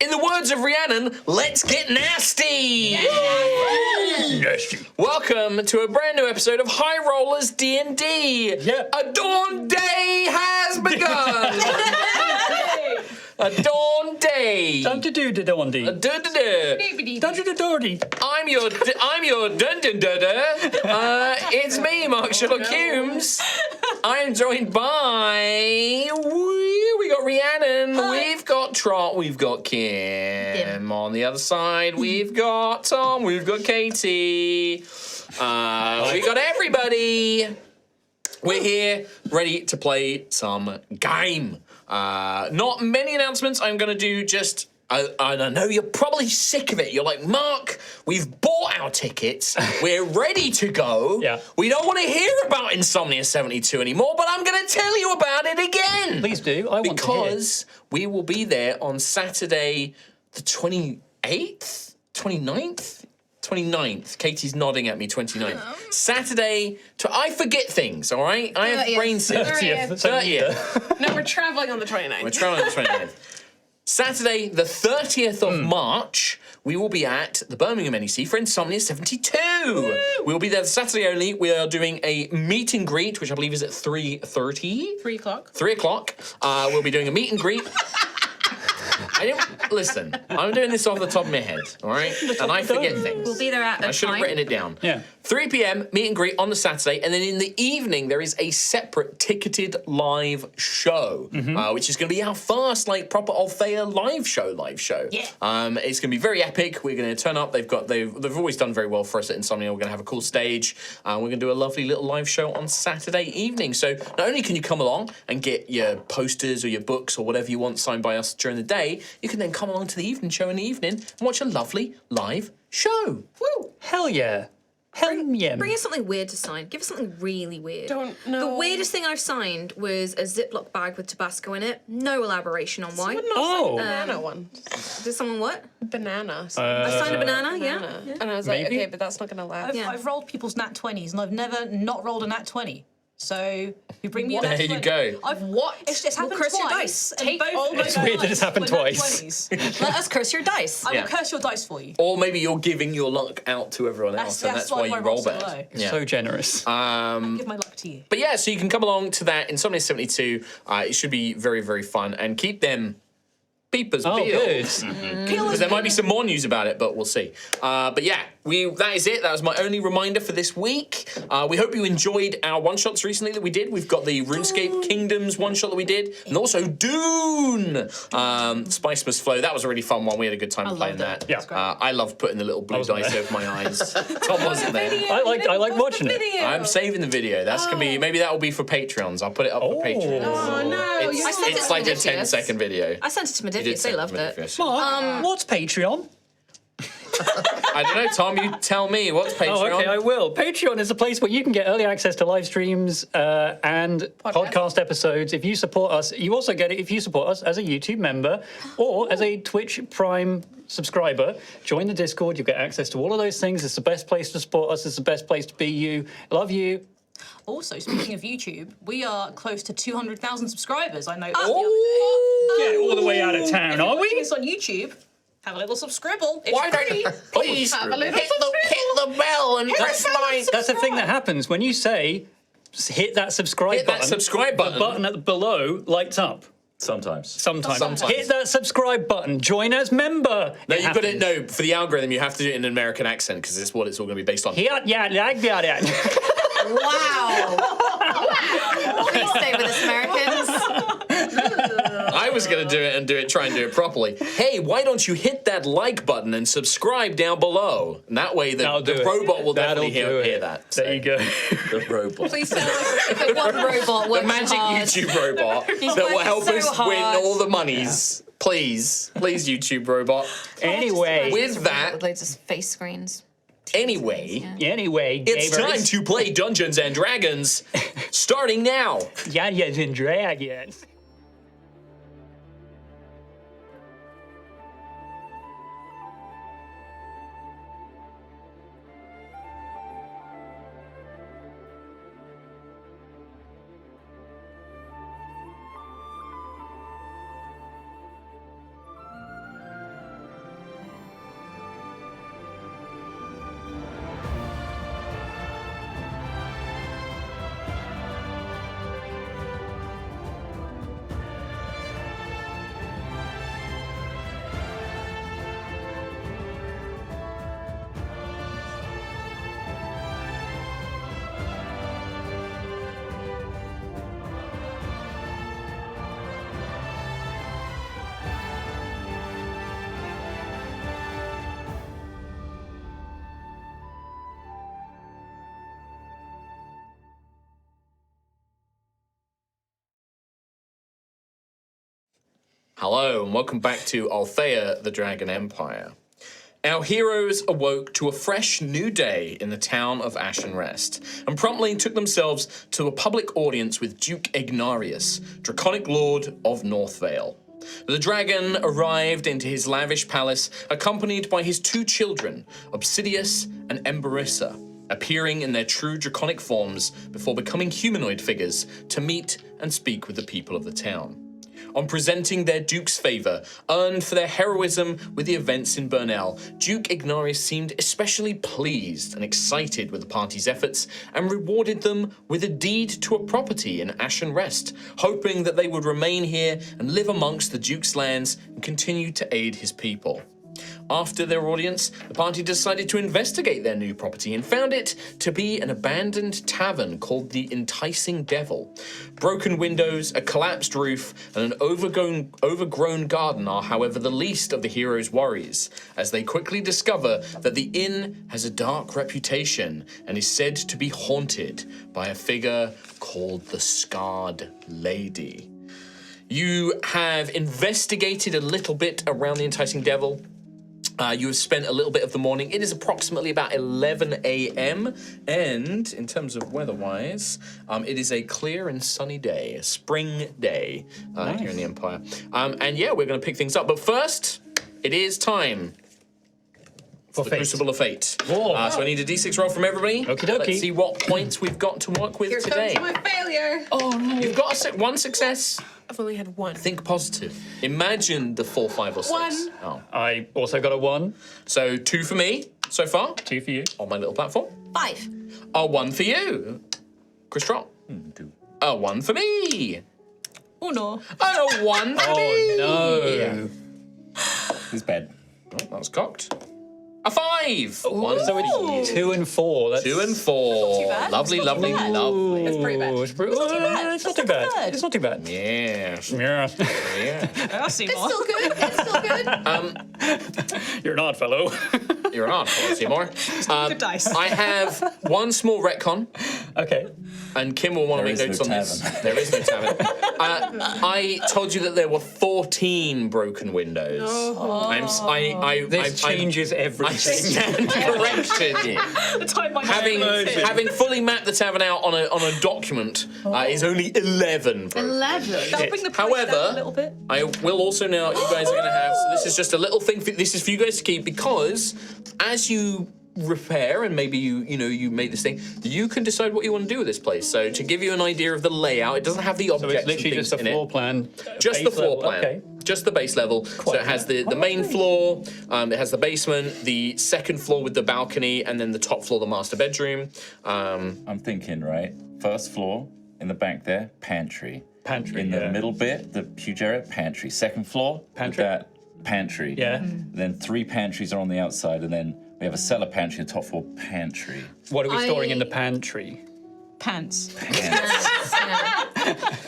In the words of Rhiannon, let's get nasty! Nasty. Welcome to a brand new episode of High Rollers D&D. Yeah. A dawn day has begun. A dawn day. Time to do the Dondi. I'm your dun dun dun dun. It's me, Mark Sherlock Humes. I am joined by we got Rhiannon, we've got Trot, we've got Kim. On the other side, we've got Tom, we've got Katie. We got everybody. We're here, ready to play some game. Not many announcements. I'm going to do just... I know you're probably sick of it. You're like, Mark, we've bought our tickets. We're ready to go. Yeah. We don't want to hear about Insomnia 72 anymore, but I'm going to tell you about it again. Please do. I want to hear. Because we will be there on Saturday the 28th? 29th? 29th. Katie's nodding at me, 29th. Saturday, I forget things, all right? I have brain cells. 30th. No, we're traveling on the 29th. We're traveling on the 29th. Saturday, the 30th of March, we will be at the Birmingham NEC for Insomnia 72. We'll be there Saturday only. We are doing a meet and greet, which I believe is at 3:30. 3 o'clock. 3 o'clock. We'll be doing a meet and greet. Listen, I'm doing this off the top of my head, all right? And I forget things. We'll be there at a I should have time. written it down. Yeah. 3 p.m. meet and greet on the Saturday, and then in the evening there is a separate ticketed live show, which is going to be our first proper Altheya live show. Yeah. It's going to be very epic. We're going to turn up. They've always done very well for us at Insomnia. We're going to have a cool stage. We're going to do a lovely little live show on Saturday evening. So not only can you come along and get your posters or your books or whatever you want signed by us during the day, you can then come along to the evening show in the evening and watch a lovely live show. Woo! Hell yeah. Hell yeah. Bring us something weird to sign. Give us something really weird. Don't know. The weirdest thing I've signed was a Ziploc bag with Tabasco in it. No elaboration on why. Oh. Banana one. Did someone what? Banana. I signed a banana, yeah. And I was like, Maybe. okay, but that's not going to last. Yeah. I've rolled people's nat 20s and I've never not rolled a nat 20. So you bring me a nat There 20. you go. What? It's happened curse your twice. dice. and Take both all of my those It's weird that it's dice happened were nat twice. 20s. Let us curse your dice. I Yeah. will curse your dice for you. Or maybe you're giving your luck out to everyone else, and that's why my you roll rolls are bad. low. Yeah. So generous. Give my luck to you. But yeah, so you can come along to that Insomnia 72. It should be very, very fun. And keep them peepers Oh, peeled. good. Because there might be some more news about it, but we'll see. But yeah, that is it. That was my only reminder for this week. We hope you enjoyed our one-shots recently that we did. We've got the RuneScape Kingdoms one-shot that we did, and also Dune! Spice Must Flow. That was a really fun one. We had a good time playing that. Yeah. I loved putting the little blue wasn't dice there. over my eyes. Tom wasn't there. I like watching it. I'm saving the video. That's gonna be, maybe that will be for Patrons. I'll put it up for Patrons. Oh, no. I sent it It's to like a Odysseus. 10-second video. I sent it to You did Modiphius. They send it loved to it. Modiphius. Mark, what's Patreon? I don't know, Tom, you tell me. What's Patreon? Oh, okay, I will. Patreon is a place where you can get early access to live streams and podcast episodes. If you support us, you also get it if you support us as a YouTube member or as a Twitch Prime subscriber. Join the Discord. You get access to all of those things. It's the best place to support us. It's the best place to be you. Love you. Also, speaking of YouTube, we are close to 200,000 subscribers. I know that Get all the way out of town, are watching we? this on YouTube. Have a little subscribble. It's Why don't free. you please Have a little hit the bell and press like. That's the thing that happens when you say, hit that subscribe Hit that button. subscribe button. The button below lights up. Sometimes. Sometimes. Hit that subscribe button. Join as member. No, It you've got to happens. know for the algorithm. You have to do it in an American accent because it's what it's all going to be based on. Yeah, like that. Wow. Please stay with us, Americans. I was going to do it and try and do it properly. Hey, why don't you hit that like button and subscribe down below? And that way the robot will definitely hear that. There you go. The robot. Please tell us if it one robot The works magic hard. YouTube robot that will working help so us hard. win all the monies. Please, YouTube robot. Anyway, With that, With loads of face screens. anyway, it's gamers. time to play Dungeons and Dragons, starting now. Dungeons and Dragons. Hello, and welcome back to Altheya, the Dragon Empire. Our heroes awoke to a fresh new day in the town of Ashen Rest, and promptly took themselves to a public audience with Duke Ignarius, Draconic Lord of Northvale. The dragon arrived into his lavish palace, accompanied by his two children, Obsidius and Emberissa, appearing in their true draconic forms before becoming humanoid figures to meet and speak with the people of the town. On presenting their Duke's favour, earned for their heroism with the events in Burnell, Duke Ignarius seemed especially pleased and excited with the party's efforts and rewarded them with a deed to a property in Ashen Rest, hoping that they would remain here and live amongst the Duke's lands and continue to aid his people. After their audience, the party decided to investigate their new property and found it to be an abandoned tavern called the Enticing Devil. Broken windows, a collapsed roof, and an overgrown garden are, however, the least of the heroes' worries, as they quickly discover that the inn has a dark reputation and is said to be haunted by a figure called the Scarred Lady. You have investigated a little bit around the Enticing Devil. You have spent a little bit of the morning. It is approximately about 11 a.m. And in terms of weather-wise, it is a clear and sunny day, a spring day here in the Empire. And yeah, we're going to pick things up. But first, it is time for the fate. Crucible of Fate. Whoa. So I need a d6 roll from everybody. Okie dokie. Let's see what points we've got to work with Here today. comes my failure. Oh no! You've got one success. I've only had one. Think positive. Imagine the 4, 5, or 6. One. Oh. I also got a 1. So 2 for me so far 2 for you. on my little platform. 5. 1 for you, Chris Trott. 2. 1 for me. Oh no. And a 1 for me. No. It's bad. Oh, that was cocked. A 5. 1 So it's 2 and 4. That's 2 and 4. too bad. Lovely, It's not lovely, too bad. lovely. It's pretty bad. It's not too bad. It's not too bad. It's not too bad. Yes. Yeah. Yeah. I'll see more. Still good. It's still good. You're an odd fellow. You're on. Want to see more? Good dice. I have one small retcon. Okay. And Kim will want to There make is notes no on this. tavern. There is no tavern. I told you that there were 14 broken windows. This changes I everything. stand corrected. The time my Having fully mapped the tavern out on a document is only 11 broken. 11. That'll bring the price However, down a little bit. I will also now, you guys are going to have, so this is just a little thing, this is for you guys to keep, because as you repair and maybe you make this thing, you can decide what you want to do with this place. So to give you an idea of the layout, it doesn't have the So objects it's literally and just a things in floor it. plan. Just the base floor level. plan. Okay. Just the base level. So it has the main floor, it has the basement, the second floor with the balcony, and then the top floor, the master bedroom. I'm thinking, right? First floor, in the back there, pantry. Pantry, In yeah. the middle bit, the huge area, pantry. Second floor, with Pantry. that pantry. Yeah. Then 3 pantries are on the outside, and then we have a cellar pantry and top floor pantry. What are we storing in I- the pantry? Pants. Yeah.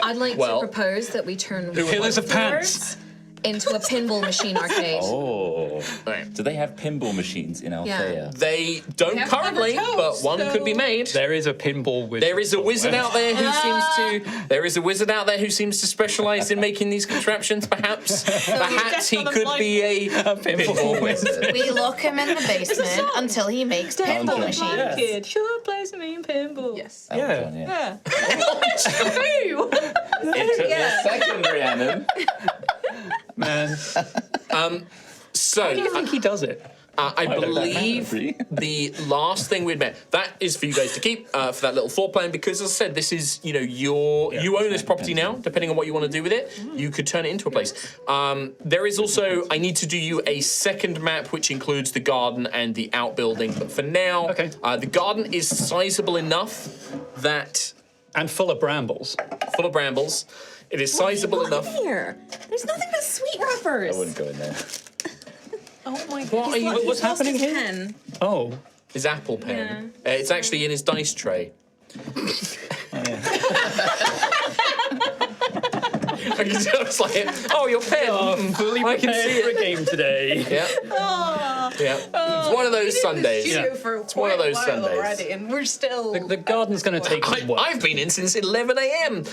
I'd like Well- to propose that we turn Pillars of pants. floors into a pinball machine arcade. Oh. Right. Do they have pinball machines in Altheya? They don't have currently, clever but toes, one could be though. made. There is a pinball with. There is a wizard out there who seems to specialise in making these contraptions. Perhaps he could be a pinball wizard. We lock him in the basement until he makes pinball machines. Yes. Kid, sure plays me in pinball. Yes. Elton, Yeah. It took me a second, Rhiannon. Man. So I think he does it. I believe matter. the last thing we'd met, that is for you guys to keep for that little floor plan, because as I said, this is, you own this property now, depending on what you want to do with it, you could turn it into a place. There is also, I need to do you a second map, which includes the garden and the outbuilding, but for now, Okay. The garden is sizable enough that, And full of brambles. full of brambles, it is sizable enough. Here, there's nothing but sweet wrappers. I wouldn't go in there. Oh my god. What are you, What's happening here? Pen. Oh. his Apple Pen. It's actually in his dice tray. I can tell it's like, oh, your pen. Fully I can prepared see for it. a game today. Yeah. Yeah. It's one of those Sundays. It's one of those Sundays. already, and we're still. The garden's going to take what? I've been in since 11 a.m.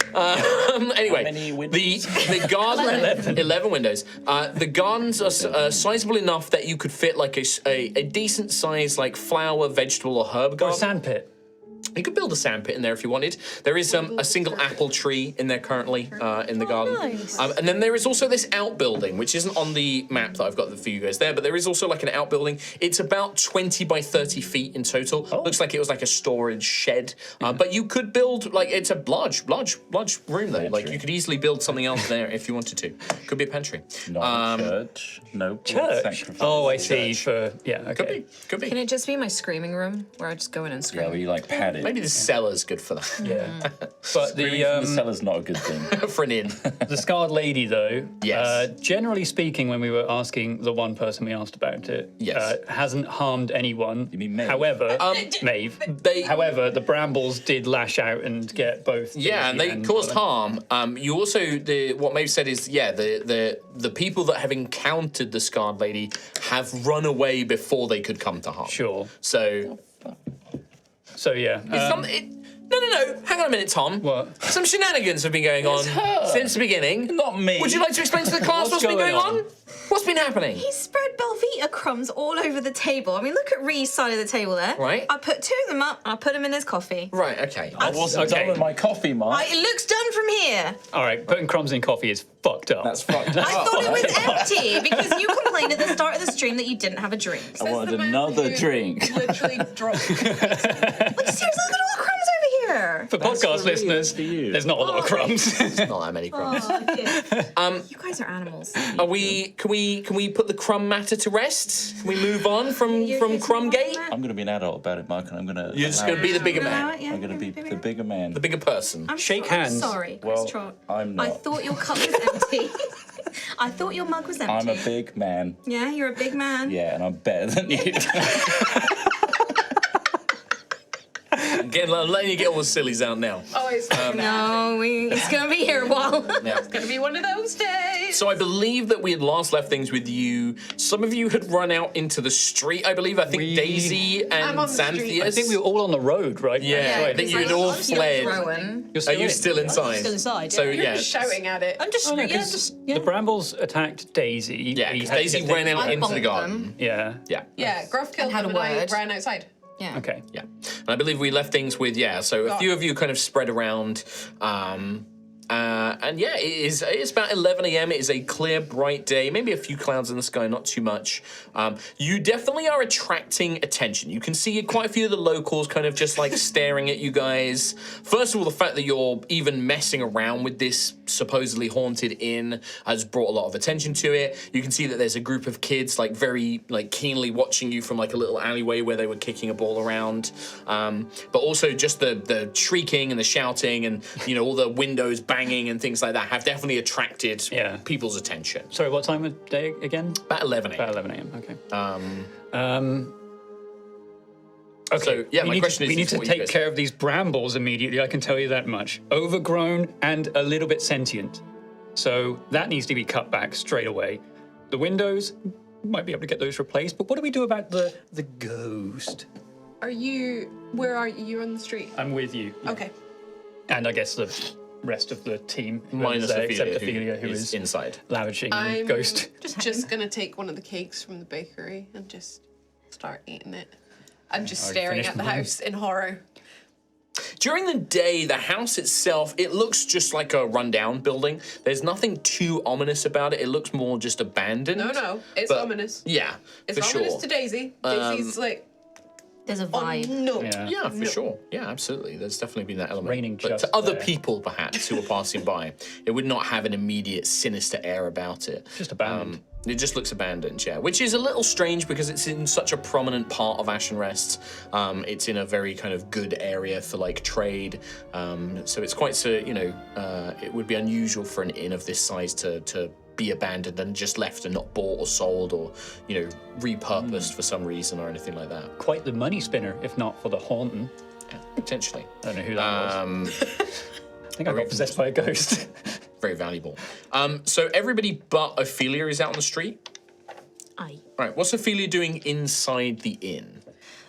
Anyway, many windows? the garden 11 windows. The gardens are sizable enough that you could fit like a decent size like flower, vegetable, or herb Or a garden. sandpit. You could build a sandpit in there if you wanted. There is a single apple tree in there currently in the garden. nice. And then there is also this outbuilding, which isn't on the map that I've got for you guys there, but there is also like an outbuilding. It's about 20 by 30 feet in total. Looks like it was like a storage shed. But you could build, like, it's a large room though. Like, you could easily build something else there if you wanted to. Could be a pantry. Not a church. No Church. sacrifice. Oh, I see. For okay. Could be. Can it just be my screaming room where I just go in and scream? Yeah, where you like pad it. Maybe the cellar's good for that. Yeah. But Screaming from the cellar's not a good thing. For an inn. the scarred lady, though, Yes. generally speaking, when we were asking the one person we asked about it, Yes. hasn't harmed anyone. You mean Maeve? However, Maeve. However, the brambles did lash out and get both. Yeah, and Daisy they caused harm. You also what Maeve said is the people that have encountered the scarred lady have run away before they could come to harm. Sure. So So yeah. no. Hang on a minute, Tom. What? Some shenanigans have been going on since the beginning. Not me. Would you like to explain to the class what's been going on? What's been happening? He spread Belvita crumbs all over the table. I mean, look at Ree's side of the table there. Right. I put 2 of them up and I put them in his coffee. Right. Okay. I wasn't done with my coffee, Mark. It looks done from here. All right, putting crumbs in coffee is fucked up. That's fucked I up. thought it was empty because you complained at the start of the stream that you didn't have a drink. I wanted another drink. Literally drunk. Seriously, look at all the crumbs over here. For podcast for me, listeners, for you. there's not a lot of crumbs. Not that many crumbs. You guys are animals. Can we put the crumb matter to rest? Can we move on from Crumbgate? I'm going to be an adult about it, Mark, and I'm going to. You're just going to be the bigger man, I'm going to be the bigger man. the bigger person. Shake hands. Sorry, Well, Chris Trott. I'm I not. thought your cup was empty. I thought your mug was empty. I'm a big man. Yeah, you're a big man. Yeah, and I'm better than you. I'm letting you get all the sillies out now. Oh, it's No, he's gonna be here a while. Yeah. gonna be one of those days. So I believe that we had last left things with you. Some of you had run out into the street, I believe. I think Daisy and I'm on the street. Xantheus. I think we were all on the road, right? Yeah, I think you had all fled. You're Are still you in. still inside? Still inside. So You're yeah. just shouting at it. I'm just, Oh, no, yeah, 'cause just the brambles attacked Daisy. Yeah, We because had to Daisy get ran out I into the bumped garden. them. Yeah. Yeah. Yeah, Gruff killed had him a and I word. ran outside. Yeah. Okay. Yeah. And I believe we left things with, so a few of you kind of spread around. And yeah, it's about 11 a.m. It is a clear, bright day. Maybe a few clouds in the sky, not too much. You definitely are attracting attention. You can see quite a few of the locals kind of just like staring at you guys. First of all, the fact that you're even messing around with this supposedly haunted inn has brought a lot of attention to it. You can see that there's a group of kids like very like keenly watching you from like a little alleyway where they were kicking a ball around. But also just the shrieking and the shouting and all the windows banging and things like that have definitely attracted people's attention. Sorry, what time of day again? About 11 a.m. About 11 a.m. Okay. Okay. So, yeah, my question is we need to what you take guys- care of these brambles immediately. I can tell you that much. Overgrown and a little bit sentient, so that needs to be cut back straight away. The windows might be able to get those replaced, but what do we do about the ghost? Where are you? You're on the street. I'm with you. Okay. And I guess the rest of the team, Minus there, Ophelia, except Ophelia, who is inside. lavishing on I'm ghost. just gonna take one of the cakes from the bakery and just start eating it. I'm just staring finished at the mine. house in horror. During the day, the house itself, it looks just like a rundown building. There's nothing too ominous about it. It looks more just abandoned. No, it's But- ominous. Yeah, It's for ominous sure. to Daisy. Daisy's like, There's a oh vibe. no. Yeah, for sure. Yeah, absolutely. There's definitely been that element. Raining but just to other there. people, perhaps, who are passing by, it would not have an immediate sinister air about it. Just abandoned. It just looks abandoned, yeah. Which is a little strange because it's in such a prominent part of Ashen Rest. It's in a very kind of good area for like trade. So it's quite it would be unusual for an inn of this size to be abandoned and just left and not bought or sold or, repurposed for some reason or anything like that. Quite the money spinner, if not for the haunting. Yeah, potentially. I don't know who that was. I think I got possessed by a ghost. Very valuable. So everybody but Ophelia is out on the street. Aye. Right, what's Ophelia doing inside the inn?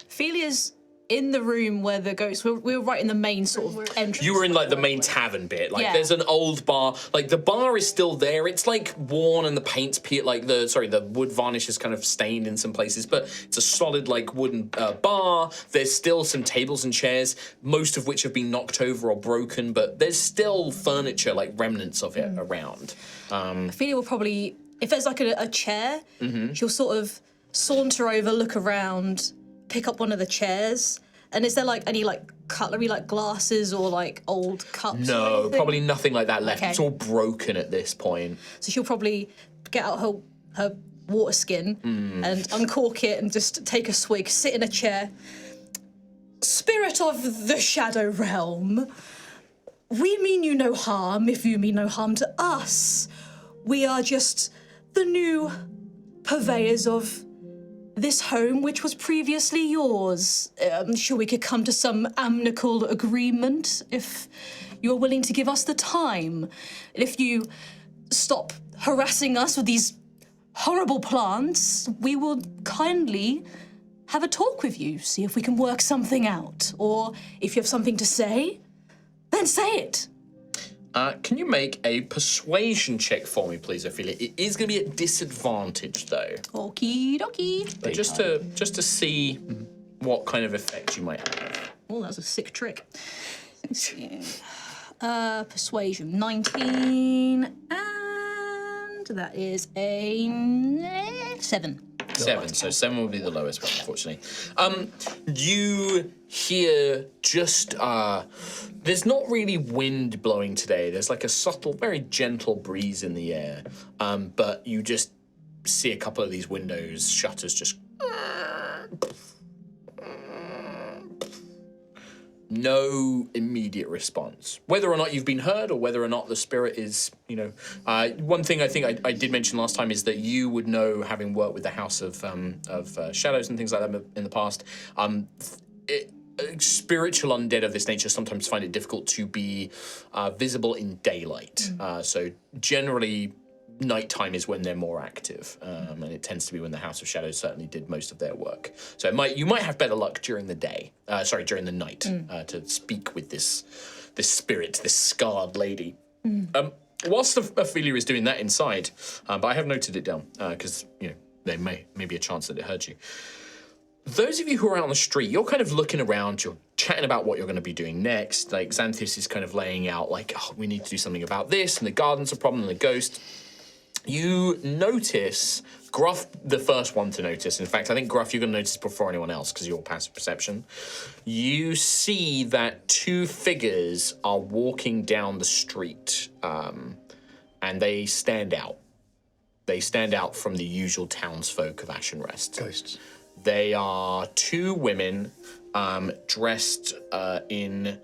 Ophelia's in the room where the ghosts. We were right in the main sort of entrance. You were in like the main tavern bit. Like Yeah. there's an old bar. Like the bar is still there. It's like worn and the paint's the wood varnish is kind of stained in some places, but it's a solid like wooden bar. There's still some tables and chairs, most of which have been knocked over or broken, but there's still furniture, like remnants of it around. Ophelia will probably, if there's like a chair, she'll sort of saunter over, look around, pick up one of the chairs. And is there like any like cutlery, like glasses or like old cups? or No, anything? probably nothing like that left. Okay. It's all broken at this point. So she'll probably get out her water skin and uncork it and just take a swig, sit in a chair. Spirit of the Shadow Realm, we mean you no harm if you mean no harm to us. We are just the new purveyors of this home, which was previously yours. I'm sure we could come to some amicable agreement if you're willing to give us the time. If you stop harassing us with these horrible plants, we will kindly have a talk with you, see if we can work something out. Or if you have something to say, then say it. Can you make a persuasion check for me, please, Ophelia? It is going to be at disadvantage, though. Okie dokie. But just to see what kind of effect you might have. Oh, that's a sick trick. Let's see. Persuasion, 19, and that is a 7. 7, so 7 will be the lowest one, unfortunately. You hear just, there's not really wind blowing today. There's like a subtle, very gentle breeze in the air. But you just see a couple of these windows, shutters just... No immediate response. Whether or not you've been heard or whether or not the spirit is, one thing I think I did mention last time is that you would know, having worked with the House of Shadows and things like that in the past, spiritual undead of this nature sometimes find it difficult to be visible in daylight. So generally, nighttime is when they're more active, and it tends to be when the House of Shadows certainly did most of their work. So you might have better luck during the day. During the night, to speak with this spirit, this scarred lady. Whilst Ophelia is doing that inside, but I have noted it down because there may be a chance that it heard you. Those of you who are out on the street, you're kind of looking around, you're chatting about what you're going to be doing next. Like Xantheus is kind of laying out, like, we need to do something about this, and the garden's a problem, and the ghost. You notice, Gruff, the first one to notice. In fact, I think, Gruff, you're going to notice before anyone else because of your passive perception. You see that 2 figures are walking down the street, and they stand out. They stand out from the usual townsfolk of Ashenrest. Ghosts. They are 2 women dressed in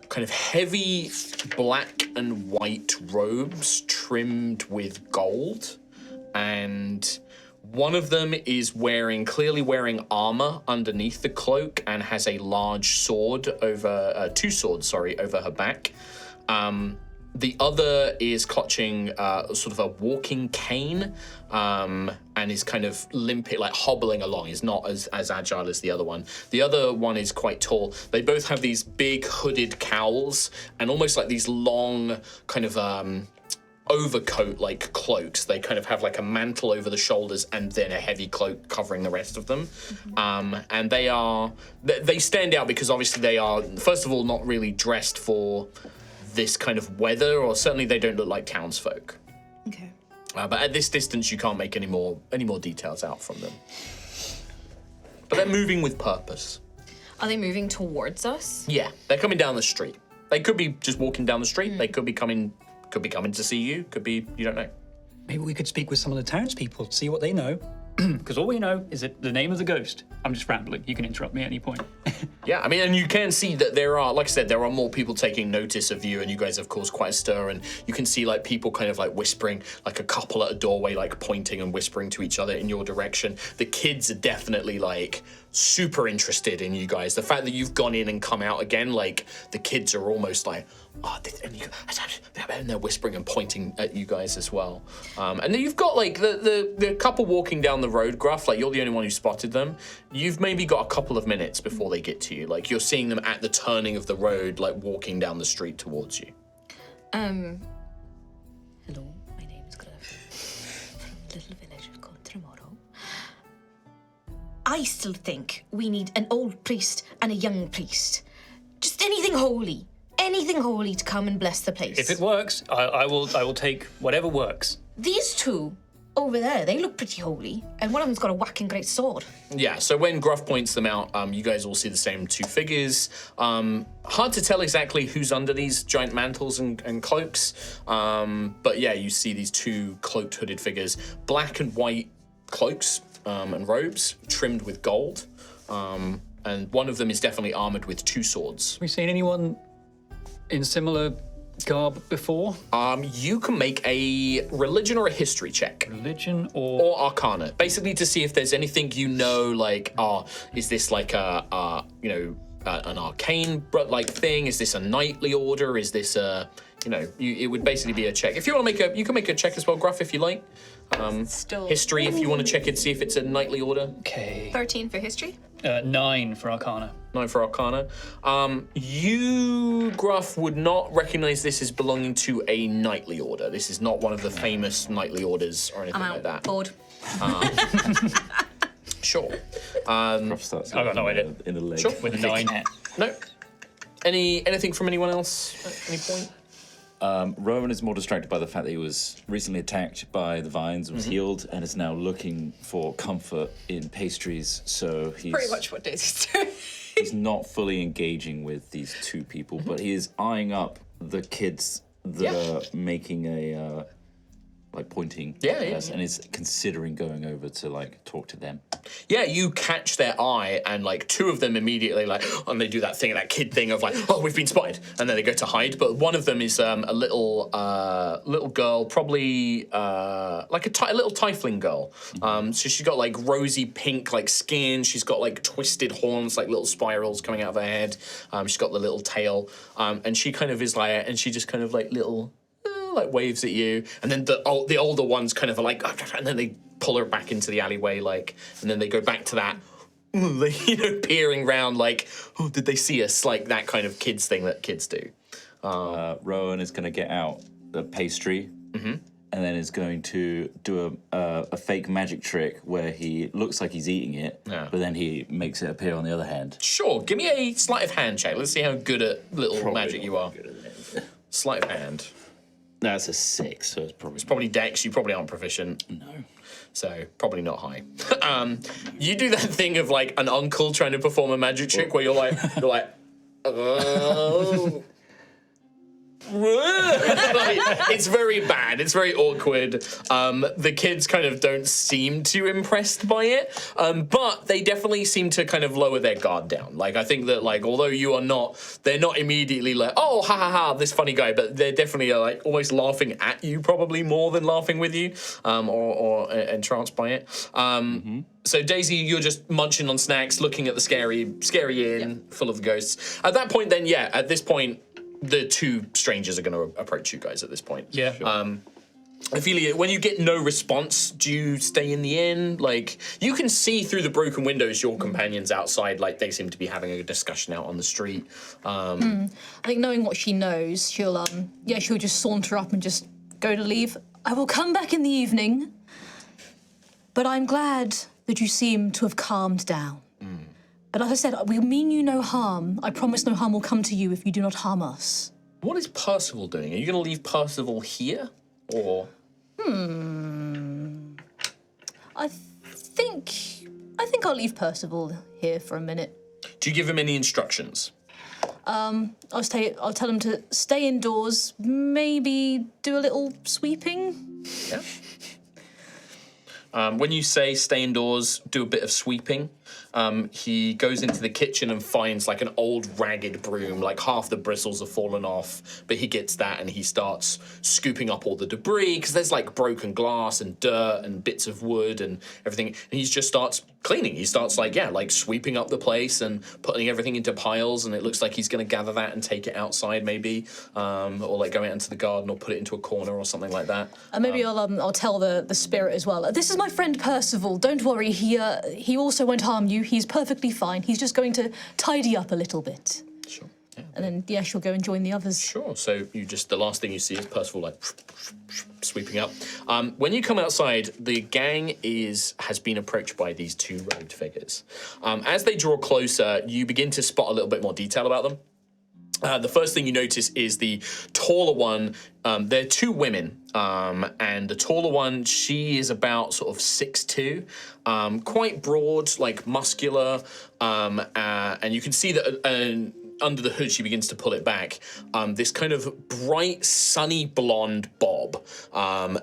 kind of heavy black and white robes trimmed with gold. And one of them is clearly wearing armor underneath the cloak and has a large sword over, 2 swords, over her back. The other is clutching sort of a walking cane and is kind of limping, like hobbling along. He's not as agile as the other one. The other one is quite tall. They both have these big hooded cowls and almost like these long kind of overcoat-like cloaks. They kind of have like a mantle over the shoulders and then a heavy cloak covering the rest of them. And they stand out because obviously they are, first of all, not really dressed for this kind of weather, or certainly they don't look like townsfolk. Okay. But at this distance, you can't make any more details out from them. But they're moving with purpose. Are they moving towards us? Yeah, they're coming down the street. They could be just walking down the street. They could be coming to see you. Could be, you don't know. Maybe we could speak with some of the townspeople to see what they know. Because all we know is that the name of the ghost. I'm just rambling. You can interrupt me at any point. Yeah, I mean, and you can see that there are, like I said, there are more people taking notice of you, and you guys have caused quite a stir, and you can see, like, people kind of, like, whispering, like a couple at a doorway, like, pointing and whispering to each other in your direction. The kids are definitely, like, super interested in you guys. The fact that you've gone in and come out again, like the kids are almost like, and they're whispering and pointing at you guys as well. And then you've got like the couple walking down the road, Gruff. Like you're the only one who spotted them. You've maybe got a couple of minutes before they get to you. Like you're seeing them at the turning of the road, like walking down the street towards you. Hello, my name is Gruff from a little village called Tremoro. I still think we need an old priest and a young priest. Just anything holy to come and bless the place. If it works, I will take whatever works. These two over there, they look pretty holy, and one of them's got a whacking great sword. Yeah, so when Gruff points them out, you guys all see the same two figures. Hard to tell exactly who's under these giant mantles and cloaks, but yeah, you see these two cloaked, hooded figures, black and white cloaks and robes trimmed with gold, and one of them is definitely armored with two swords. Have we seen anyone in similar garb before? You can make a religion or a history check. Religion Or arcana, basically to see if there's anything you know, like, is this like an arcane like thing? Is this a knightly order? Is this it would basically be a check. If you want to you can make a check as well, Gruff, if you like. Still. History, if you want to check it, see if it's a knightly order. Okay. 13 for history. 9 for arcana. 9 for arcana. You, Gruff, would not recognize this as belonging to a knightly order. This is not one of the famous knightly orders or anything I'm like that. Bored. Sure. Ruff starts I got no idea. in the leg. Sure. With a 9. No. Anything from anyone else at any point? Rowan is more distracted by the fact that he was recently attacked by the vines, was healed, and is now looking for comfort in pastries. So he's Pretty much what Daisy's doing. he's not fully engaging with these two people, but he is eyeing up the kids that are making a pointing at us, and is considering going over to like talk to them. Yeah, you catch their eye, and like two of them immediately and they do that thing, that kid thing of like, oh, we've been spotted, and then they go to hide. But one of them is a little girl, probably like a little tiefling girl. So she's got like rosy pink like skin. She's got like twisted horns, like little spirals coming out of her head. She's got the little tail, and she kind of is like, and she just kind of like little. Like waves at you, and then the older ones kind of are like, and then they pull her back into the alleyway, like, and then they go back to that, peering around, like, oh, did they see us? Like that kind of kids thing that kids do. Rowan is going to get out the pastry, and then is going to do a fake magic trick where he looks like he's eating it, but then he makes it appear on the other hand. Sure, give me a sleight of hand check. Let's see how good at little magic you are. Sleight of hand. That's a 6, so it's Probably Dex. You probably aren't proficient. no. So probably not high. You do that thing of like an uncle trying to perform a magic trick where you're like, oh. It's very bad. It's very awkward. The kids kind of don't seem too impressed by it, but they definitely seem to kind of lower their guard down. Like I think that like although you are not, they're not immediately like, oh ha ha ha, this funny guy, but they're definitely like almost laughing at you, probably more than laughing with you, or entranced by it. So Daisy, you're just munching on snacks, looking at the scary inn full of ghosts. At that point, then at this point. The two strangers are going to approach you guys at this point. Yeah. Sure. Ophelia, when you get no response, do you stay in the inn? Like, you can see through the broken windows your companions outside, like, they seem to be having a discussion out on the street. I think knowing what she knows, she'll just saunter up and just go to leave. I will come back in the evening, but I'm glad that you seem to have calmed down. But as I said, we mean you no harm. I promise no harm will come to you if you do not harm us. What is Percival doing? Are you going to leave Percival here, or...? I think I'll leave Percival here for a minute. Do you give him any instructions? I'll tell him to stay indoors, maybe do a little sweeping. Yeah. When you say stay indoors, do a bit of sweeping, he goes into the kitchen and finds like an old ragged broom, like half the bristles have fallen off, but he gets that and he starts scooping up all the debris because there's like broken glass and dirt and bits of wood and everything. And he just starts cleaning. He starts like sweeping up the place and putting everything into piles, and it looks like he's going to gather that and take it outside maybe, or like go out into the garden or put it into a corner or something like that. And maybe I'll tell the spirit as well. This is my friend Percival. Don't worry, he also won't harm you. He's perfectly fine. He's just going to tidy up a little bit. Sure. Yeah. And then she'll go and join the others. Sure. So the last thing you see is Percival like sweeping up. When you come outside, the gang has been approached by these two robed figures. As they draw closer, you begin to spot a little bit more detail about them. The first thing you notice is the taller one. They're two women, and the taller one, she is about sort of 6'2", quite broad, like muscular, and you can see that under the hood she begins to pull it back. This kind of bright, sunny blonde bob,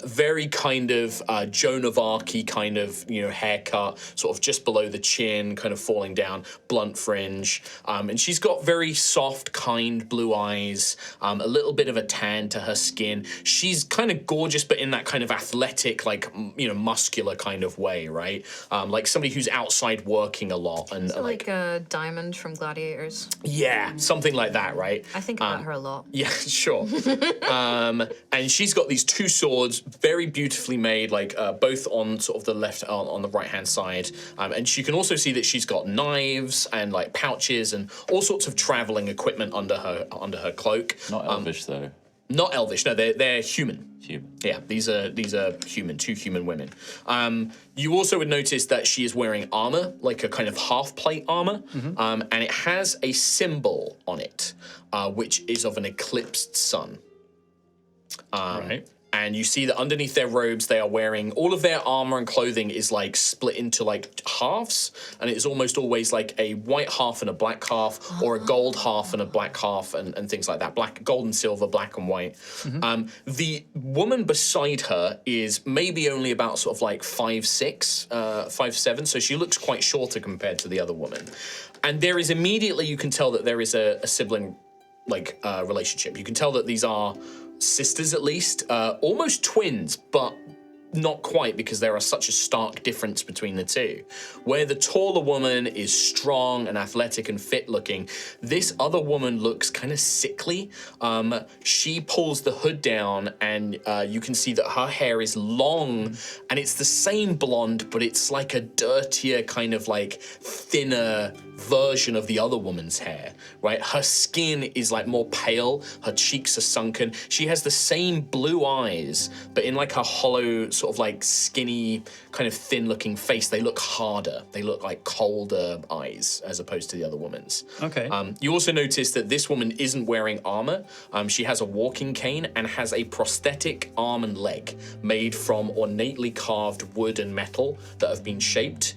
very kind of Joan of Arc-y kind of haircut, sort of just below the chin, kind of falling down, blunt fringe, and she's got very soft, kind blue eyes, a little bit of a tan to her skin. She's kind of gorgeous, but in that kind of athletic, like muscular kind of way, right? Like somebody who's outside working a lot, and like a Diamond from Gladiators. Yeah, something like that, right? I think about her a lot. Yeah, sure. And she's got these two swords, very beautifully made, like both on sort of the left, on the right hand side. And you can also see that she's got knives and like pouches and all sorts of traveling equipment under her cloak. Not elvish though. Not elvish. No, they're human. Human. Yeah, these are human, two human women. You also would notice that she is wearing armor, like a kind of half plate armor, and it has a symbol on it, which is of an eclipsed sun. Right. And you see that underneath their robes, they are wearing, all of their armor and clothing is like split into like halves, and it's almost always like a white half and a black half, or a gold half and a black half, and things like that. Black, gold and silver, black and white. The woman beside her is maybe only about sort of like 5'6", 5'7", so she looks quite shorter compared to the other woman. And there is immediately, you can tell that there is a sibling like relationship. You can tell that these are sisters, at least, almost twins, but not quite, because there are such a stark difference between the two. Where the taller woman is strong and athletic and fit looking, this other woman looks kind of sickly. She pulls the hood down, and you can see that her hair is long, and it's the same blonde, but it's like a dirtier, kind of like thinner version of the other woman's hair, right? Her skin is like more pale, her cheeks are sunken. She has the same blue eyes, but in like a hollow, sort of like skinny, kind of thin looking face, they look harder. They look like colder eyes as opposed to the other woman's. Okay. You also notice that this woman isn't wearing armor. She has a walking cane and has a prosthetic arm and leg made from ornately carved wood and metal that have been shaped.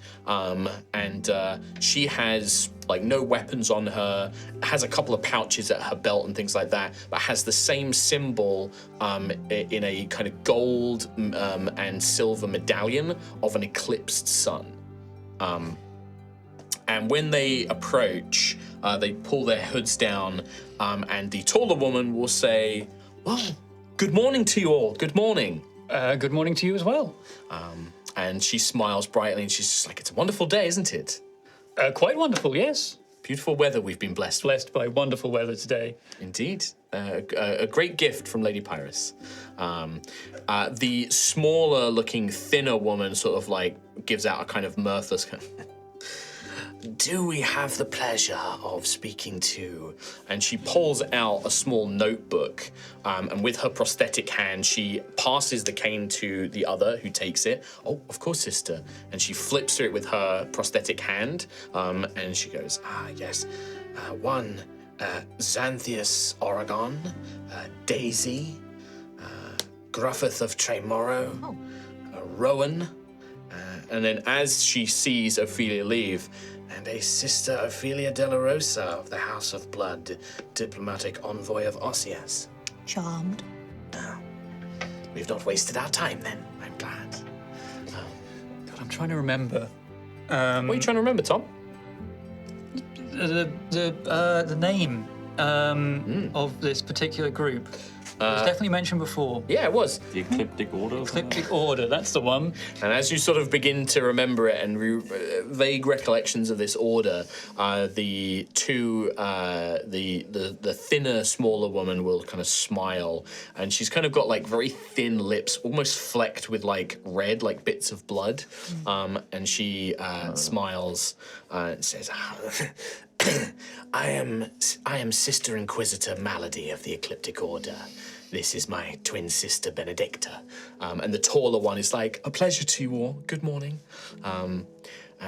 She has like no weapons on her, has a couple of pouches at her belt and things like that, but has the same symbol in a kind of gold and silver medallion of an eclipsed sun. And when they approach, they pull their hoods down, and the taller woman will say, "Well, good morning to you all. Good morning." Good morning to you as well. And she smiles brightly, and she's just like, "It's a wonderful day, isn't it? Quite wonderful, yes. Beautiful weather we've been blessed with." Blessed by wonderful weather today. Indeed. A great gift from Lady Pyrrhus. The smaller looking, thinner woman sort of like gives out a kind of mirthless kind of, "Do we have the pleasure of speaking to?" And she pulls out a small notebook, and with her prosthetic hand, she passes the cane to the other, who takes it. "Oh, of course, sister." And she flips through it with her prosthetic hand, and she goes, "Ah, yes. One, Xantheus Oregon, Daisy, Gruffith of Tremoro, Rowan." And then as she sees Ophelia leave, "And a sister Ophelia de la Rosa of the House of Blood, diplomatic envoy of Ossias." Charmed. We've not wasted our time then, I'm glad. God, I'm trying to remember. What are you trying to remember, Tom? The name of this particular group. was definitely mentioned before. Yeah, it was. The Ecliptic Order? Ecliptic Order, that's the one. And as you sort of begin to remember it and vague recollections of this order, the two, the thinner, smaller woman will kind of smile, and she's kind of got like very thin lips, almost flecked with like red, like bits of blood, and she smiles and says, I am Sister Inquisitor Malady of the Ecliptic Order. This is my twin sister, Benedicta. And the taller one is like, a pleasure to you all. Good morning. And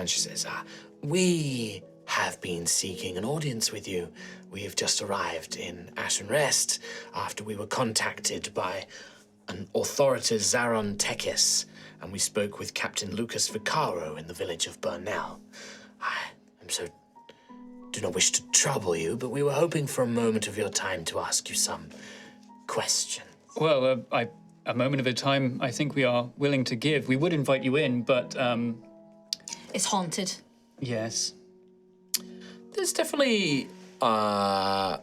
she says, we have been seeking an audience with you. We have just arrived in Ashen Rest after we were contacted by an authoritas Zaron Tekis, and we spoke with Captain Lucas Vicaro in the village of Burnell. Do not wish to trouble you, but we were hoping for a moment of your time to ask you some questions. Well, a moment of a time I think we are willing to give. We would invite you in, but... It's haunted. Yes. There's definitely a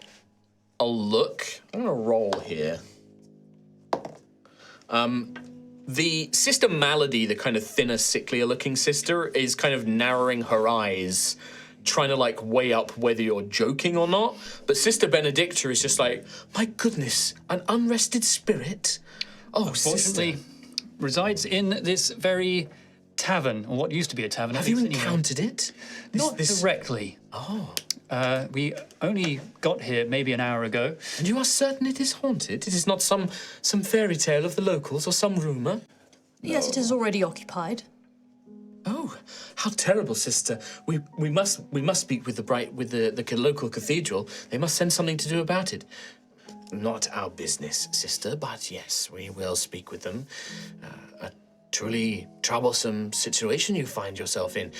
look. I'm going to roll here. The Sister Malady, the kind of thinner, sicklier looking sister, is kind of narrowing her eyes, trying to like weigh up whether you're joking or not. But Sister Benedicta is just like, my goodness, an unrested spirit? Oh, Unfortunately, resides in this very tavern, or what used to be a tavern. Have you encountered it? Not directly. Oh. We only got here maybe an hour ago. And you are certain it is haunted? It is not some fairy tale of the locals or some rumour? Yes, it is already occupied. Oh, how terrible, sister! We must speak with the local cathedral. They must send something to do about it. Not our business, sister, but yes, we will speak with them. A truly troublesome situation you find yourself in.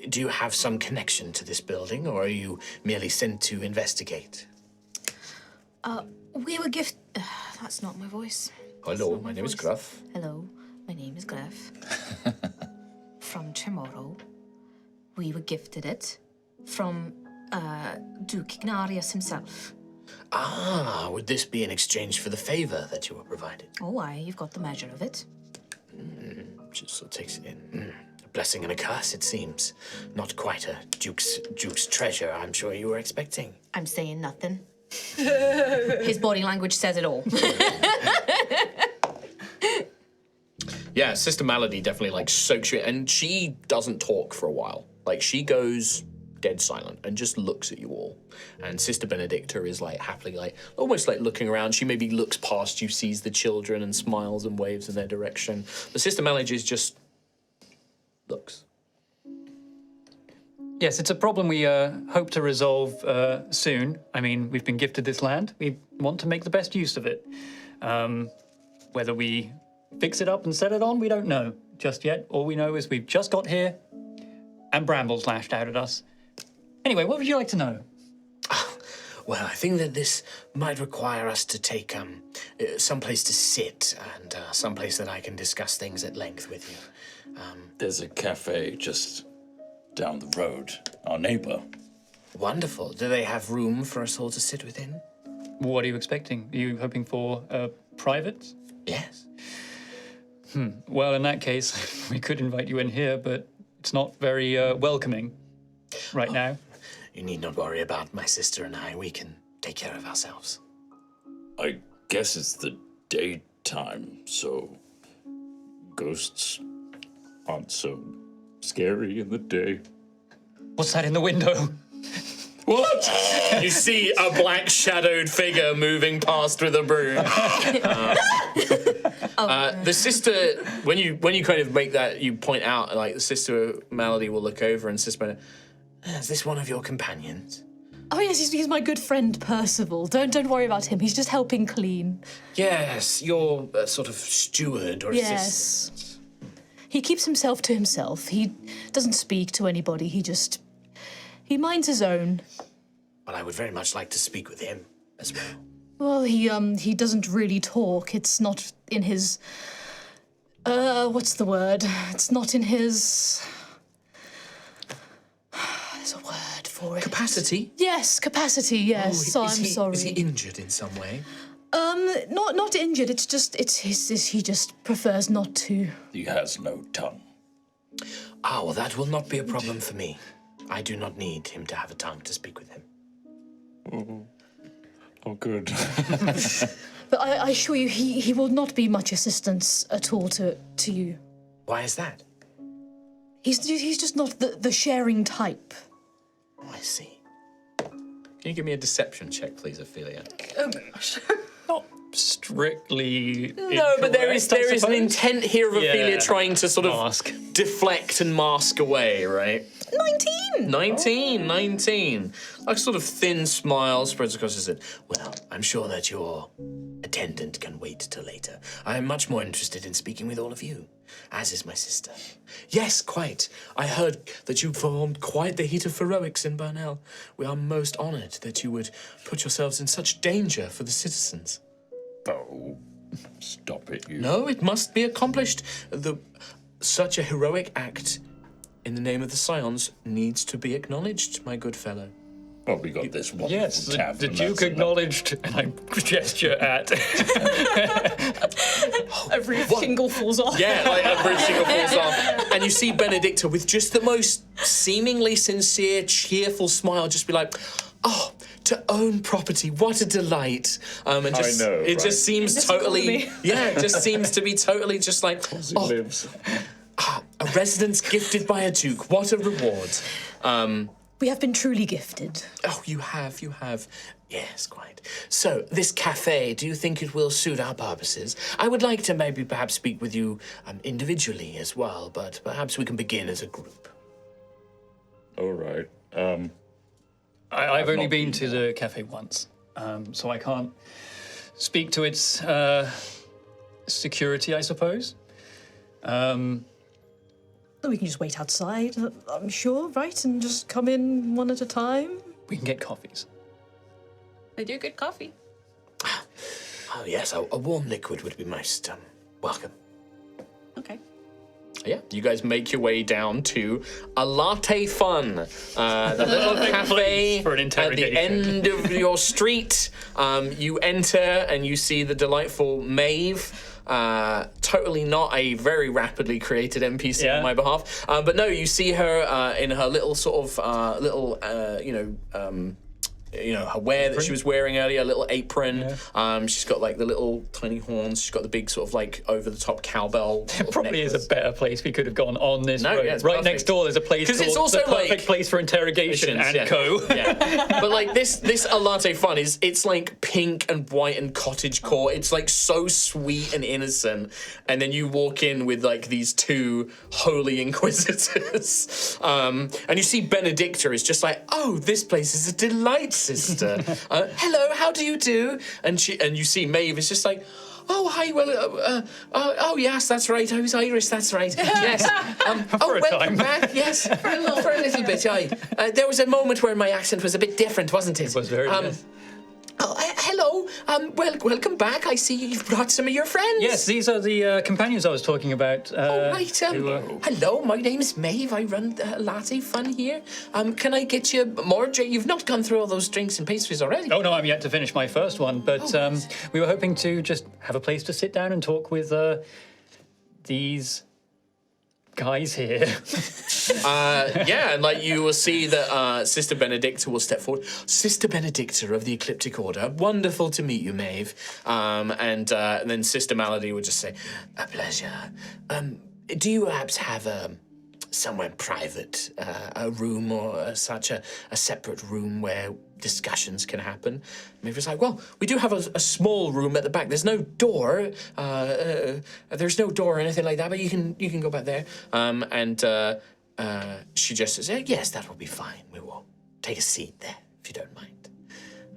Do you have some connection to this building, or are you merely sent to investigate? We were gift. That's not my voice. Hello, my name is Gruff. Hello, my name is Gruff. From tomorrow, we were gifted it from Duke Ignarius himself. Ah, would this be in exchange for the favor that you were provided? Oh, aye, you've got the measure of it. Just sort of takes it in. A blessing and a curse, it seems. Not quite a duke's treasure I'm sure you were expecting. I'm saying nothing. His body language says it all. Yeah, Sister Malady definitely like soaks you in, and she doesn't talk for a while. Like she goes dead silent and just looks at you all. And Sister Benedicta is like happily like almost like looking around. She maybe looks past you, sees the children and smiles and waves in their direction. But Sister Malady is just looks. Yes, it's a problem we hope to resolve soon. I mean, we've been gifted this land. We want to make the best use of it. Whether we fix it up and set it on, we don't know just yet. All we know is we've just got here and brambles lashed out at us. Anyway, what would you like to know? Well, I think that this might require us to take someplace to sit and someplace that I can discuss things at length with you. There's a cafe just down the road, our neighbour. Wonderful. Do they have room for us all to sit within? What are you expecting? Are you hoping for private? Yes. Well, in that case, we could invite you in here, but it's not very welcoming right now. You need not worry about my sister and I. We can take care of ourselves. I guess it's the daytime, so ghosts aren't so scary in the day. What's that in the window? What? You see a black shadowed figure moving past with a broom. The sister, when you kind of make that, you point out, like the Sister Malady will look over and Sister Malady, is this one of your companions? Oh yes, he's my good friend Percival. Don't worry about him. He's just helping clean. Yes, your sort of steward or assistant. Yes. He keeps himself to himself. He doesn't speak to anybody. He minds his own. Well, I would very much like to speak with him as well. Well, he doesn't really talk. It's not in his what's the word? It's not in his there's a word for it. Capacity? Yes, capacity, yes. Oh, I'm sorry. Is he injured in some way? Not injured. It's just he just prefers not to. He has no tongue. Ah, well, that will not be a problem for me. I do not need him to have a tongue to speak with him. Oh, good. But I assure you, he will not be much assistance at all to you. Why is that? He's just not the sharing type. Oh, I see. Can you give me a deception check, please, Altheya? Not strictly. No, but there is an intent here of Altheya Yeah. trying to sort of Mask. deflect and mask away, right? 19! 19. A sort of thin smile spreads across his head. Well, I'm sure that your attendant can wait till later. I'm much more interested in speaking with all of you, as is my sister. Yes, quite. I heard that you performed quite the heat of heroics in Burnell. We are most honoured that you would put yourselves in such danger for the citizens. Oh, stop it, you. No, it must be accomplished. Such a heroic act in the name of the Scions needs to be acknowledged, my good fellow. Well, we got this wonderful Yes, the tavern. Duke acknowledged, and I gesture at. Every shingle falls off. Yeah, like every single falls off. And you see Benedicta with just the most seemingly sincere, cheerful smile just be like, oh, to own property, what a delight. And just, I know, it right? just seems totally, it just seems to be totally just like, He lives. a residence gifted by a duke, what a reward. We have been truly gifted. Oh, you have. Yes, quite. So, this cafe, do you think it will suit our purposes? I would like to maybe perhaps speak with you individually as well, but perhaps we can begin as a group. All right. I've only not been been to the cafe once, so I can't speak to its security, I suppose. We can just wait outside, I'm sure, right? And just come in one at a time. We can get coffees. They do good coffee. Oh, yes, a warm liquid would be most welcome. Okay. Yeah, you guys make your way down to a latte fun, the little cafe for an at the interrogation. end of your street. You enter and you see the delightful Maeve. Totally not a very rapidly created NPC on my behalf, but no, you see her in her little sort of her wear that she was wearing earlier, a little apron. She's got like the little tiny horns. She's got the big sort of like over the top cowbell. It probably is a better place we could have gone on this road. Yeah, it's right perfect. next door, there's a place called it's also the perfect like place for interrogation and co. Yeah, but like this latte fun it's like pink and white and cottagecore. It's like so sweet and innocent, and then you walk in with like these two holy inquisitors, and you see Benedicta is just like, oh, this place is a delight, sister. Hello, how do you do? And you see Maeve is just like, oh, hi, well, oh, yes, that's right, I was Irish, that's right, yes. Welcome back, yes, for a little bit, aye. There was a moment where my accent was a bit different, wasn't it? It was very yes. Hello, welcome back. I see you've brought some of your friends. Yes, these are the companions I was talking about. Right, hello, my name's Maeve. I run Latte Fun here. Can I get you more drink? You've not gone through all those drinks and pastries already. Oh, no, I'm yet to finish my first one, but we were hoping to just have a place to sit down and talk with these guys here. And like you will see that Sister Benedicta will step forward. Sister Benedicta of the Ecliptic Order, wonderful to meet you, Maeve. And then Sister Malady would just say, a pleasure. Do you perhaps have somewhere private, a room or such a separate room where discussions can happen? Maeve was like, well, we do have a small room at the back. There's no door. There's no door or anything like that, but you can go back there. She just says, yes, that will be fine. We will take a seat there, if you don't mind.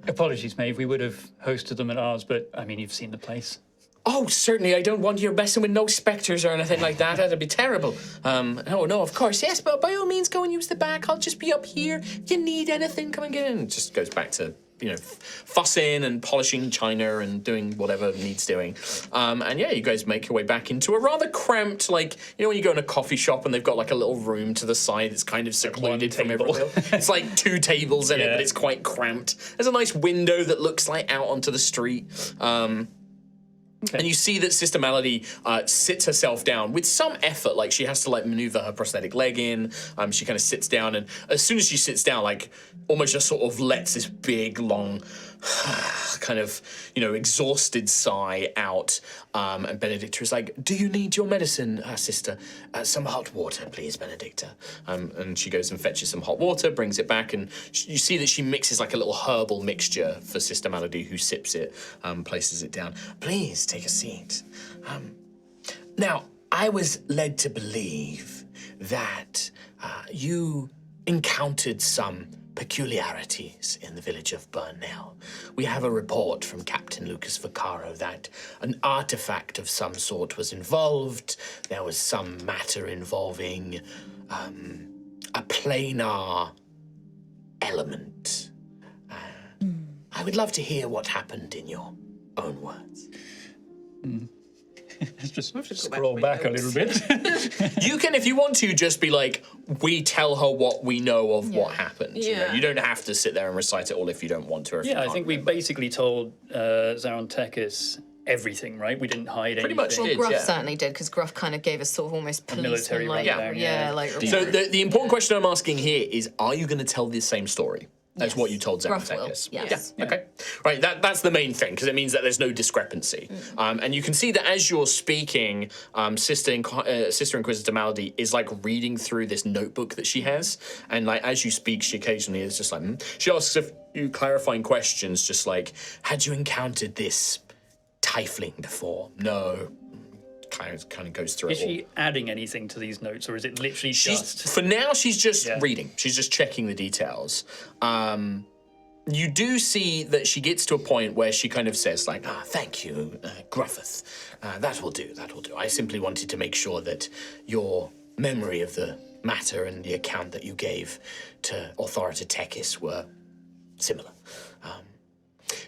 Apologies, Maeve. We would have hosted them at ours, but, I mean, you've seen the place. Oh, certainly. I don't want you messing with no spectres or anything like that. That'd be terrible. No, of course. Yes, but by all means, go and use the back. I'll just be up here. If you need anything, come and get in. It just goes back to, fussing and polishing china and doing whatever needs doing. You guys make your way back into a rather cramped, like, when you go in a coffee shop and they've got like a little room to the side that's kind of secluded from everyone else. It's like two tables in it, but it's quite cramped. There's a nice window that looks like out onto the street. Okay. And you see that Sister Malady sits herself down with some effort. Like, she has to, like, maneuver her prosthetic leg in. She kind of sits down, and as soon as she sits down, like, almost just sort of lets this big, long, kind of, exhausted sigh out. And Benedicta is like, do you need your medicine, sister? Some hot water, please, Benedicta. And she goes and fetches some hot water, brings it back, and you see that she mixes like a little herbal mixture for Sister Malady, who sips it, places it down. Please take a seat. Now, I was led to believe that you encountered some peculiarities in the village of Burnell. We have a report from Captain Lucas Vaccaro that an artifact of some sort was involved. There was some matter involving a planar element. I would love to hear what happened in your own words. Let's just scroll back a little bit. You can, if you want to, just be like, we tell her what we know of what happened. Yeah. You don't have to sit there and recite it all if you don't want to. Or if you I can't think we basically told Xantheus everything, right? We didn't hide anything. Pretty much did. Gruff Yeah. certainly did, because Gruff kind of gave us sort of almost military policeman, like, rundown, yeah. like. So the important question I'm asking here is, are you going to tell the same story as what you told Gruff will, Xantheus? yes. Yeah. Okay. Right. That's the main thing, because it means that there's no discrepancy. And you can see that as you're speaking, Sister Inquisitor Malady is like reading through this notebook that she has, and like as you speak, she occasionally is just like she asks a few clarifying questions, just like, had you encountered this tiefling before? No. Kind of goes through Is it all. she adding anything to these notes, or is it literally just... For now, she's just reading. She's just checking the details. You do see that she gets to a point where she kind of says, like, thank you, Gruffith. That will do, that will do. I simply wanted to make sure that your memory of the matter and the account that you gave to Authority Tekis were similar.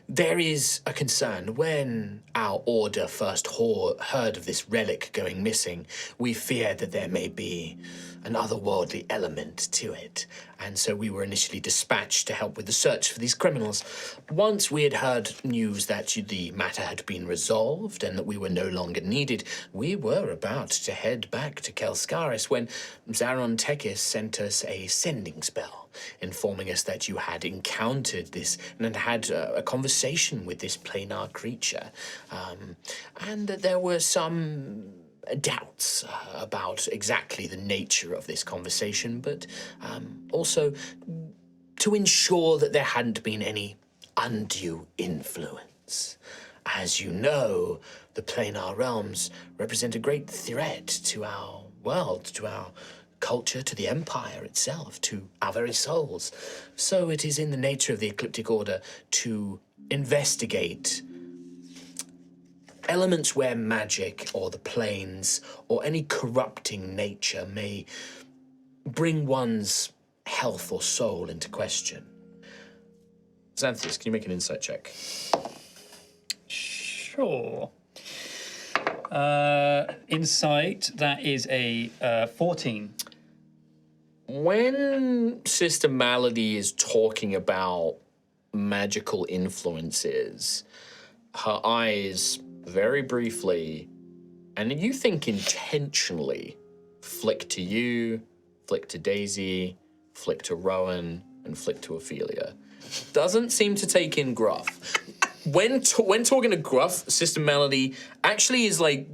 There is a concern. When our order first heard of this relic going missing, we feared that there may be an otherworldly element to it, and so we were initially dispatched to help with the search for these criminals. Once we had heard news that the matter had been resolved and that we were no longer needed, we were about to head back to Kelskaris when Zaron Tekis sent us a sending spell, informing us that you had encountered this and had a conversation with this planar creature, and that there were some doubts about exactly the nature of this conversation, but also to ensure that there hadn't been any undue influence. As you know, the planar realms represent a great threat to our world, to our culture, to the Empire itself, to our very souls. So it is in the nature of the Ecliptic Order to investigate elements where magic or the planes or any corrupting nature may bring one's health or soul into question. Xantheus, can you make an insight check? Sure. Insight, that is a 14. When Sister Malady is talking about magical influences, her eyes very briefly, and you think intentionally, flick to you, flick to Daisy, flick to Rowan, and flick to Ophelia. Doesn't seem to take in Gruff. When talking to Gruff, Sister Malady actually is like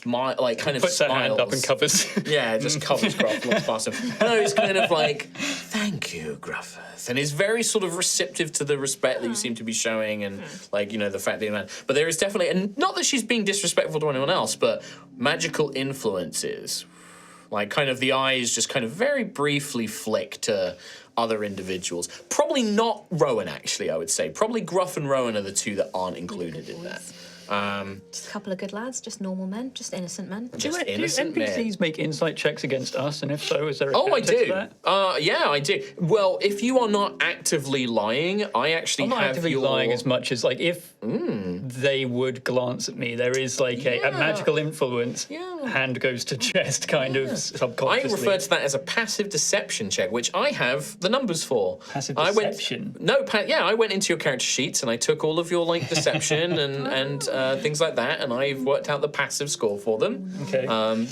kind of puts smiles. her hand up and covers. Yeah, just covers Gruff, looks past him. No, it's kind of like, thank you, Gruffith. And is very sort of receptive to the respect that you seem to be showing, and like, the fact that you're man. But there is definitely, and not that she's being disrespectful to anyone else, but magical influences. Like, kind of the eyes just kind of very briefly flick to other individuals. Probably not Rowan, actually, I would say. Probably Gruff and Rowan are the two that aren't included in that. Just a couple of good lads, just normal men, just innocent men. Just Do innocent NPCs men. make insight checks against us? And if so, is there a Oh, I counter to do. that? Yeah, I do. Well, if you are not actively lying, I actually I'm not have actively your... lying as much as, like, if they would glance at me, there is, like, a magical influence, hand goes to chest, kind of I subconsciously. refer to that as a passive deception check, which I have the numbers for. Passive deception? I went into your character sheets and I took all of your, like, deception and things like that, and I've worked out the passive score for them. Okay.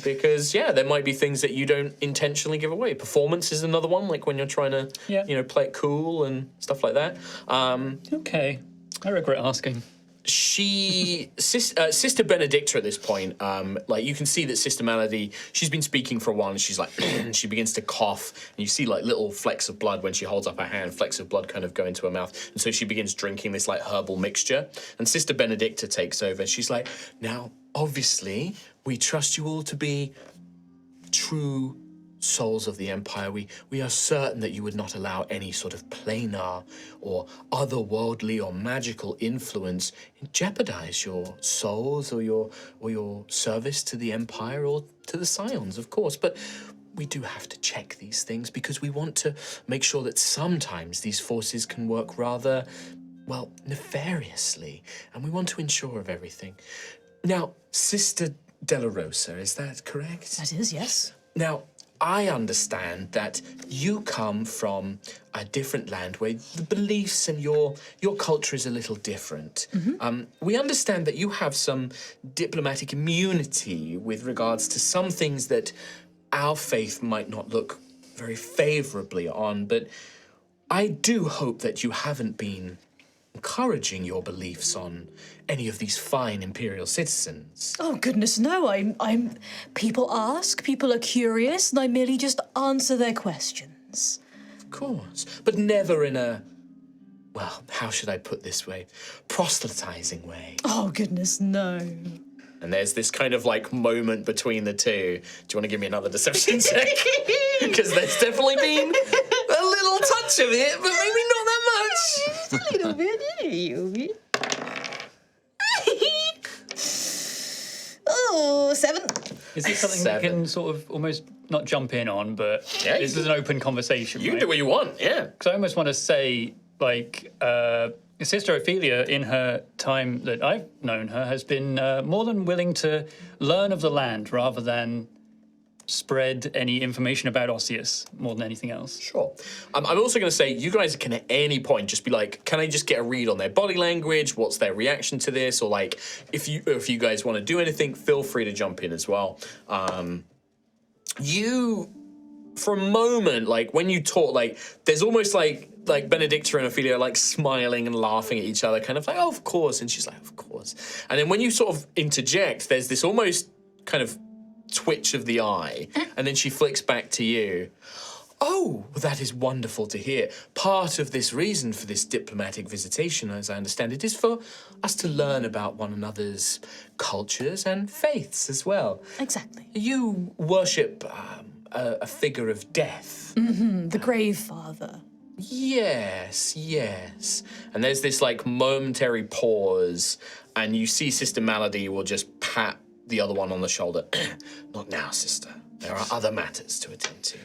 Because there might be things that you don't intentionally give away. Performance is another one, like when you're trying to play it cool and stuff like that. Okay. I regret asking. Sister Benedicta at this point, like you can see that Sister Melody, she's been speaking for a while, and she's like, she begins to cough, and you see like little flecks of blood when she holds up her hand, flecks of blood kind of go into her mouth, and so she begins drinking this like herbal mixture, and Sister Benedicta takes over, and she's like, now, obviously, we trust you all to be true souls of the Empire. We are certain that you would not allow any sort of planar or otherworldly or magical influence jeopardize your souls or your service to the Empire or to the Scions, of course. But we do have to check these things because we want to make sure that sometimes these forces can work rather, well, nefariously, and we want to ensure of everything. Now, Sister Della Rosa, is that correct? That is, yes. Now, I understand that you come from a different land where the beliefs and your culture is a little different. We understand that you have some diplomatic immunity with regards to some things that our faith might not look very favourably on, but I do hope that you haven't been encouraging your beliefs on any of these fine Imperial citizens. Oh, goodness, no. I'm... People ask, people are curious, and I merely just answer their questions. Of course, but never in a, well, how should I put this way? Proselytizing way. Oh, goodness, no. And there's this kind of like moment between the two. Do you want to give me another deception check? Because there's definitely been a little touch of it, but maybe not that much. Just a little bit. Oh, 7. Is this something we can sort of almost not jump in on, but this is an open conversation, You can do what you want, yeah. Because I almost want to say, like, Sister Ophelia, in her time that I've known her, has been more than willing to learn of the land rather than spread any information about Osseous more than anything else. Sure. I'm also going to say, you guys can at any point just be like, can I just get a read on their body language? What's their reaction to this? Or like, if you guys want to do anything, feel free to jump in as well. You, for a moment, like when you talk, like there's almost like Benedicta and Ophelia are like smiling and laughing at each other, kind of like, oh, of course. And she's like, of course. And then when you sort of interject, there's this almost kind of twitch of the eye, and then she flicks back to you. Oh, well, that is wonderful to hear. Part of this reason for this diplomatic visitation, as I understand it, is for us to learn about one another's cultures and faiths as well. Exactly. You worship a figure of death. The Grave Father. Yes. And there's this like momentary pause, and you see Sister Malady will just pat the other one on the shoulder. Not now, sister. There are other matters to attend to.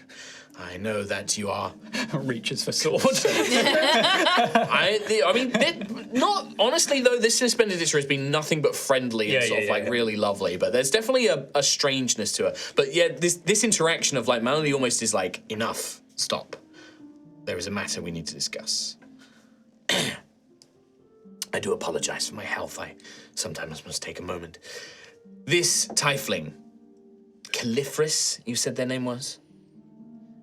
I know that you are... Reaches for sword. I mean, not... Honestly, though, this Sister Benedicta has been nothing but friendly and sort of really lovely, but there's definitely a strangeness to her. But yeah, this interaction of like, Melody almost is like, enough, stop. There is a matter we need to discuss. I do apologize for my health. I sometimes must take a moment. This tiefling, Caliphris, you said their name was?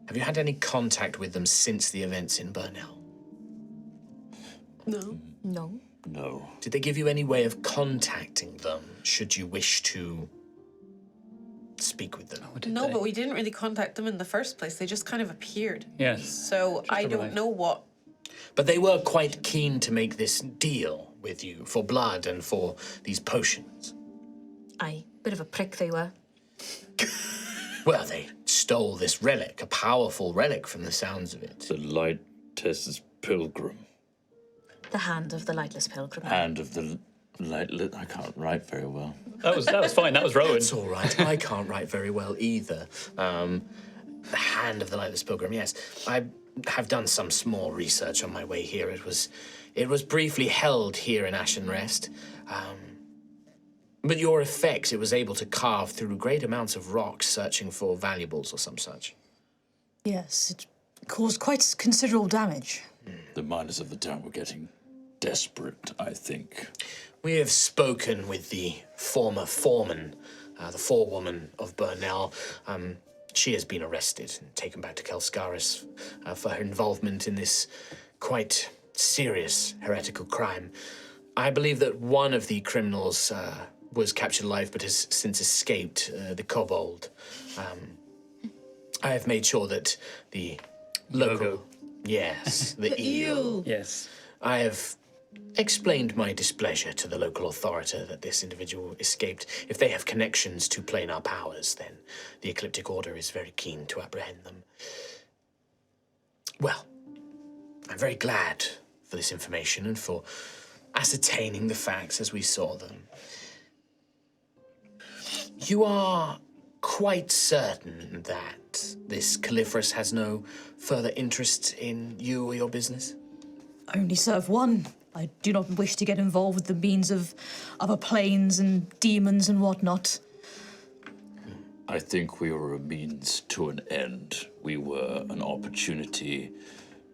Have you had any contact with them since the events in Burnell? No. No. No. Did they give you any way of contacting them, should you wish to speak with them? No, but we didn't really contact them in the first place. They just kind of appeared. Yes. So I don't know what... But they were quite keen to make this deal with you for blood and for these potions. Aye, bit of a prick they were. Well, they stole this relic, a powerful relic from the sounds of it. The Lightless Pilgrim. The hand of the lightless pilgrim. Hand of the Lightless... I can't write very well. That was fine. That was Rowan. It's all right. I can't write very well either. The hand of the Lightless Pilgrim, yes. I have done some small research on my way here. It was briefly held here in Ashen Rest. But your effects, it was able to carve through great amounts of rocks searching for valuables or some such. Yes, it caused quite considerable damage. The miners of the town were getting desperate, I think. We have spoken with the former foreman, the forewoman of Burnell. She has been arrested and taken back to Kelskaris for her involvement in this quite serious heretical crime. I believe that one of the criminals was captured alive but has since escaped, the kobold. I have made sure that the local... Yes, the eel. Yes. I have explained my displeasure to the local authority that this individual escaped. If they have connections to planar powers, then the Ecliptic Order is very keen to apprehend them. Well, I'm very glad for this information and for ascertaining the facts as we saw them. You are quite certain that this Caliphorus has no further interest in you or your business? I only serve one. I do not wish to get involved with the means of other planes and demons and whatnot. I think we were a means to an end. We were an opportunity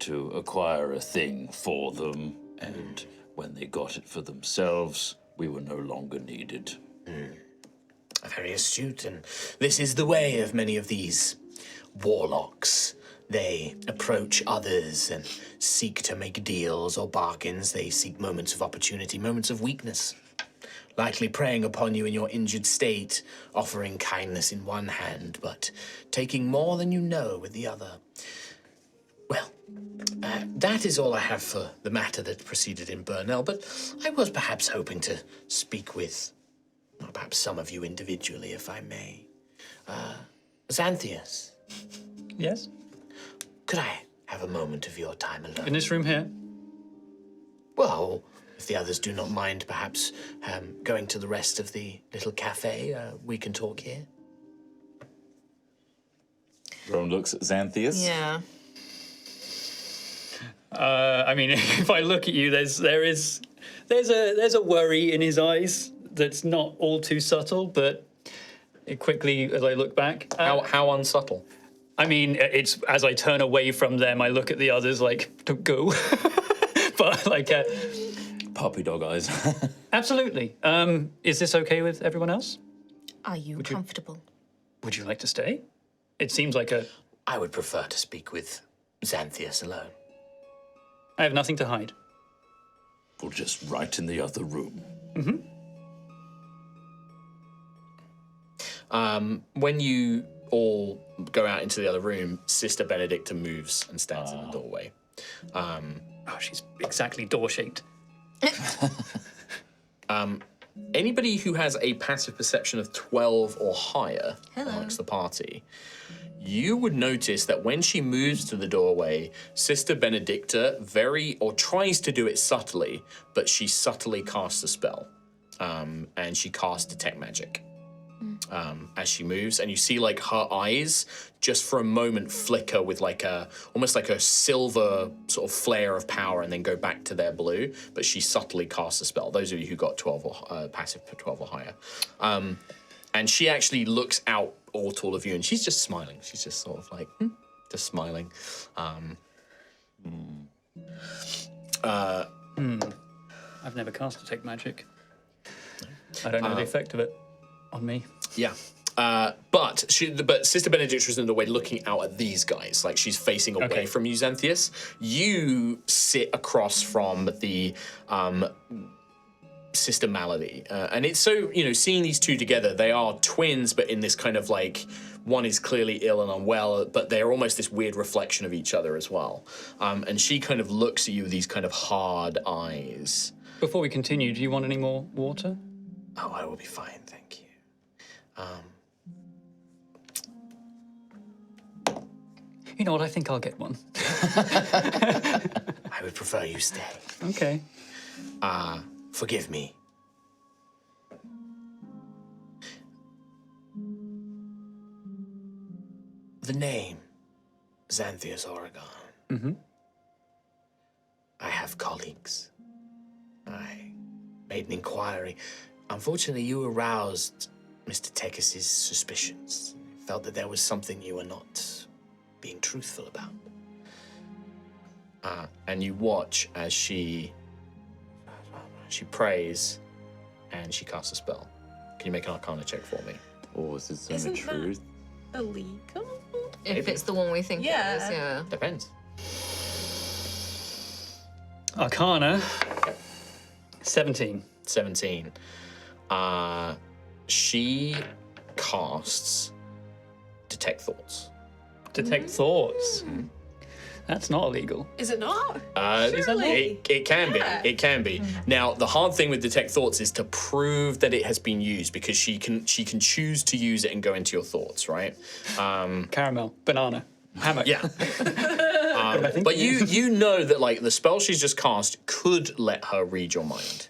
to acquire a thing for them, and when they got it for themselves, we were no longer needed. Very astute, and this is the way of many of these warlocks. They approach others and seek to make deals or bargains. They seek moments of opportunity, moments of weakness. Likely preying upon you in your injured state, offering kindness in one hand, but taking more than you know with the other. Well, that is all I have for the matter that proceeded in Burnell, but I was perhaps hoping to speak with perhaps some of you individually, if I may. Xantheus. Yes? Could I have a moment of your time alone? In this room here? Well, if the others do not mind, perhaps going to the rest of the little cafe, we can talk here. Rowan looks at Xantheus. Yeah. I mean, if I look at you, there's a worry in his eyes that's not all too subtle, but it quickly, as I look back, How unsubtle? I mean, it's as I turn away from them, I look at the others like, don't go. But like, Puppy dog eyes. absolutely. Is this okay with everyone else? Are you comfortable? Would you like to stay? It seems like I would prefer to speak with Xantheus alone. I have nothing to hide. We're just right in the other room. When you all go out into the other room, Sister Benedicta moves and stands in the doorway. Oh, she's exactly door-shaped. Anybody who has a passive perception of 12 or higher amongst the party, you would notice that when she moves to the doorway, Sister Benedicta tries to do it subtly, but she subtly casts a spell. And she casts Detect Magic. As she moves, and you see like her eyes just for a moment flicker with like almost like a silver sort of flare of power, and then go back to their blue. But she subtly casts a spell. Those of you who got 12 or passive 12 or higher, and she actually looks out at all of you, and she's just smiling. She's just sort of like just smiling. I've never cast Detect Magic. I don't know the effect of it on me. Yeah. But Sister Benedicta is in the way looking out at these guys. Like she's facing away from you, Xantheus. You sit across from the Sister Malady. And it's so, seeing these two together, they are twins, but in this kind of like, one is clearly ill and unwell, but they're almost this weird reflection of each other as well. And she kind of looks at you with these kind of hard eyes. Before we continue, do you want any more water? Oh, I will be fine, thank you. You know what? I think I'll get one. I would prefer you stay. Okay. Forgive me. The name, Xantheus Oregon. I have colleagues. I made an inquiry. Unfortunately, you aroused Mr. Tekis's suspicions. Felt that there was something you were not being truthful about. And you watch as she She prays, and she casts a spell. Can you make an Arcana check for me? Or is it some Isn't truth? Illegal? If it's the one we think it is, yeah. Depends. Arcana. 17. 17. She casts Detect Thoughts. Detect thoughts. That's not illegal. Is it not? It can be. It can be. Now, the hard thing with Detect Thoughts is to prove that it has been used, because she can choose to use it and go into your thoughts, right? Caramel. Banana. Hammock. Yeah. But you know that like the spell she's just cast could let her read your mind.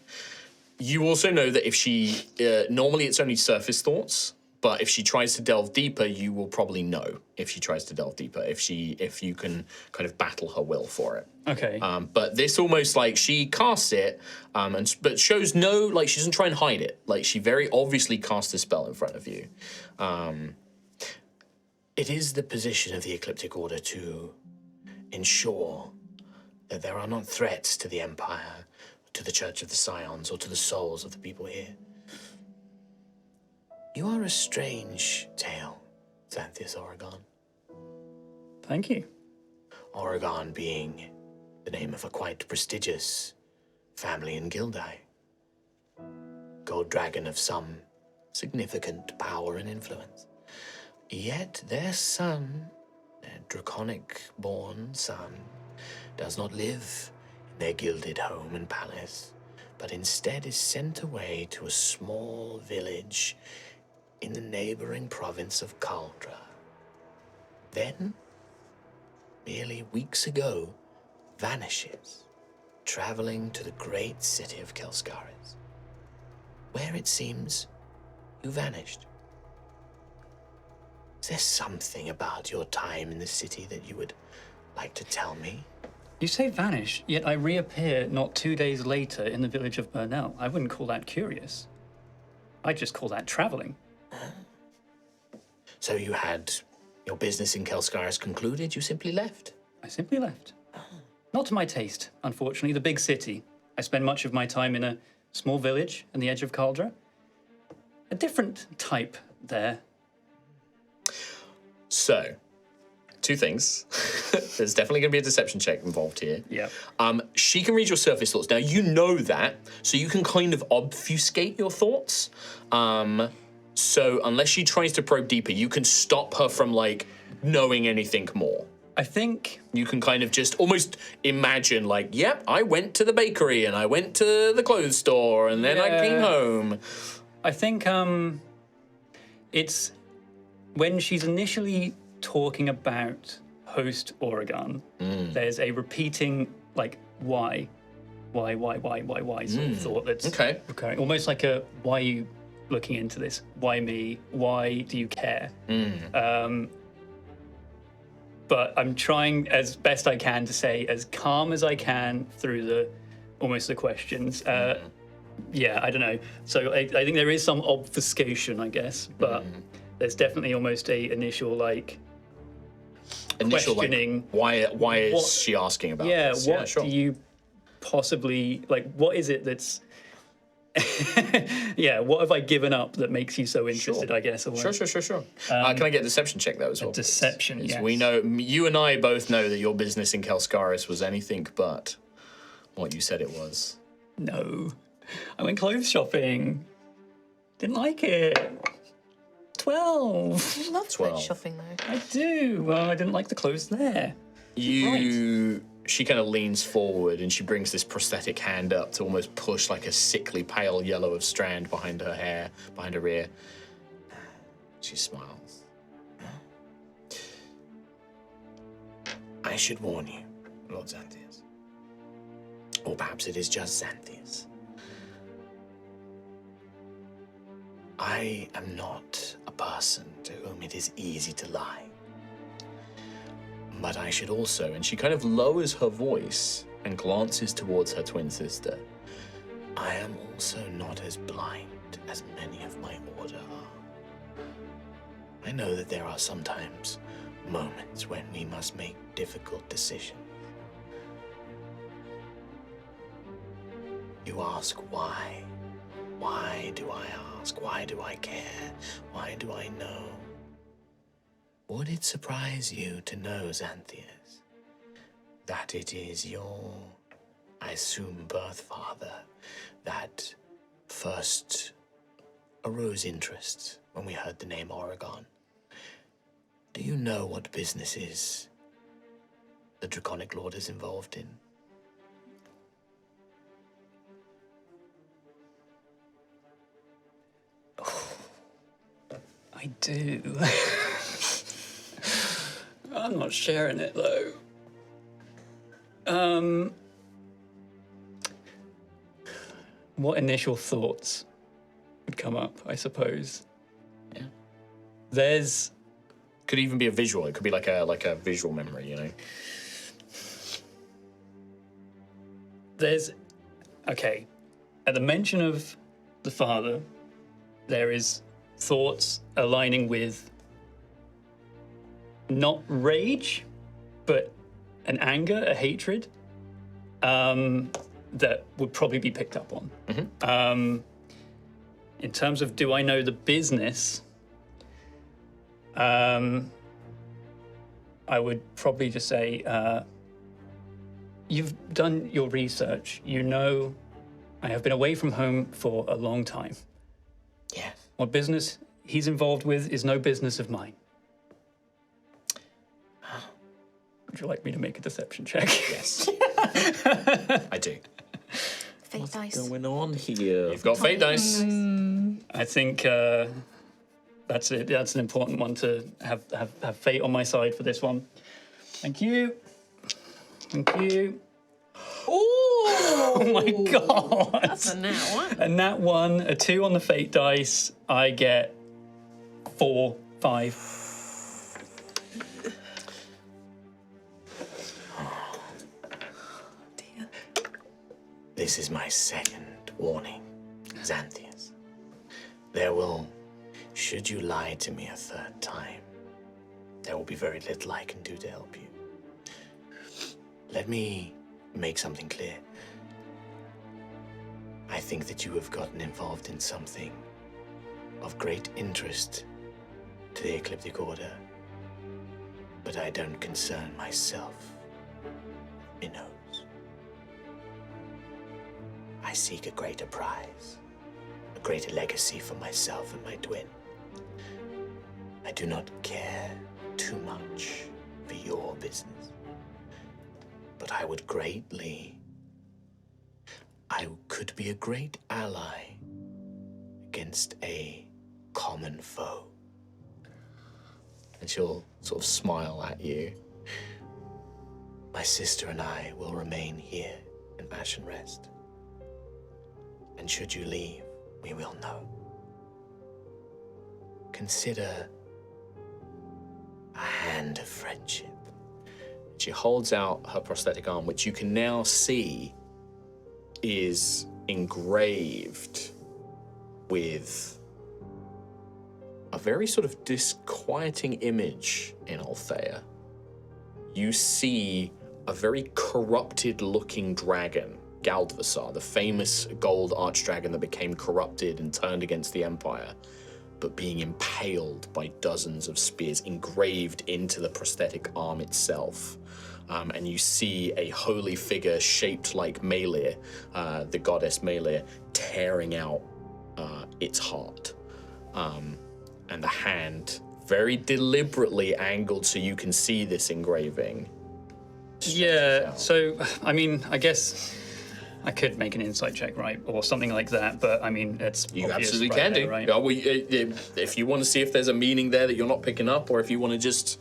You also know that if she normally it's only surface thoughts, but if she tries to delve deeper, you will probably know if she tries to delve deeper, if you can kind of battle her will for it. Okay. But this almost like she casts it, but shows no, like she doesn't try and hide it. Like she very obviously casts the spell in front of you. It is the position of the Ecliptic Order to ensure that there are not threats to the Empire, to the Church of the Scions, or to the souls of the people here. You are a strange tale, Xantheus Oregon. Thank you. Oregon being the name of a quite prestigious family in Gildai. Gold Dragon of some significant power and influence. Yet their son, their draconic-born son, does not live in their gilded home and palace, but instead is sent away to a small village in the neighboring province of Caldra. Then, merely weeks ago, vanishes, traveling to the great city of Kelskaris, where it seems you vanished. Is there something about your time in the city that you would like to tell me? You say vanish, yet I reappear not 2 days later in the village of Burnell. I wouldn't call that curious. I'd just call that traveling. So you had your business in Kelskaris concluded, you simply left? I simply left. Not to my taste, unfortunately, the big city. I spend much of my time in a small village on the edge of Caldra. A different type there. So, two things. There's definitely going to be a deception check involved here. Yeah. She can read your surface thoughts. Now, you know that, so you can kind of obfuscate your thoughts. So unless she tries to probe deeper, you can stop her from, like, knowing anything more. I think you can kind of just almost imagine, like, yep, I went to the bakery and I went to the clothes store and then I came home. I think it's when she's initially talking about host Oregon, there's a repeating, like, why sort of thought that's recurring. Almost like a, why are you looking into this? Why me? Why do you care? But I'm trying as best I can to say as calm as I can through the questions. Yeah, I don't know. So I think there is some obfuscation, I guess, but there's definitely almost a initial questioning. Like, why is she asking about this? What do you possibly, like, what is it that's what have I given up that makes you so interested, I guess? Or Sure. Can I get a deception check, though, as well? Deception, yes. We know, you and I both know that your business in Kelskaris was anything but what you said it was. No. I went clothes shopping. Didn't like it. 12. You love clothes shopping, though. I do. Well, I didn't like the clothes there. She kind of leans forward and she brings this prosthetic hand up to almost push like a sickly pale yellow of strand behind her hair, behind her ear. She smiles. I should warn you, Lord Xantheus. Or perhaps it is just Xantheus. I am not a person to whom it is easy to lie. But I should also, and she kind of lowers her voice and glances towards her twin sister, I am also not as blind as many of my order are. I know that there are sometimes moments when we must make difficult decisions. You you ask why? Why do I ask? Why do I care? Why do I know? Would it surprise you to know, Xantheus, that it is your, I assume, birth father that first arose interest when we heard the name Oregon? Do you know what businesses the Draconic Lord is involved in? I do. I'm not sharing it though. What initial thoughts would come up, I suppose? Yeah. There's Could even be a visual. It could be like a visual memory, you know. Okay. At the mention of the father, there is thoughts aligning with not rage, but an anger, a hatred, that would probably be picked up on. In terms of do I know the business, I would probably just say, you've done your research. You know, I have been away from home for a long time. Yeah. What business he's involved with is no business of mine. Would you like me to make a deception check? Yes. I do. Fate dice. Going on here? You've got fate dice. I think that's it. That's an important one to have fate on my side for this one. Thank you. Thank you. Oh my god! That's a nat one. A nat 1, a 2 on the fate dice. I get 4, 5. This is my second warning, Xantheus. There will, should you lie to me a third time, there will be very little I can do to help you. Let me make something clear. I think that you have gotten involved in something of great interest to the Ecliptic Order, but I don't concern myself, minnows. I seek a greater prize, a greater legacy for myself and my twin. I do not care too much for your business, but I could be a great ally against a common foe. And she'll sort of smile at you. My sister and I will remain here in Ashen Rest. And should you leave, we will know. Consider a hand of friendship. She holds out her prosthetic arm, which you can now see is engraved with a very sort of disquieting image in Altheya. You see a very corrupted-looking dragon, Galdvasar, the famous gold archdragon that became corrupted and turned against the Empire, but being impaled by dozens of spears engraved into the prosthetic arm itself. And you see a holy figure shaped like Melir, the goddess Melir, tearing out its heart. And the hand very deliberately angled so you can see this engraving. Yeah, so, I mean, I guess I could make an insight check, right? Or something like that, but I mean, it's You obvious absolutely right can there, do. right? If you want to see if there's a meaning there that you're not picking up, or if you want to just,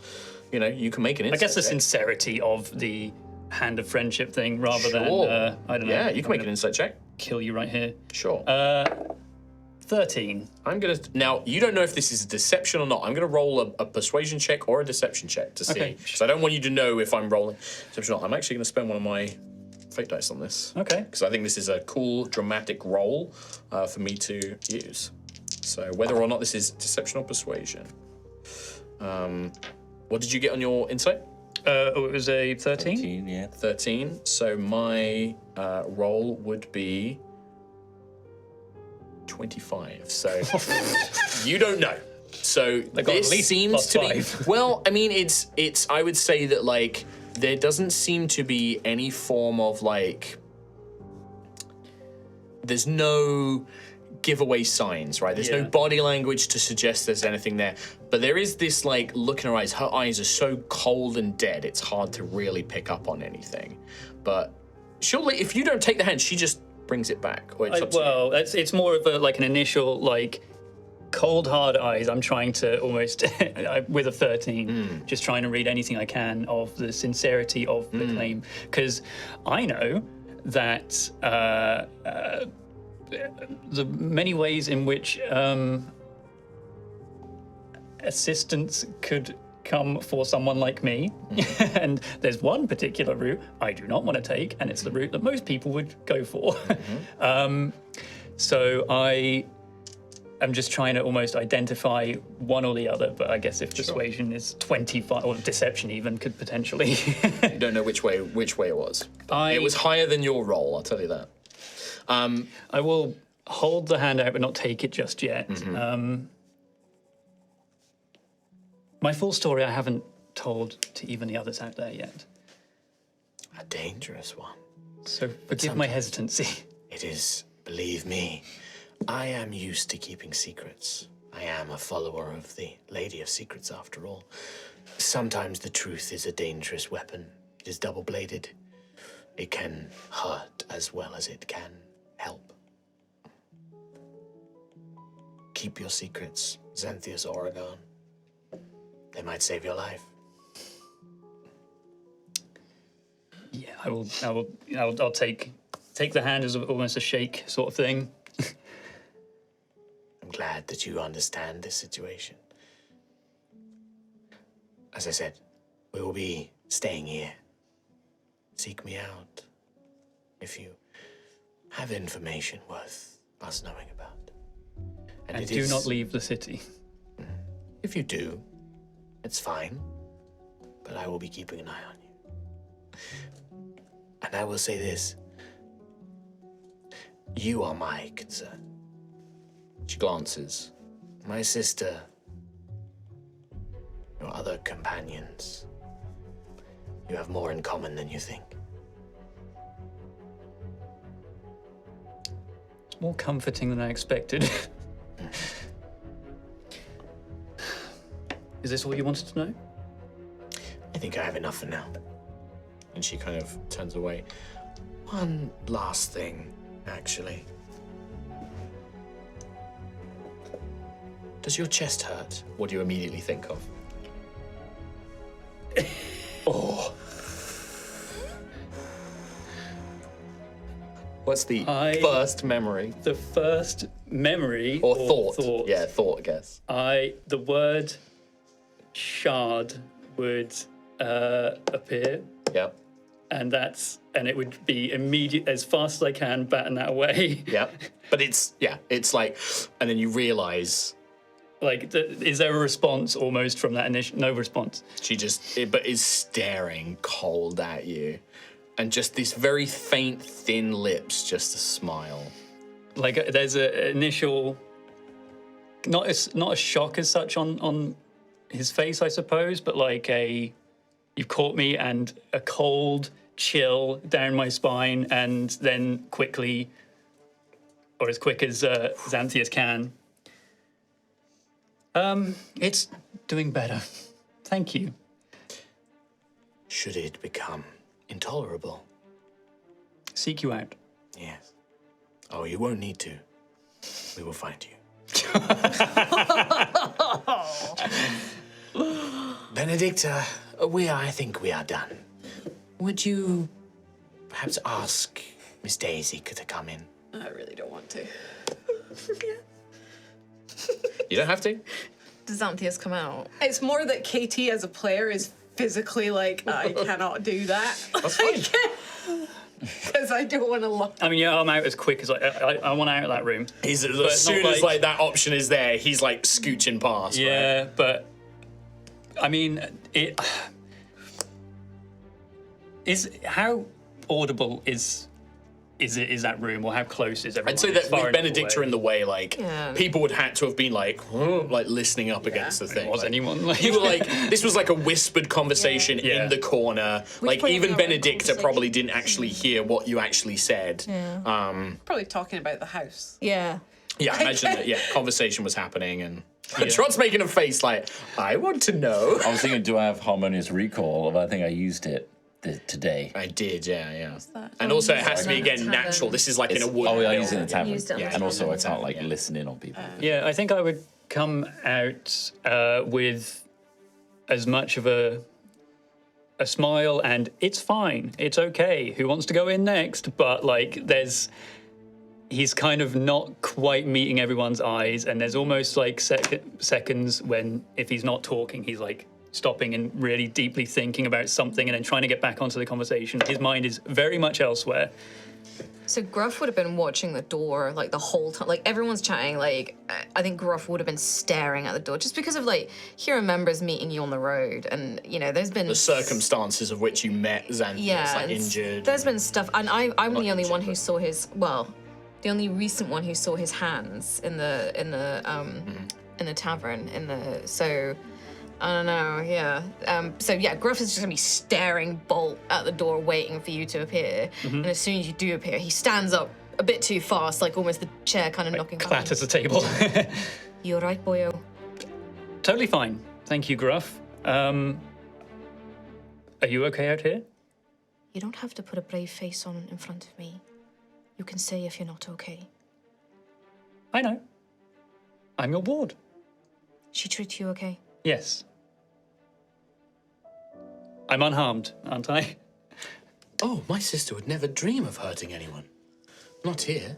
you can make an insight I guess the check. sincerity of the hand of friendship thing rather than, I don't know. Yeah, you can I'm make an gonna insight check. kill you right here. Sure. 13. I'm going to... Now, you don't know if this is a deception or not. I'm going to roll a persuasion check or a deception check to see. Okay. Because I don't want you to know if I'm rolling deception or not. I'm actually going to spend one of my fate dice on this. Okay. Because I think this is a cool, dramatic roll for me to use. So whether or not this is deception or persuasion. What did you get on your insight? It was a 13? 13, yeah. 13. So my roll would be 25. So you don't know. So got this at least seems to be +5. well. I mean, it's. I would say that like there doesn't seem to be any form of like. There's no giveaway signs, right? There's no body language to suggest there's anything there. But there is this like look in her eyes. Her eyes are so cold and dead. It's hard to really pick up on anything. But surely, if you don't take the hand, she just brings it back. Or it's up to you. Well, it's more of like an initial like cold hard eyes. I'm trying to almost with a 13, just trying to read anything I can of the sincerity of the claim, because I know that the many ways in which assistance could come for someone like me, and there's one particular route I do not want to take, and it's the route that most people would go for. So I am just trying to almost identify one or the other, but I guess if persuasion is 25, or deception even, could potentially. You don't know which way it was. It was higher than your roll, I'll tell you that. I will hold the hand out but not take it just yet. My full story I haven't told to even the others out there yet. A dangerous one. So forgive my hesitancy. It is, believe me, I am used to keeping secrets. I am a follower of the Lady of Secrets, after all. Sometimes the truth is a dangerous weapon. It is double-bladed. It can hurt as well as it can help. Keep your secrets, Xantheus Oregon. They might save your life. Yeah, I'll take the hand as almost a shake sort of thing. I'm glad that you understand this situation. As I said, we will be staying here. Seek me out if you have information worth us knowing about. And do not leave the city. If you do, it's fine, but I will be keeping an eye on you. And I will say this. You are my concern. She glances. My sister, your other companions, you have more in common than you think. It's more comforting than I expected. Is this all you wanted to know? I think I have enough for now. And she kind of turns away. One last thing, actually. Does your chest hurt? What do you immediately think of? Oh. What's the first memory? The first memory Or thought. Yeah, thought, I guess. The word shard would appear. Yep. And it would be immediate, as fast as I can, batten that away. Yep. But it's like, and then you realise. Like, is there a response almost from that initial? No response. She but is staring cold at you. And just these very faint, thin lips, just a smile. Like, there's an initial, not a shock as such on his face, I suppose, but like you've caught me, and a cold chill down my spine, and then quickly, or as quick as Xantheus can. It's doing better. Thank you. Should it become intolerable? Seek you out. Yes. Oh, you won't need to. We will find you. Benedicta, I think we are done. Would you perhaps ask Miss Daisy to come in? I really don't want to. You don't have to. Does Xantheus come out? It's more that KT as a player is physically like, I cannot do that. That's fine. Because I don't want to look. I mean, yeah, I'm out as quick as I want out of that room. He's as soon as like that option is there, he's like scooching past. Yeah, right? but I mean, it is how audible is is that room, or how close is everyone? I'd say that It's far with enough Benedicta away. in the way, like Yeah. people would have to have been like listening up against the thing. Was Like, anyone like? you were like, this was like a whispered conversation Yeah. in the corner. Like put it even in our own Benedicta probably conversation. didn't actually hear what you actually said. Probably talking about the house. Yeah. Yeah, imagine that. Yeah, conversation was happening, and Trot's making a face like, I want to know. I was thinking, do I have harmonious recall? But I think I used it today. I did, yeah. that? And also, it has to be Sorry. again natural. This is like in a wood. Oh, yeah, I used it in the tavern. Used it on the And also, I tavern. can't like listen in on people. Yeah, I think I would come out with as much of a smile and it's fine, it's okay. Who wants to go in next? But like, he's kind of not quite meeting everyone's eyes, and there's almost like seconds when if he's not talking, he's like stopping and really deeply thinking about something and then trying to get back onto the conversation. His mind is very much elsewhere. So Gruff would have been watching the door like the whole time. Like everyone's chatting. Like I think Gruff would have been staring at the door just because of like he remembers meeting you on the road, and you know there's been The circumstances of which you met Xantheus, yeah, like and injured. There's been stuff, and I'm the only injured, one who but- saw his the only recent one who saw his hands in the tavern so. I don't know, yeah. So yeah, Gruff is just gonna be staring bolt at the door, waiting for you to appear. And as soon as you do appear, he stands up a bit too fast, like almost the chair kind of knocking back. Clatters the table. You alright, boyo? Totally fine. Thank you, Gruff. Are you okay out here? You don't have to put a brave face on in front of me. You can say if you're not okay. I know. I'm your ward. She treats you okay? Yes. I'm unharmed, aren't I? Oh, my sister would never dream of hurting anyone. Not here.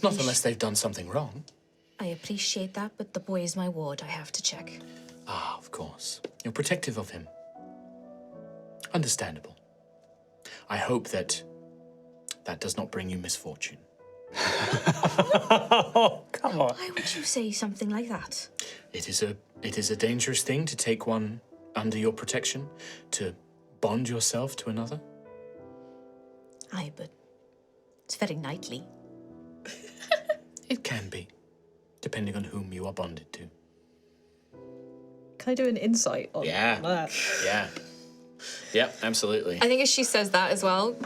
Not unless they've done something wrong. I appreciate that, but the boy is my ward. I have to check. Ah, of course. You're protective of him. Understandable. I hope that does not bring you misfortune. Oh, come on. Why would you say something like that? It is a dangerous thing to take one under your protection, to bond yourself to another. Aye, but it's very knightly. It can be, depending on whom you are bonded to. Can I do an insight on Yeah. that? Yeah. Yep, absolutely. I think as she says that as well,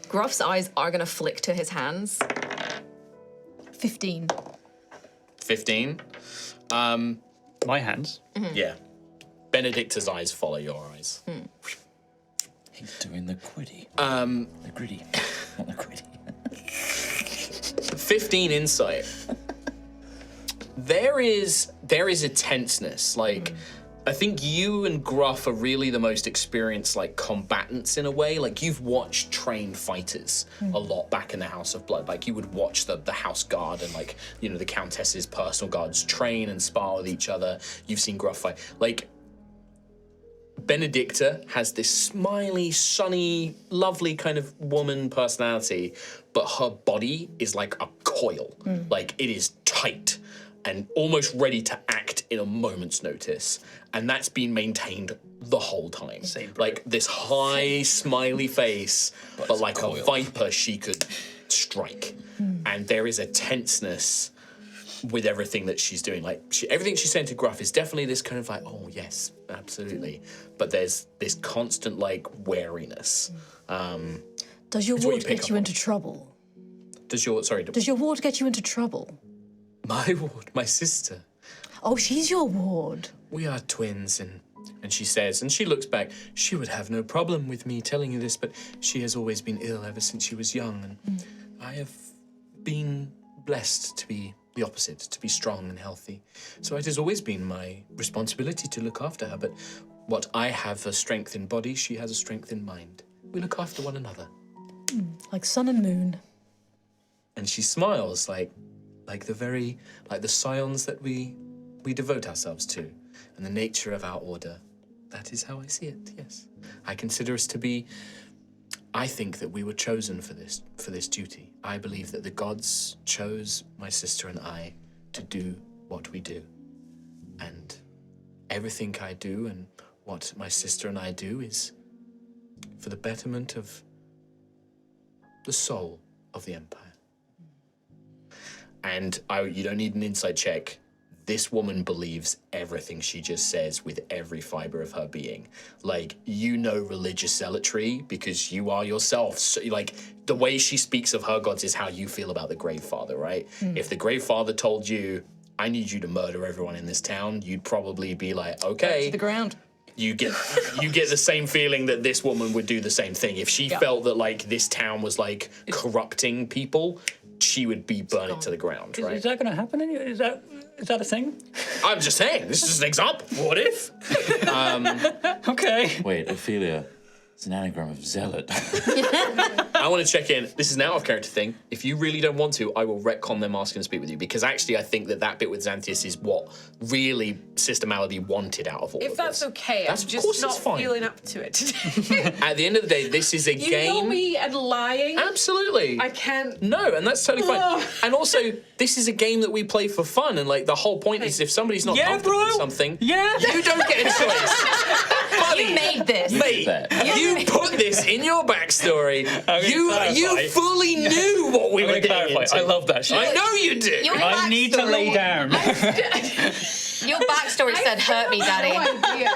Gruff's eyes are gonna flick to his hands. 15. 15. My hands. Yeah. Benedicta's eyes follow your eyes. He's doing the quiddy. The gritty. Not the quiddy. 15 insight. There is a tenseness. Like, I think you and Gruff are really the most experienced, like, combatants in a way. Like, you've watched trained fighters a lot back in the House of Blood. Like, you would watch the House Guard and, like, you know, the Countess's personal guards train and spar with each other. You've seen Gruff fight. Like, Benedicta has this smiley, sunny, lovely kind of woman personality, but her body is like a coil. Like, it is tight and almost ready to act in a moment's notice. And that's been maintained the whole time. Like this high, smiley face, but like a viper, she could strike. And there is a tenseness with everything that she's doing. Like everything she's saying to Gruff is definitely this kind of like, oh yes, absolutely. But there's this constant like wariness. Does your It's what you ward pick get up you on. into trouble? Does your ward get you into trouble? my ward, my sister? Oh, she's your ward. We are twins, and she says, and she looks back, she would have no problem with me telling you this, but she has always been ill ever since she was young, and I have been blessed to be the opposite, to be strong and healthy. So it has always been my responsibility to look after her, but what I have a strength in body, she has a strength in mind. We look after one another. Like sun and moon. And she smiles like the scions that we devote ourselves to, and the nature of our order. That is how I see it, yes. I consider us to be, I think that we were chosen for this duty. I believe that the gods chose my sister and I to do what we do. And everything I do and what my sister and I do is for the betterment of the soul of the Empire. And you don't need an insight check. This woman believes everything she just says with every fiber of her being. Like, you know religious zealotry because you are yourself. So, like, the way she speaks of her gods is how you feel about the Grave Father, right? If the Grave Father told you, I need you to murder everyone in this town, you'd probably be like, okay. To the ground. You get the same feeling that this woman would do the same thing. If she felt that, like, this town was, like, corrupting people, she would be burning to the ground, right? Is that going to happen? Is that a thing? I'm just saying, this is just an example. What if? Okay. Wait, Ophelia, it's an anagram of zealot. I want to check in. This is an out of character thing. If you really don't want to, I will retcon them asking to speak with you, because actually I think that bit with Xantheus is what really Sister Malady wanted out of all If of that's this. okay, That's- I'm of just course not it's fine. feeling up to it today. At the end of the day, this is a You game. know me and lying. Absolutely. I can't. No, and that's totally fine. Ugh. And also, this is a game that we play for fun, and like the whole point is if somebody's not Yeah, comfortable with bro. something, Yeah. you don't get a choice. Buddy, You made this. mate, you put this in your backstory. You clarify. fully knew what we I'm were going to getting clarify. into. I love that shit. I know you do. Your I need to lay down. Your backstory said, "Hurt me, Daddy." No idea.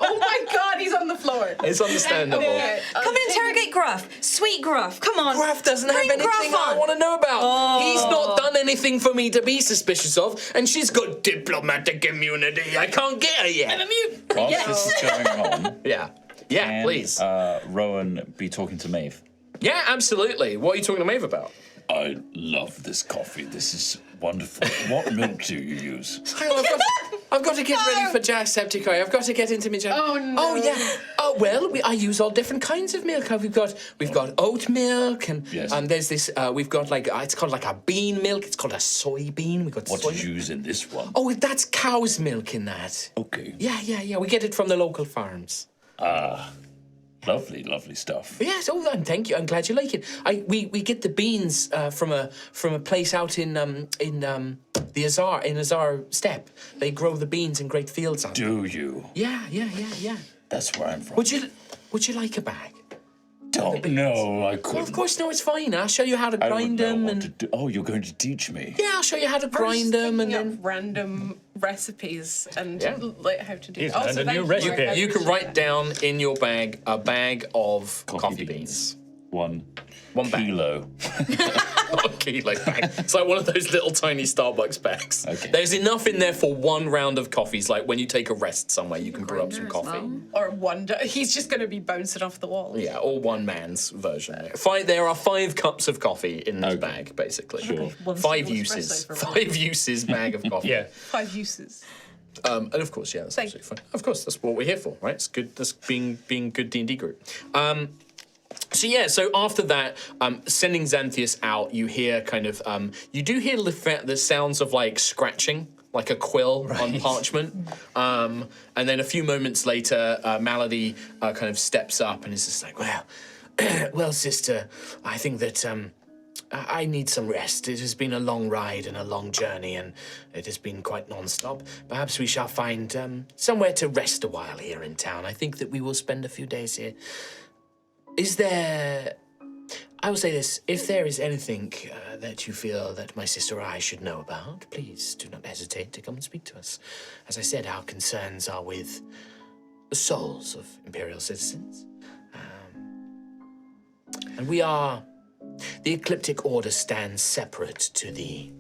Oh my God, he's on the floor. It's understandable. Come and interrogate Gruff. Sweet Gruff. Come on. Gruff doesn't Bring have anything Gruff I on. want to know about. He's not done anything for me to be suspicious of, and she's got diplomatic immunity. I can't get her yet. Whilst this is going on, Yeah, can, please. Rowan be talking to Maeve? Yeah, absolutely. What are you talking to Maeve about? I love this coffee. This is wonderful. What milk do you use? Hang on, I've got to get ready for Jacksepticeye. I've got to get into my Oh, no. Oh yeah. Oh well, I use all different kinds of milk. We've got oat milk, and Yes. there's this. We've got like it's called like a bean milk. It's called a soybean. We've got What soy. did you use in this one? Oh, that's cow's milk in that. Okay. Yeah. We get it from the local farms. Lovely, lovely stuff. Yes. Oh, and thank you. I'm glad you like it. We get the beans from a place out in the Azar Steppe. They grow the beans in great fields out there. Do you? Yeah. That's where I'm from. Would you like a bag? Don't know. I couldn't. Well, of course, no, it's fine. I'll show you how to I grind don't know them, what to and do. Oh, you're going to teach me. yeah, I'll show you how to We're just grind them, and picking then up random recipes and Yeah. like how to do He's it. Also, learned a thank new you recipe. for you can everything. write down in your bag a bag of coffee beans. One bag. kilo. Not a kilo bag. It's like one of those little tiny Starbucks bags. Okay. There's enough in there for one round of coffees. Like when you take a rest somewhere, you can brew up some coffee. Or wonder he's just going to be bouncing off the wall. Yeah, or one man's version. There are 5 cups of coffee in this bag, basically. Sure. One 5 single uses. espresso for one. 5 uses bag of coffee. Yeah. 5 uses. And of course, yeah, that's absolutely fine. Of course, that's what we're here for, right? It's good. That's being good D&D group. So after that, sending Xantheus out, you hear kind of you do hear the sounds of like scratching, like a quill on parchment. And then a few moments later, Malady kind of steps up and is just like, well, sister, I think that I need some rest. It has been a long ride and a long journey, and it has been quite non-stop. Perhaps we shall find somewhere to rest a while here in town. I think that we will spend a few days here. I will say this, if there is anything that you feel that my sister or I should know about, please do not hesitate to come and speak to us. As I said, our concerns are with the souls of Imperial citizens. And the Ecliptic Order stands separate to the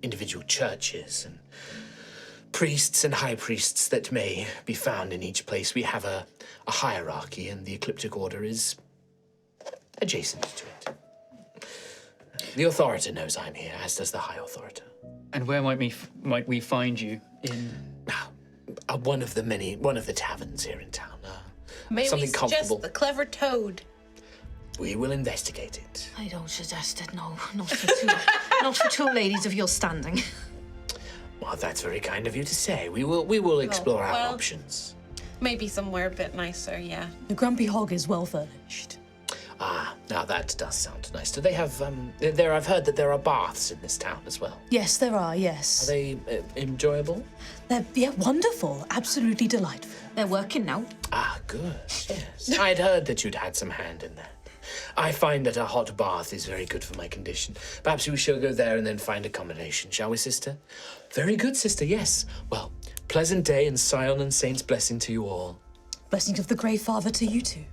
individual churches and priests and high priests that may be found in each place. We have a hierarchy, and the Ecliptic Order is adjacent to it. The Authority knows I'm here, as does the High Authority. And where might we find you? In One of the taverns here in town. May Something we suggest comfortable. the clever toad? We will investigate it. I don't suggest it. No, not for two ladies of your standing. Well, that's very kind of you to say. We will explore our well. options. Maybe somewhere a bit nicer, yeah. The Grumpy Hog is well furnished. Now that does sound nice. Do they have I've heard that there are baths in this town as well. Yes, there are, yes. Are they enjoyable? They're wonderful, absolutely delightful. They're working now. Good. Yes. I'd heard that you'd had some hand in that. I find that a hot bath is very good for my condition. Perhaps we shall go there and then find accommodation, shall we, sister? Very good, sister, yes. Well, pleasant day and Scion and Saint's blessing to you all. Blessings of the Grey Father to you two.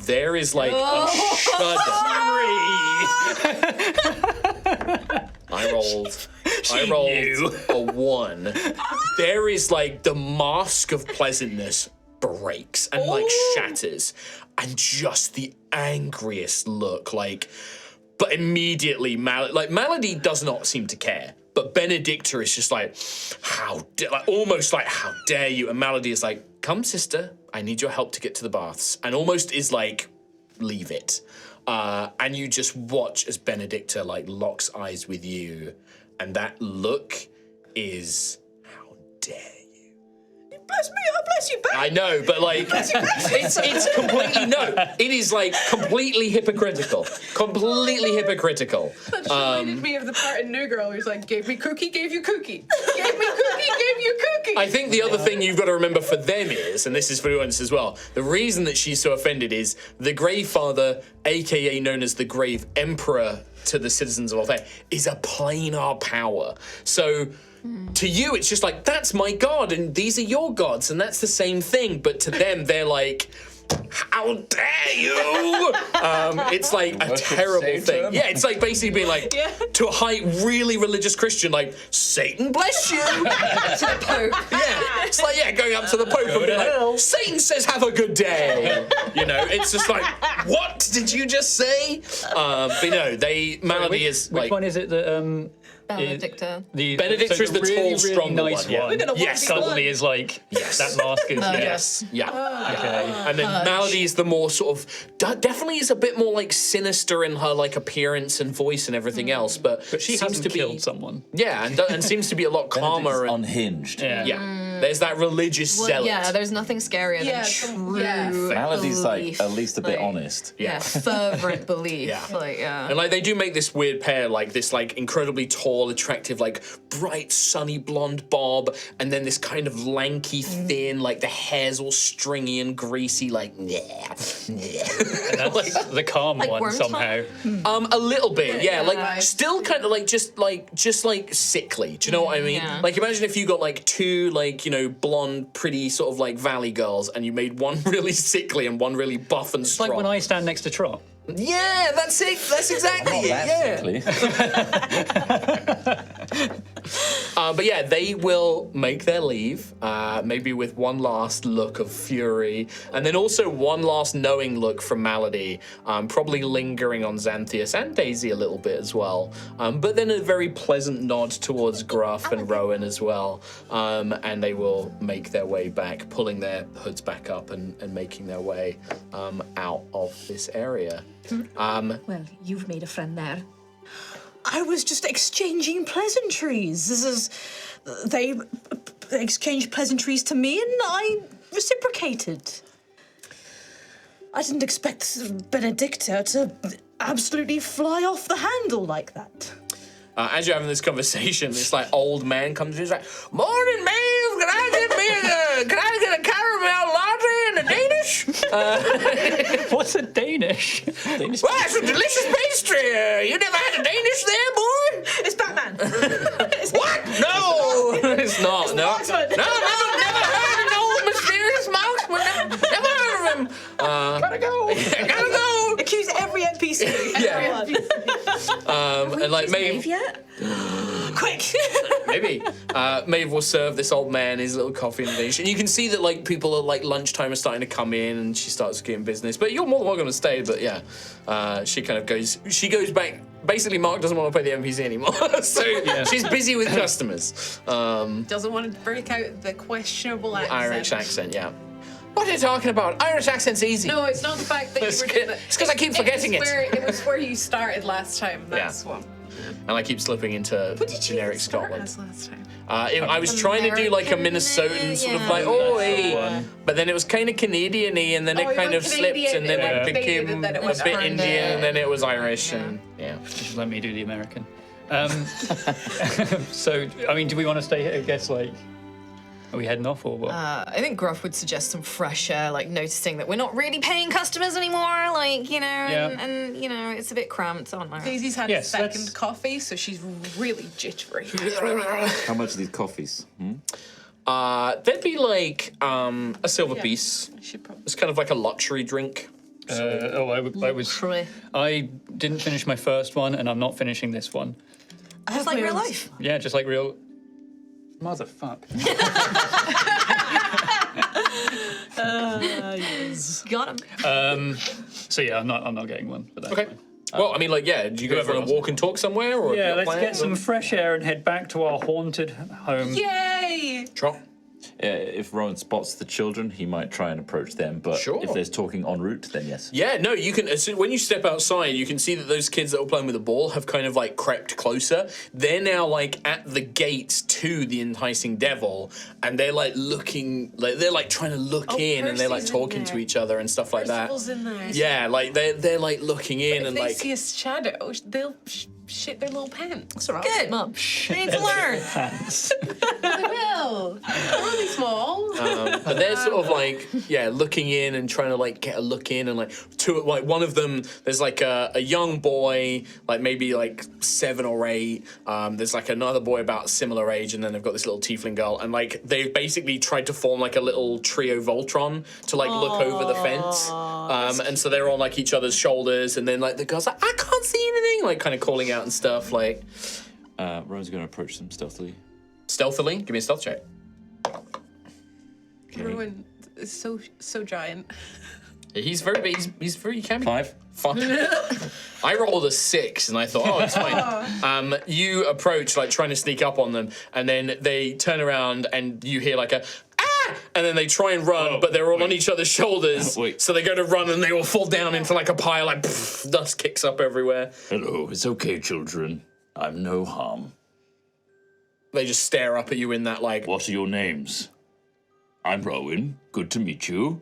There is like a shudder. I rolled a 1. There is like the mask of pleasantness breaks and like shatters, and just the angriest look, like, but immediately Melody does not seem to care. But Benedicta is just like, almost like, how dare you? And Melody is like, come, sister, I need your help to get to the baths. And almost is like, leave it. And you just watch as Benedicta like locks eyes with you. And that look is, how dare you? Bless me, I'll bless you back. I know, but like, it's completely, no, it is like completely hypocritical. Completely hypocritical. That reminded me of the part in New Girl who's like, gave me cookie, gave you cookie. Gave me cookie, gave you cookie. I think the other thing you've got to remember for them is, and this is for everyone as well, the reason that she's so offended is the Grave Father, aka known as the Grave Emperor to the citizens of Altheya, is a planar power. So to you, it's just like, that's my god, and these are your gods, and that's the same thing. But to them, they're like, how dare you? It's like a terrible thing. Yeah, it's like basically being like, to a really religious Christian, like, Satan bless you. To the Pope. Yeah, it's like, going up to the Pope and being like, Satan says have a good day. You know, it's just like, what did you just say? But no, Melody is like... Which one is it that... Benedicta. Benedicta is the really, tall, strong nice one. Yeah. We're gonna Yes, suddenly is like, that mask is... Yes. Yeah. Okay. And then Melody is the more sort of, definitely is a bit more like sinister in her like appearance and voice and everything else, but she seems hasn't to be killed someone. Yeah, and seems to be a lot calmer and unhinged. yeah. There's that religious zealot. Yeah, there's nothing scarier than true Melody's like belief. at least a bit honest. Yeah, fervent belief. Yeah. Like, And like they do make this weird pair, like this like incredibly tall, attractive, like bright, sunny blonde Bob, and then this kind of lanky, thin, like the hair's all stringy and greasy, like And that's the calm one worm somehow. a little bit, like still kind of like just like sickly. Do you know what I mean? Yeah. Like imagine if you got like two like, you know, blonde, pretty sort of like valley girls, and you made one really sickly and one really buff and It's strong. like when I stand next to Trot. Yeah, that's it. That's exactly it. Yeah. But yeah, they will make their leave, maybe with one last look of fury, and then also one last knowing look from Melody, probably lingering on Xantheus and Daisy a little bit as well. But then a very pleasant nod towards Gruff and Rowan as well, and they will make their way back, pulling their hoods back up and making their way out of this area. Well, you've made a friend there. I was just exchanging pleasantries. They exchanged pleasantries to me, and I reciprocated. I didn't expect Benedicta to absolutely fly off the handle like that. As you're having this conversation, this like old man comes in. He's like, "Morning, Maeve. Can I get a caramel latte and a Danish?" What's a Danish? Well, it's a delicious pastry. You never had a Danish there, boy? It's Batman. What? No, it's not. No, Marksman. never heard of no mysterious marksman. Never heard of him. Gotta go. Gotta go. Accuse every NPC. Yeah. And like Maeve. yet? Quick. Maybe. Maeve will serve this old man his little coffee and dish. And you can see that like people at like lunchtime are starting to come in, and she starts getting business. But you're more than welcome to stay, but yeah. She goes back. Basically, Mark doesn't want to pay the NPC anymore. So she's busy with customers. Doesn't want to break out the questionable accent. Irish accent, yeah. What are you talking about? Irish accent's easy. No, it's not the fact that you were doing it. It's because I keep forgetting it. It was where you started last time. That's one. And I keep slipping into generic Scotland. As last time? I was trying to do like a Minnesotan sort of like, but then it was kind of Canadian-y, and then it kind of slipped, and then it became a bit Indian, and then it was Irish, and Just let me do the American. So, I mean, do we want to stay here? I guess, like... Are we heading off or what? I think Gruff would suggest some fresh air, like noticing that we're not really paying customers anymore, like, you know, and you know, it's a bit cramped, aren't I? Daisy's had a second coffee, so she's really jittery. How much are these coffees? They'd be like a silver piece. It's kind of like a luxury drink. I didn't finish my first one, and I'm not finishing this one. Just like real life. Yeah, just like real. Motherfuck. Yes. Got him. So yeah, I'm not getting one. But that's Okay. fine. Well, I mean, like, yeah. Do you guys want to walk and talk somewhere, or Yeah, have you got let's get plans, some or- fresh air and head back to our haunted home. Yay! Trot. If Rowan spots the children, he might try and approach them. But Sure. if there's talking en route, then yes. Yeah, no, you can. When you step outside, you can see that those kids that were playing with the ball have kind of like crept closer. They're now like at the gates to the Enticing Devil, and they're like looking, like they're like trying to look in, and they're like Percy's in talking to there. each other and stuff like that. Percival's in there. Yeah, like they're like looking in If and they like. see a shadow, they'll shit their little pants. That's all right. Good. Mum. We need to learn. Pants. They will. They're really small. But they're sort of like, yeah, looking in and trying to like get a look in, and like one of them, there's like a young boy, like maybe like 7 or 8. There's like another boy about similar age, and then they've got this little tiefling girl, and like they've basically tried to form like a little trio Voltron to like look over the fence, and so they're on like each other's shoulders, and then like the girl's like, I can't see anything, like kind of calling out and stuff, like Rowan's going to approach them stealthily. stealthily. Give me a stealth check. Okay. Ruin is so giant. He's very big. He's very. He can be 5. 5. I rolled a 6, and I thought, oh, it's fine. You approach, like trying to sneak up on them, and then they turn around, and you hear like a ah, and then they try and run, but they're all on each other's shoulders. Wait. So they go to run, and they all fall down into like a pile, like pff, dust kicks up everywhere. Hello, it's okay, children. I'm no harm. They just stare up at you in that like. What are your names? I'm Rowan. Good to meet you.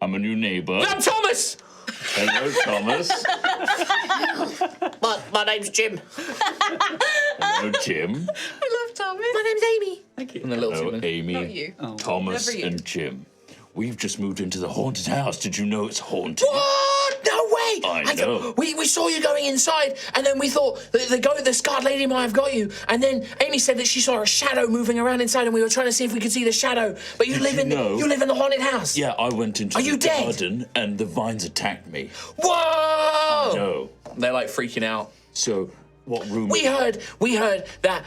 I'm a new neighbor. I'm Thomas. Hello, Thomas. My name's Jim. Hello, Jim. I love Thomas. My name's Amy. Thank you. And the little Hello, human. Amy. Not you. Thomas Never you. and Jim. We've just moved into the haunted house. Did you know it's haunted? What? No way! I know. We saw you going inside, and then we thought that the scarred lady might have got you. And then Amy said that she saw a shadow moving around inside, and we were trying to see if we could see the shadow. But you live in the haunted house. Yeah, I went into Are the you dead? garden and the vines attacked me. Whoa! No. They're like freaking out. So, what room? We heard that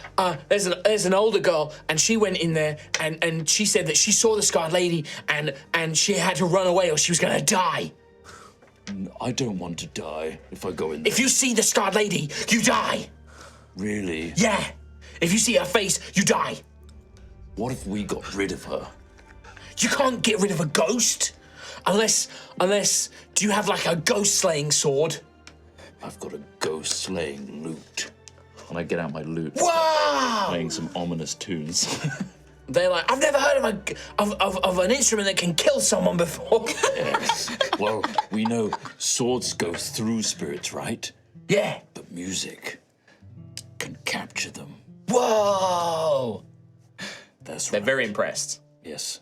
there's an older girl, and she went in there, and she said that she saw the scarred lady, and she had to run away or she was gonna die. I don't want to die if I go in there. If you see the scarred lady, you die. Really? Yeah. If you see her face, you die. What if we got rid of her? You can't get rid of a ghost unless do you have like a ghost slaying sword? I've got a ghost slaying lute. And I get out my lute, Wow! playing some ominous tunes. They're like, I've never heard of an instrument that can kill someone before. Yes. Well, we know swords go through spirits, right? Yeah. But music can capture them. Whoa! That's They're right. very impressed. Yes.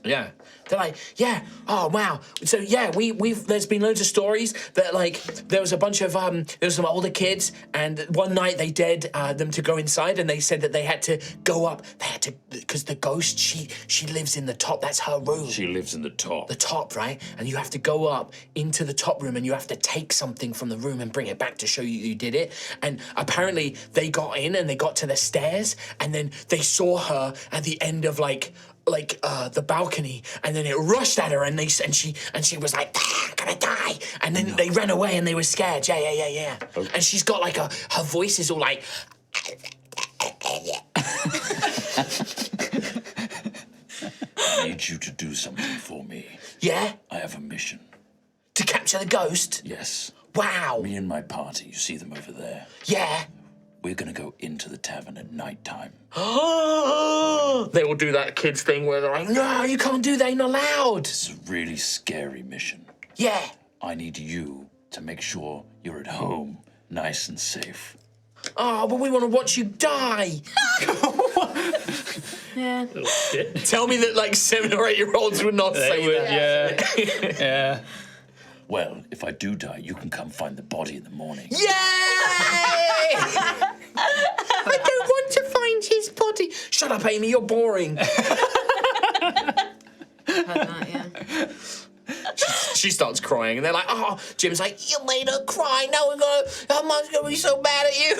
Yeah. They're like, yeah, oh wow. So yeah, we've there's been loads of stories that like there was a bunch of there was some older kids, and one night they dared them to go inside, and they said that they had to go up. They had to, because the ghost, she lives in the top. That's her room. She lives in the top. The top, right? And you have to go up into the top room, and you have to take something from the room and bring it back to show you did it. And apparently they got in and they got to the stairs, and then they saw her at the end of like the balcony, and then it rushed at her, and she was like, I'm gonna die, and then they ran away and they were scared. Yeah. Okay. And she's got like her voice is all like. I need you to do something for me. Yeah. I have a mission. To capture the ghost. Yes. Wow. Me and my party, you see them over there. Yeah. We're gonna go into the tavern at night time. They will do that kids thing where they're like, no, you can't do that, you're not allowed. It's a really scary mission. Yeah. I need you to make sure you're at home, nice and safe. Oh, but we want to watch you die. Yeah. Little shit. Tell me that like 7 or 8 year olds would not say that. Yeah. Yeah. Well, if I do die, you can come find the body in the morning. Yay! I don't want to find his body. Shut up, Amy, you're boring. She starts crying, and they're like, "Oh," Jim's like, "You made her cry. Now her mum's gonna be so mad at you."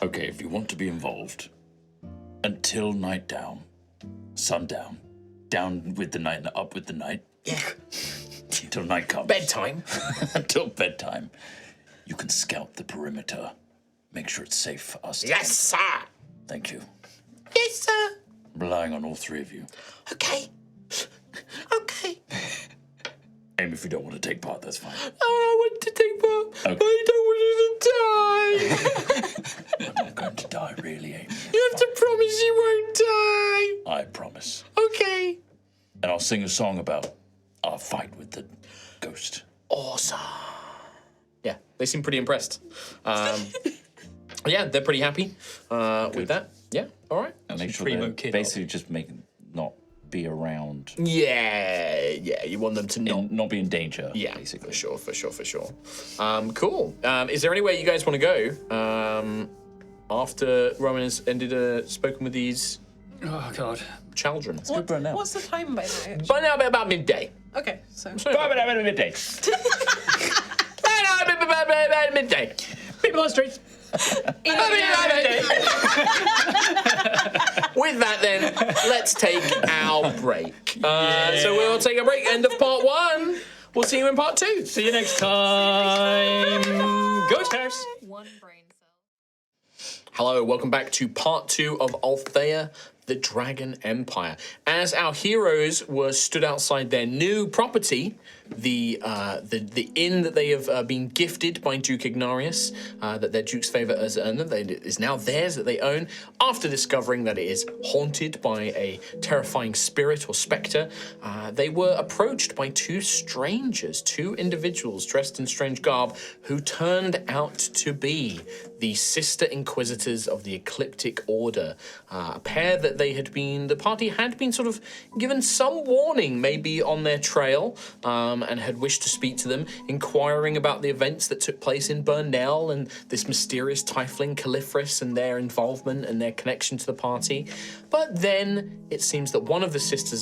Okay, if you want to be involved, until night down, sundown, down with the night and up with the night. Yeah. Until night comes. Bedtime. Until bedtime, you can scout the perimeter. Make sure it's safe for us. Yes, sir. Thank you. Yes, sir. I'm relying on all 3 of you. Okay. Okay. Aim, if you don't want to take part, that's fine. I want to take part. Okay. I don't want you to die. You're not going to die, really, Amy. You have to promise you won't die. I promise. Okay. And I'll sing a song about our fight with the ghost. Awesome. Yeah, they seem pretty impressed. Yeah, they're pretty happy with that. Yeah, all right. And make sure primo they kid basically just not be around. Yeah, you want them to Not be in danger. Yeah, basically. for sure. Cool. Is there any way you guys want to go after Rowan has spoken with these Oh, God. children? What's the time by now? By now, about midday. Okay, so. Midday. About midday. People on the streets. With that, then, let's take our break. So we'll take a break. End of part 1. We'll see you in part 2. See you next time. Ghost House. One brain cell. Hello, welcome back to part 2 of Altheya, the Dragon Empire. As our heroes were stood outside their new property, the inn that they have been gifted by Duke Ignarius, that their duke's favour has earned them, is now theirs, that they own, after discovering that it is haunted by a terrifying spirit or spectre, they were approached by 2 strangers, 2 individuals dressed in strange garb, who turned out to be the Sister Inquisitors of the Ecliptic Order, a pair that the party had been sort of given some warning maybe on their trail, and had wished to speak to them, inquiring about the events that took place in Burnell and this mysterious tiefling Caliphris and their involvement and their connection to the party. But then it seems that one of the Sister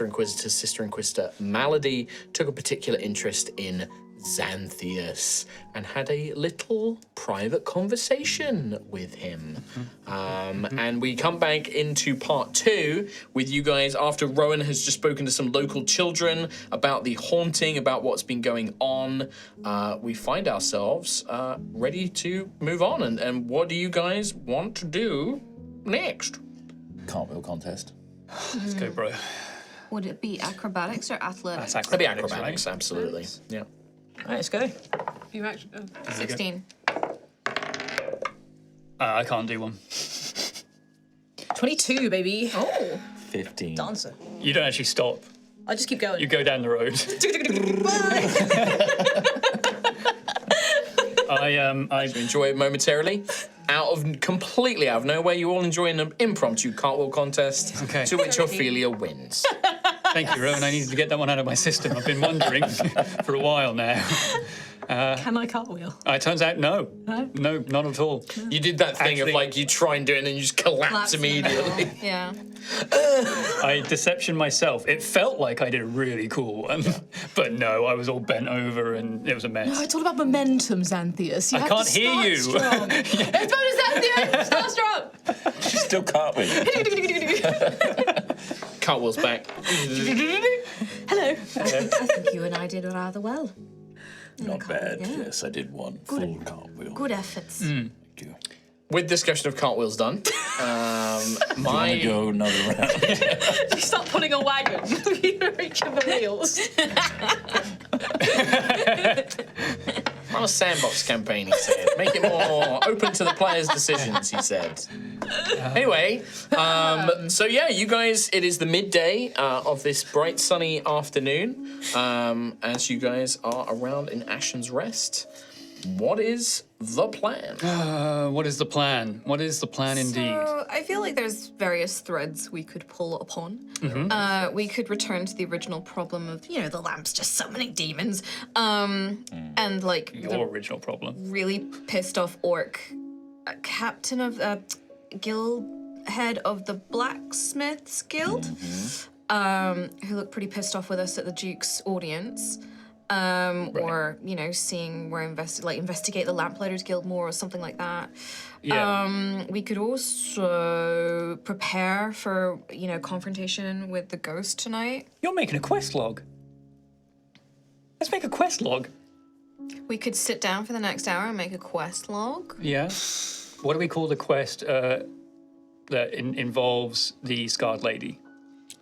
Inquisitors, Sister Inquisitor Malady, took a particular interest in Xantheus and had a little private conversation with him. And we come back into part 2 with you guys after Rowan has just spoken to some local children about the haunting, about what's been going on. We find ourselves ready to move on. And what do you guys want to do next? Cartwheel contest. Let's go, bro. Would it be acrobatics or athletics? It'd be acrobatics, absolutely. Yeah. All right, let's go. You actually. 16. I can't do one. 22, baby. Oh. 15. Dancer. You don't actually stop. I just keep going. You go down the road. I Enjoy it momentarily. Completely out of nowhere, you all enjoy an impromptu cartwheel contest, Okay. to which Ophelia wins. thank you, Rowan. I needed to get that one out of my system. I've been wondering for a while now. Can I cartwheel? It turns out no, not at all. You did that thing Actually- of like you try and do it and then you just collapse immediately. Yeah. I deception myself. It felt like I did a really cool one, but no, I was all bent over and it was a mess. No, it's all about momentum, Xantheus. You I have can't to hear start you. Strong. It's bonus Xantheus! Start strong! She's still cartwheeling. Cartwheel's back. Hello. I think you and I did rather well. Not bad. Yeah. Yes, I did one full cartwheel. Good efforts. Thank you. With discussion of cartwheels done, I go another round. You start pulling a wagon. You're each of the wheels. Run a sandbox campaign, he said. Make it more open to the players' decisions, he said. Anyway, so yeah, you guys, it is the midday of this bright sunny afternoon, as you guys are around in Ashen's Rest. what is the plan? What is the plan? What is the plan indeed? So I feel like there's various threads we could pull upon. We could return to the original problem of, the lamps just summoning demons. And like Your original problem. really pissed off orc captain of guild head of the blacksmiths guild, who looked pretty pissed off with us at the Duke's audience. Or seeing where investigate the Lamplighters Guild more or something like that. Yeah. We could also prepare for confrontation with the ghost tonight. You're making a quest log. Let's make a quest log. We could sit down for the next hour and make a quest log. Yeah. What do we call the quest that involves the Scarred Lady?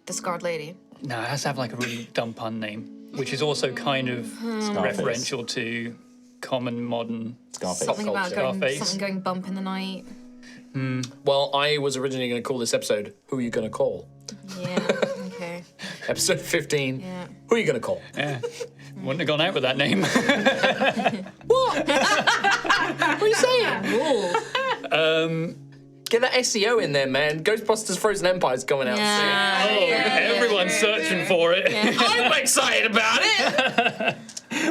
The Scarred Lady. No, it has to have like a really dumb pun name, which is also kind of referential to common modern Scarface. Something about Scarface. something going bump in the night. Well, I was originally going to call this episode "Who Are You Going to Call?" Yeah. Okay. Episode 15. Yeah. Who are you going to call? Yeah. Wouldn't have gone out with that name. What are you saying? Get that SEO in there, man. Ghostbusters Frozen Empire's coming out soon. Everyone's searching for it. I'm excited about it.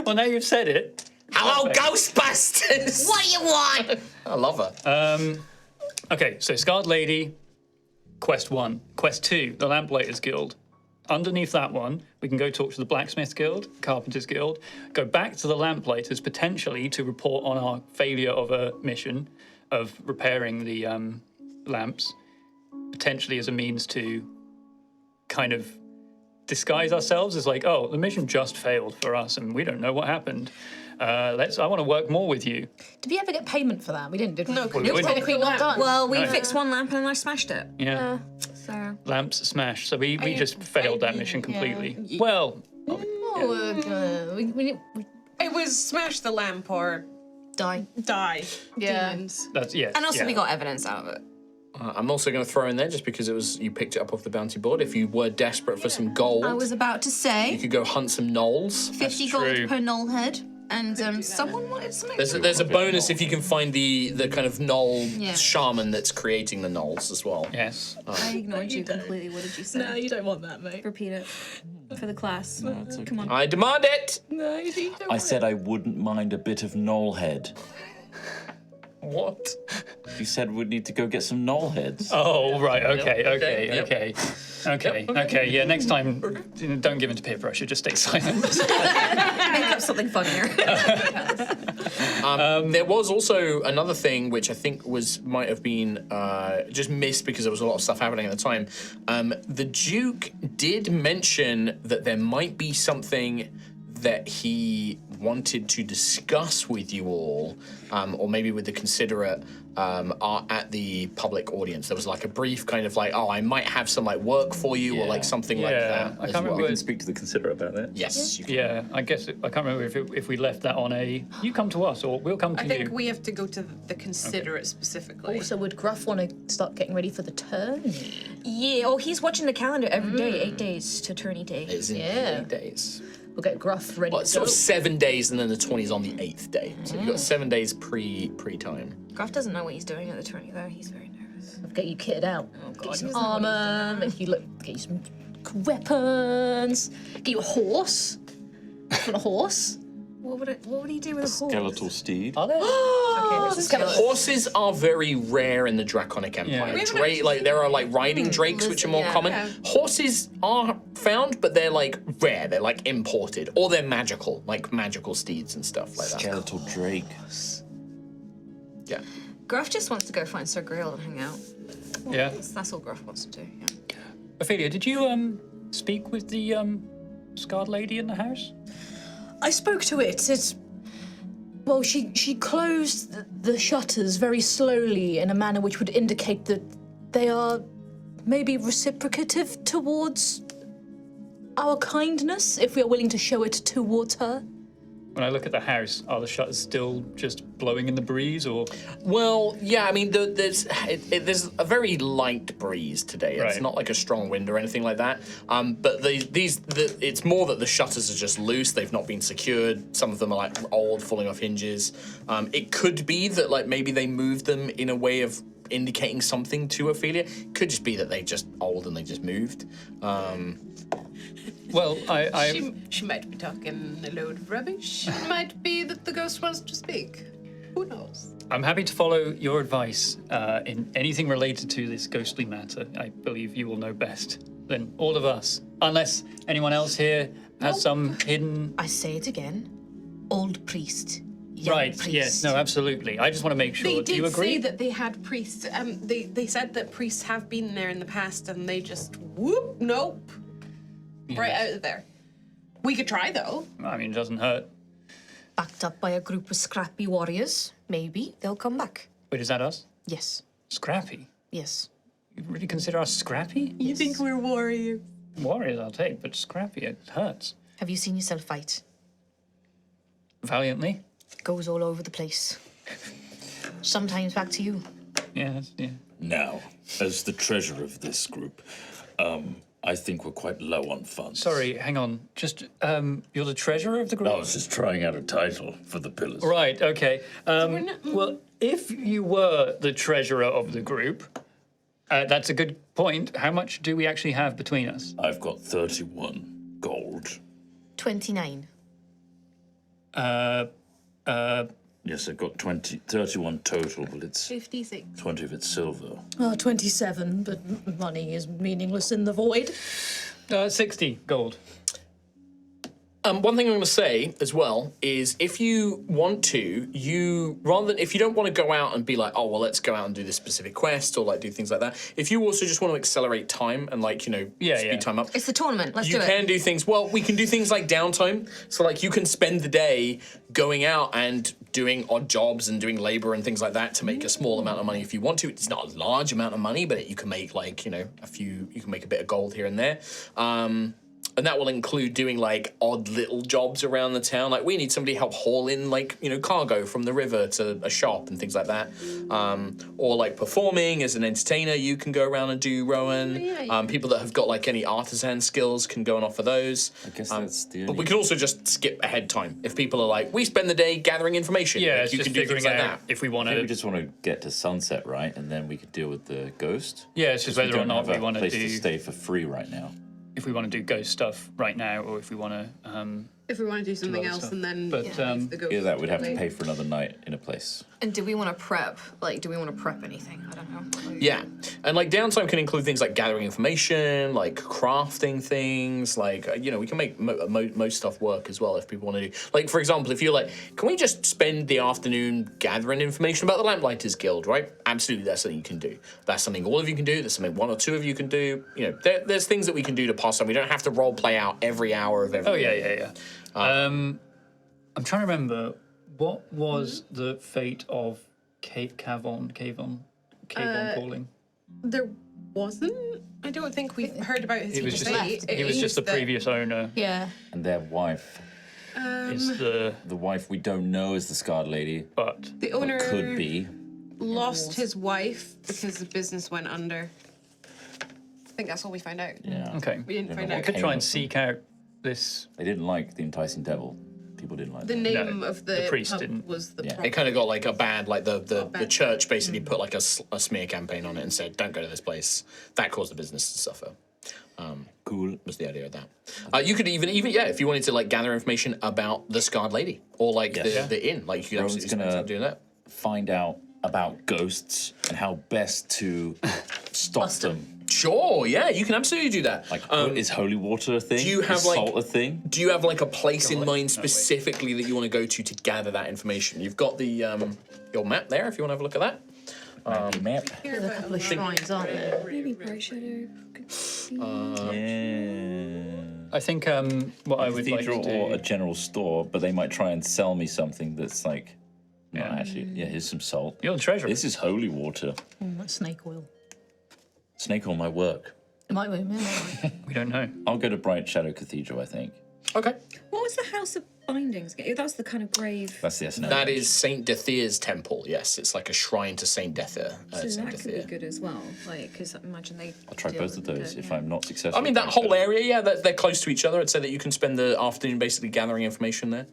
Well, now you've said it. Hello, Ghostbusters. What do you want? I love her. Okay, so Scarred Lady, Quest 1. Quest 2, the Lamplighters Guild. Underneath that one, we can go talk to the Blacksmith Guild, Carpenters Guild, go back to the Lamplighters potentially to report on our failure of a mission of repairing the lamps, potentially as a means to kind of disguise ourselves as like, oh, the mission just failed for us and we don't know what happened. I want to work more with you. Did we ever get payment for that? We didn't, did we? No, Well, we wouldn't. Technically not done. Well, we No. fixed one lamp and I smashed it. Yeah. So. Lamps smashed. So we just failed that mission completely. Well, It was smash the lamp or Die. die. Yeah. Demons. that's, yes. And also yeah. we got evidence out of it. I'm also going to throw in there, just because you picked it up off the bounty board, if you were desperate for some gold, I was about to you say could go hunt some gnolls. 50 true. gold per knoll head, and someone wanted some extra. There's a bonus if you can find the kind of gnoll Yeah. shaman that's creating the gnolls as well. Yes. I ignored you completely. What did you say? No, you don't want that, mate. Repeat it for the class. Come on. I demand it! No, you don't I said I wouldn't mind a bit of knoll head. What? You said we'd need to go get some knoll heads. Oh, right. Okay. Yep. Okay. Yeah. Next time, don't give in to peer pressure. Just stay silent. Make up something funnier. There was also another thing which I think might have been just missed because there was a lot of stuff happening at the time. The Duke did mention that there might be something that he wanted to discuss with you all, or maybe with the considerate, at the public audience. There was like a brief kind of like, oh, I might have some like work for you, or like something like that. I as can't well. We can speak to the considerate about that. Yes, you can. Yeah, I guess I can't remember if we left that on a you come to us or we'll come to I you. think we have to go to the considerate specifically. Also, would Gruff want to start getting ready for the tourney? Yeah, oh, he's watching the calendar every day, 8 days to tourney day. It's in Yeah. 8 days. We'll get Gruff ready Well, to it's go. sort of 7 days, and then the 20's on the 8th day. So you've got 7 days pre-time. Graf doesn't know what he's doing at the tourney though. He's very nervous. Get you kitted out. Oh, Get God, you some he doesn't know what he's armor. Make you get you some weapons. Get you a horse. Want a horse? What would he do with a horse? Skeletal steed. Are there? Horses are very rare in the Draconic Empire. Yeah. There are like riding drakes, which are more common. yeah. Horses are found, but they're like rare. They're like imported, or they're magical, like magical steeds and stuff like that. Skeletal drake. Yeah. Graf just wants to go find Sir Grail and hang out. Yeah. That's all Graf wants to do. Yeah. Ophelia, did you speak with the scarred lady in the house? I spoke to it. Well, she closed the shutters very slowly in a manner which would indicate that they are maybe reciprocative towards our kindness, if we are willing to show it towards her. When I look at the house, are the shutters still just blowing in the breeze, or? Well, yeah, I mean, there's a very light breeze today. It's Right. not like a strong wind or anything like that. But it's more that the shutters are just loose. They've not been secured. Some of them are like old, falling off hinges. It could be that like maybe they moved them in a way of indicating something to Ophelia. It could just be that they're just old and they just moved. Well, She might be talking a load of rubbish. It might be that the ghost wants to speak. Who knows? I'm happy to follow your advice in anything related to this ghostly matter. I believe you will know best than all of us, unless anyone else here has some hidden. I say it again. Old priest. Young Right? priest. Yes. No. Absolutely. I just want to make sure. They Do you did agree? say that they had priests. They said that priests have been there in the past, and they just whoop, nope, right out of there. We could try though. I mean, it doesn't hurt. Backed up by a group of scrappy warriors. Maybe they'll come back. Wait, is that us? Yes. Scrappy? Yes. You really consider us scrappy? You think we're warriors? Warriors, I'll take, but scrappy, it hurts. Have you seen yourself fight? Valiantly? Goes all over the place. Sometimes back to you. Yeah. Now, as the treasurer of this group, I think we're quite low on funds. Sorry, hang on. Just, you're the treasurer of the group? I was just trying out a title for the pillars. Right, okay. Well, if you were the treasurer of the group, that's a good point. How much do we actually have between us? I've got 31 gold. 29. Yes, I've got 31 total, but it's 56. 20 of it's silver. 27, but money is meaningless in the void. 60 gold. One thing I'm going to say as well is if you want to, if you don't want to go out and be like, oh, well, let's go out and do this specific quest or like do things like that. If you also just want to accelerate time and like, speed time up. It's the tournament. Let's You do it. can do things, well, we can do things like downtime. So like you can spend the day going out and doing odd jobs and doing labor and things like that to make a small amount of money if you want to. It's not a large amount of money, but you can make like, you can make a bit of gold here and there. And that will include doing like odd little jobs around the town. Like we need somebody to help haul in like, cargo from the river to a shop and things like that. Or like performing as an entertainer, you can go around and do, Rowan. People that have got like any artisan skills can go and offer those. I guess that's the But we could also just skip ahead time. If people are like, we spend the day gathering information. Yeah, like, it's you just can do figuring things like out that. if we want I think we to. just want to get to sunset, right? And then we could deal with the ghost. Yeah, it's just 'Cause whether or don't not have we want to place do. to stay for free right now. If we want to do ghost stuff right now, or if we want to. If we want to do something other else stuff. and then But, leave the ghost Yeah, that would have to away. pay for another night in a place. And do we want to prep? Like, do we want to prep anything? I don't know. Like, Yeah, and like downtime can include things like gathering information, like crafting things, like we can make most stuff work as well if people want to do. Like for example, if you're like, can we just spend the afternoon gathering information about the Lamplighters Guild, right? Absolutely, that's something you can do. That's something all of you can do. There's something one or two of you can do. There's things that we can do to pass time. We don't have to role play out every hour of every. Oh yeah. I'm trying to remember what was the fate of Kavon calling. There wasn't. I don't think we've heard about his He was just fate. he was just the that, previous owner. Yeah. And their wife. Is the The wife we don't know is the Scarred Lady. but The But owner could be. lost his wife because the business went under. I think that's all we found out. Yeah. okay. We didn't Don't find know I out. could try and seek out this. They didn't like the Enticing Devil. People didn't like The that. name of the priest pub didn't. was the Yeah. problem. It kind of got like a bad, like the bad. church basically put like a smear campaign on it and said, don't go to this place. That caused the business to suffer. Cool. Was the idea of that. You could even if you wanted to like gather information about the Scarred Lady or like Yes. the inn, like you could Rowan's absolutely spend time doing that. Find out about ghosts and how best to stop them. Sure, yeah, you can absolutely do that. Like, is holy water a thing? do you have, is like- salt a thing? Do you have like a place in mind specifically that you want to go to gather that information? You've got the your map there if you want to have a look at that. Map. There's a couple of shrines, aren't there? Maybe Bright Shadow. Yeah. I think what I would like to Cathedral do. or a general store, but they might try and sell me something that's like, no, actually, here's some salt. You're the treasurer. This is holy water. That's snake oil. Snake on my work. It might be. We don't know. I'll go to Bright Shadow Cathedral, I think. Okay. What was the House of bindings? That's the kind of grave. That's the SNL. That is Saint Dethea's temple. Yes, it's like a shrine to Saint Dethea. So that could be good as well. Like, because imagine they. I'll try deal both of with those it, if yeah. I'm not successful. I mean, that whole area, yeah, they're close to each other. I'd say that you can spend the afternoon basically gathering information there.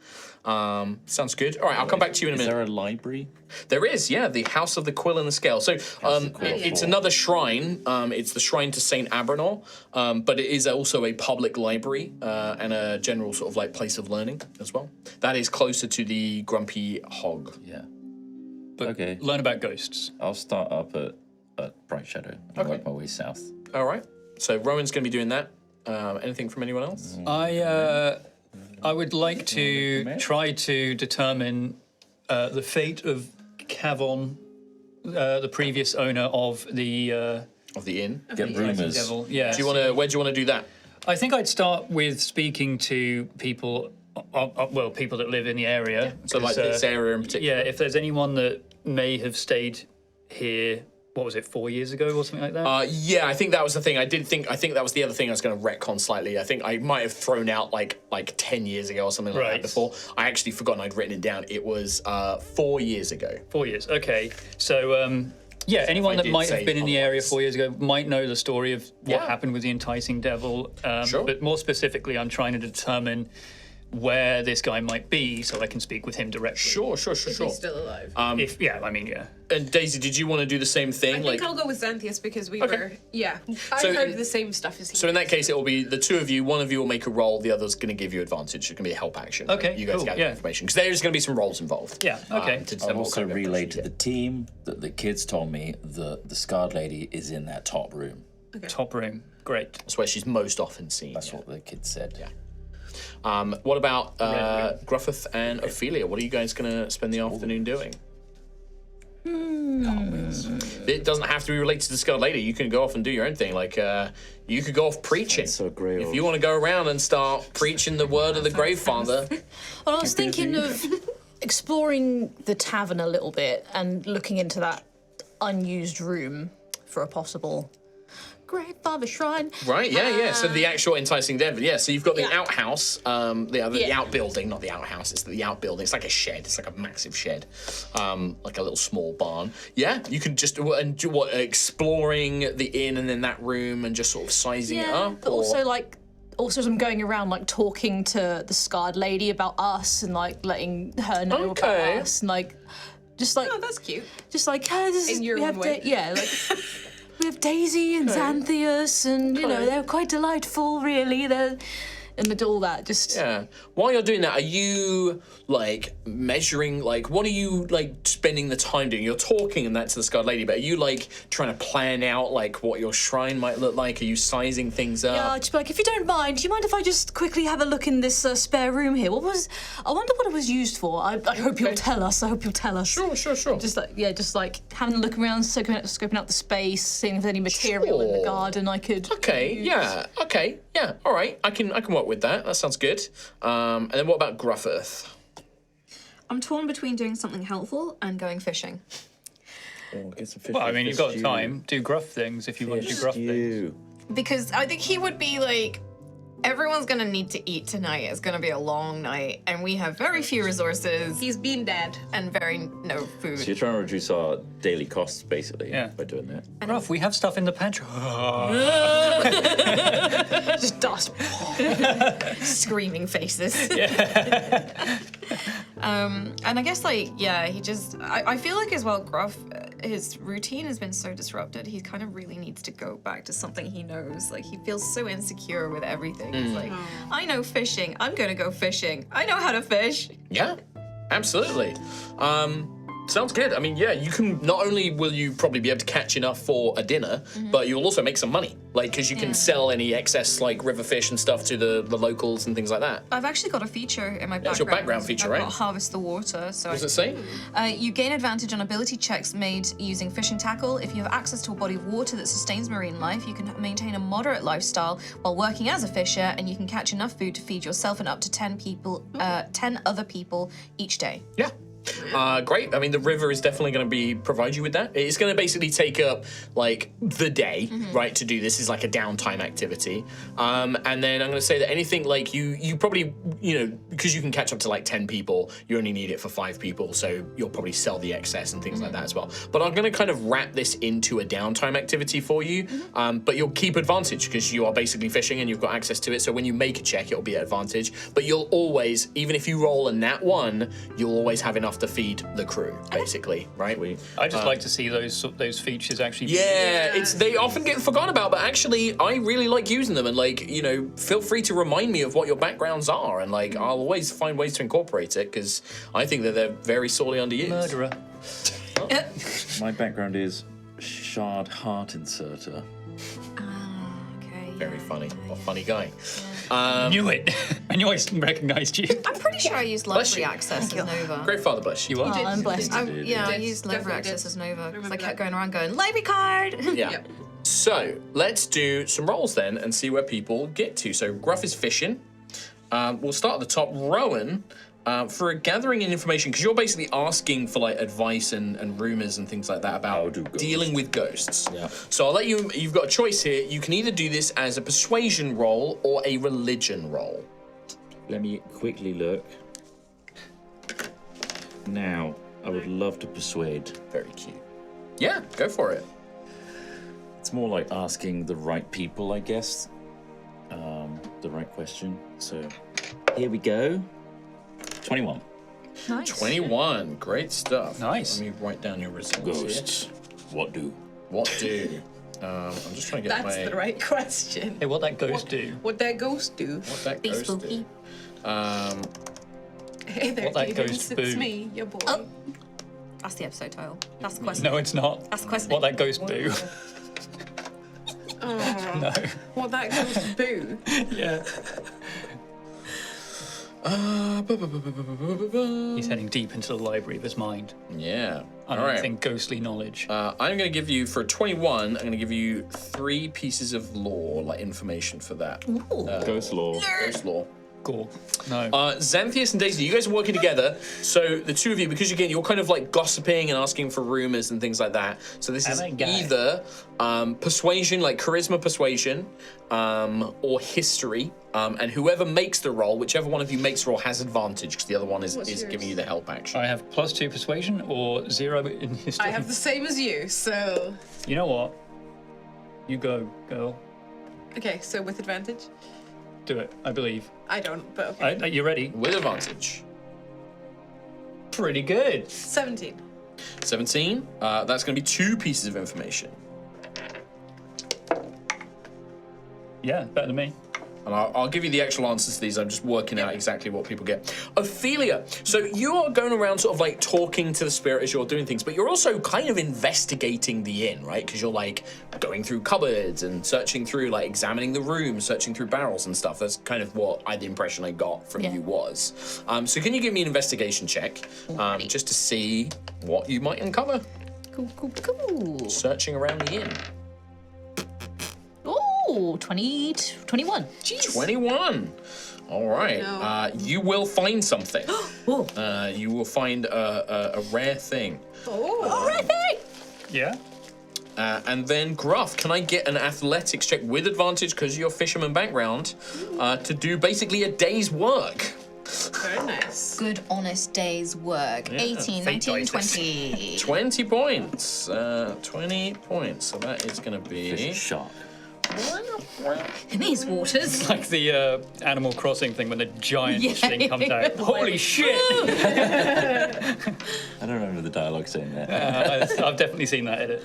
Sounds good. All right, I'll come back to you in a minute. Is there a library? There is, yeah, the House of the Quill and the Scale. So it's another shrine. It's the shrine to Saint Abranor, but it is also a public library and a general sort of like place of learning as well. That is closer to the Grumpy Hog. Yeah. But Okay. learn about ghosts. I'll start up at Bright Shadow and work my way south. All right. So Rowan's going to be doing that. Anything from anyone else? I would like to try to determine the fate of Kavon, the previous owner of the inn. Get rumors. Devil. Yeah. Where do you want to do that? I think I'd start with speaking to people, people that live in the area. So like this area in particular. Yeah, if there's anyone that may have stayed here, what was it, 4 years ago or something like that? Yeah, I think that was the thing. I think that was the other thing I was going to retcon slightly. I think I might have thrown out like 10 years ago or something like that before. I actually forgotten I'd written it down. It was 4 years ago. 4 years, okay. So, yeah, anyone that might have been in the area 4 years ago might know the story of what happened with the Enticing Devil. Sure. But more specifically, I'm trying to determine where this guy might be so I can speak with him directly. Sure. If he's still alive. Yeah. And Daisy, did you want to do the same thing? I think I'll go with Xantheus because we were. Yeah. So I heard the same stuff as he. So in that case, it will be the two of you. One of you will make a roll. The other's going to give you advantage. It's going to be a help action. Okay, You guys cool, gather yeah. information because there's going to be some rolls involved. Yeah, okay. To I'll determine what also kind of relay information to you the get. team that the kids told me the Scarred Lady is in that top room. Top room, great. That's where she's most often seen. That's what the kids said. Yeah. What about Gruffith and Ophelia? What are you guys going to spend the afternoon doing? It doesn't have to be related to the Scarred Lady. You can go off and do your own thing. Like, you could go off preaching. So great. If you want to go around and start preaching the word of the Gravefather. Well, I was thinking of exploring the tavern a little bit and looking into that unused room for a possible Gravefather shrine. Right, yeah. So the actual Enticing Devil, yeah. So you've got the outhouse, the outbuilding, not the outhouse. It's the outbuilding. It's like a shed. It's like a massive shed, like a little small barn. Yeah, you can just exploring the inn and then that room and just sort of sizing it up. But also as I'm going around, like talking to the Scarred Lady about us and like letting her know about us and like, just like. Oh, that's cute. Just like, hey, this is In your own way. like. We have Daisy and Xantheus, and you know they're quite delightful, really. And all that, just While you're doing that, are you like measuring? Like, what are you like spending the time doing? You're talking and that to the Scarred Lady, but are you like trying to plan out like what your shrine might look like? Are you sizing things up? Yeah, just be like, if you don't mind, do you mind if I just quickly have a look in this spare room here? I wonder what it was used for. I hope you'll tell us. Sure. Just like having a look around, scoping out the space, seeing if there's any material in the garden I could. Okay. All right. I can work with that. That sounds good. And then what about Gruffith? I'm torn between doing something helpful and going fishing. Well, I mean, you've got time. Do gruff things if you want to do gruff things. Because I think he would be like, everyone's gonna need to eat tonight. It's gonna be a long night, and we have very few resources. He's been dead. And no food. So you're trying to reduce our daily costs, basically, by doing that. Gruff, we have stuff in the pantry. Just dust. Screaming faces. And I guess he just, I feel like as well, Gruff, his routine has been so disrupted, he kind of really needs to go back to something he knows. Like, he feels so insecure with everything. It's like, I know fishing, I'm gonna go fishing. I know how to fish. Yeah, absolutely. Sounds good. I mean, yeah, you can, not only will you probably be able to catch enough for a dinner, but you'll also make some money. Like, because you can sell any excess, like, river fish and stuff to the locals and things like that. I've actually got a feature in my background. That's your background feature, right? I've got Harvest the Water. So What does it say? You gain advantage on ability checks made using fishing tackle. If you have access to a body of water that sustains marine life, you can maintain a moderate lifestyle while working as a fisher, and you can catch enough food to feed yourself and up to 10 other people each day. Yeah. Great. I mean, the river is definitely going to provide you with that. It's going to basically take up like the day, right, to do this. Is like a downtime activity. And then I'm going to say that anything like you probably, because you can catch up to like 10 people, you only need it for 5 people, so you'll probably sell the excess and things like that as well. But I'm going to kind of wrap this into a downtime activity for you, but you'll keep advantage because you are basically fishing and you've got access to it. So when you make a check, it'll be at advantage. But you'll always, even if you roll a nat 1, you'll always have enough to feed the crew, basically, right? I just like to see those features actually. Yeah, they often get forgotten about, but actually, I really like using them. And like, feel free to remind me of what your backgrounds are, and like, I'll always find ways to incorporate it because I think that they're very sorely underused. Murderer. My background is shard heart inserter. Okay. Very funny. A funny guy. Knew it. I knew I recognised you. I'm pretty sure I used library access as Nova. Great father, bless you. You are. I'm blessed. I did. used library Definitely access did. as Nova because I Remember kept that. going around going, library card! Yeah. Yep. So let's do some rolls then and see where people get to. So Gruff is fishing. We'll start at the top. Rowan, for gathering in information, because you're basically asking for like advice and rumors and things like that about dealing with ghosts. Yeah. So I'll let you've got a choice here. You can either do this as a persuasion roll or a religion roll. Let me quickly look. Now, I would love to persuade. Very cute. Yeah, go for it. It's more like asking the right people, I guess. The right question. So, here we go. 21. Nice. 21. Great stuff. Nice. Let me write down your results here. Ghosts. What do? What do? I'm just trying to get That's my... the right question. Hey, what that ghost do? What that ghost do? What that Be ghost spooky. do. Hey there, What that Cadence, ghost it's boo? me, your boy. Oh. That's the episode title. That's the question. No, it's not. That's the question. What that ghost do? Oh, No. what that ghost boo? Yeah. He's heading deep into the library of his mind. Yeah. All Unearthing right. ghostly knowledge. I'm going to give you, for 21, I'm going to give you 3 pieces of lore, like information for that. Ghost lore. Ghost lore. Gore. No. Xantheus and Daisy, you guys are working together. So the two of you, because again, you're kind of like gossiping and asking for rumors and things like that. So this is either persuasion, like charisma persuasion, or history. And whoever makes the roll, whichever one of you makes the roll, has advantage because the other one is giving you the help action. I have +2 persuasion or 0 in history. I have the same as you, so... You know what? You go, girl. Okay, so with advantage? Do it. I believe. I don't, but okay. Are you ready? With advantage. Pretty good. 17. 17. That's going to be 2 pieces of information. Yeah, better than me. And I'll give you the actual answers to these. I'm just working out exactly what people get. Ophelia, so you are going around sort of like talking to the spirit as you're doing things, but you're also kind of investigating the inn, right? Because you're like going through cupboards and searching through, like examining the room, searching through barrels and stuff. That's kind of what the impression I got from you was. So can you give me an investigation check just to see what you might uncover? Cool. Searching around the inn. Oh, 21. 21. All right. No. You will find something. You will find a rare thing. Oh, Right thing. Yeah? And then Gruff, can I get an athletics check with advantage because of your fisherman background to do basically a day's work? very nice. Good, honest day's work. 18, fate 19, dices. 20. 20 points. 20 points. So that is going to be... Shark. In these waters. Like the Animal Crossing thing when the giant Yeah. thing comes out. Holy shit! I don't remember the dialogue saying that. I've definitely seen that edit.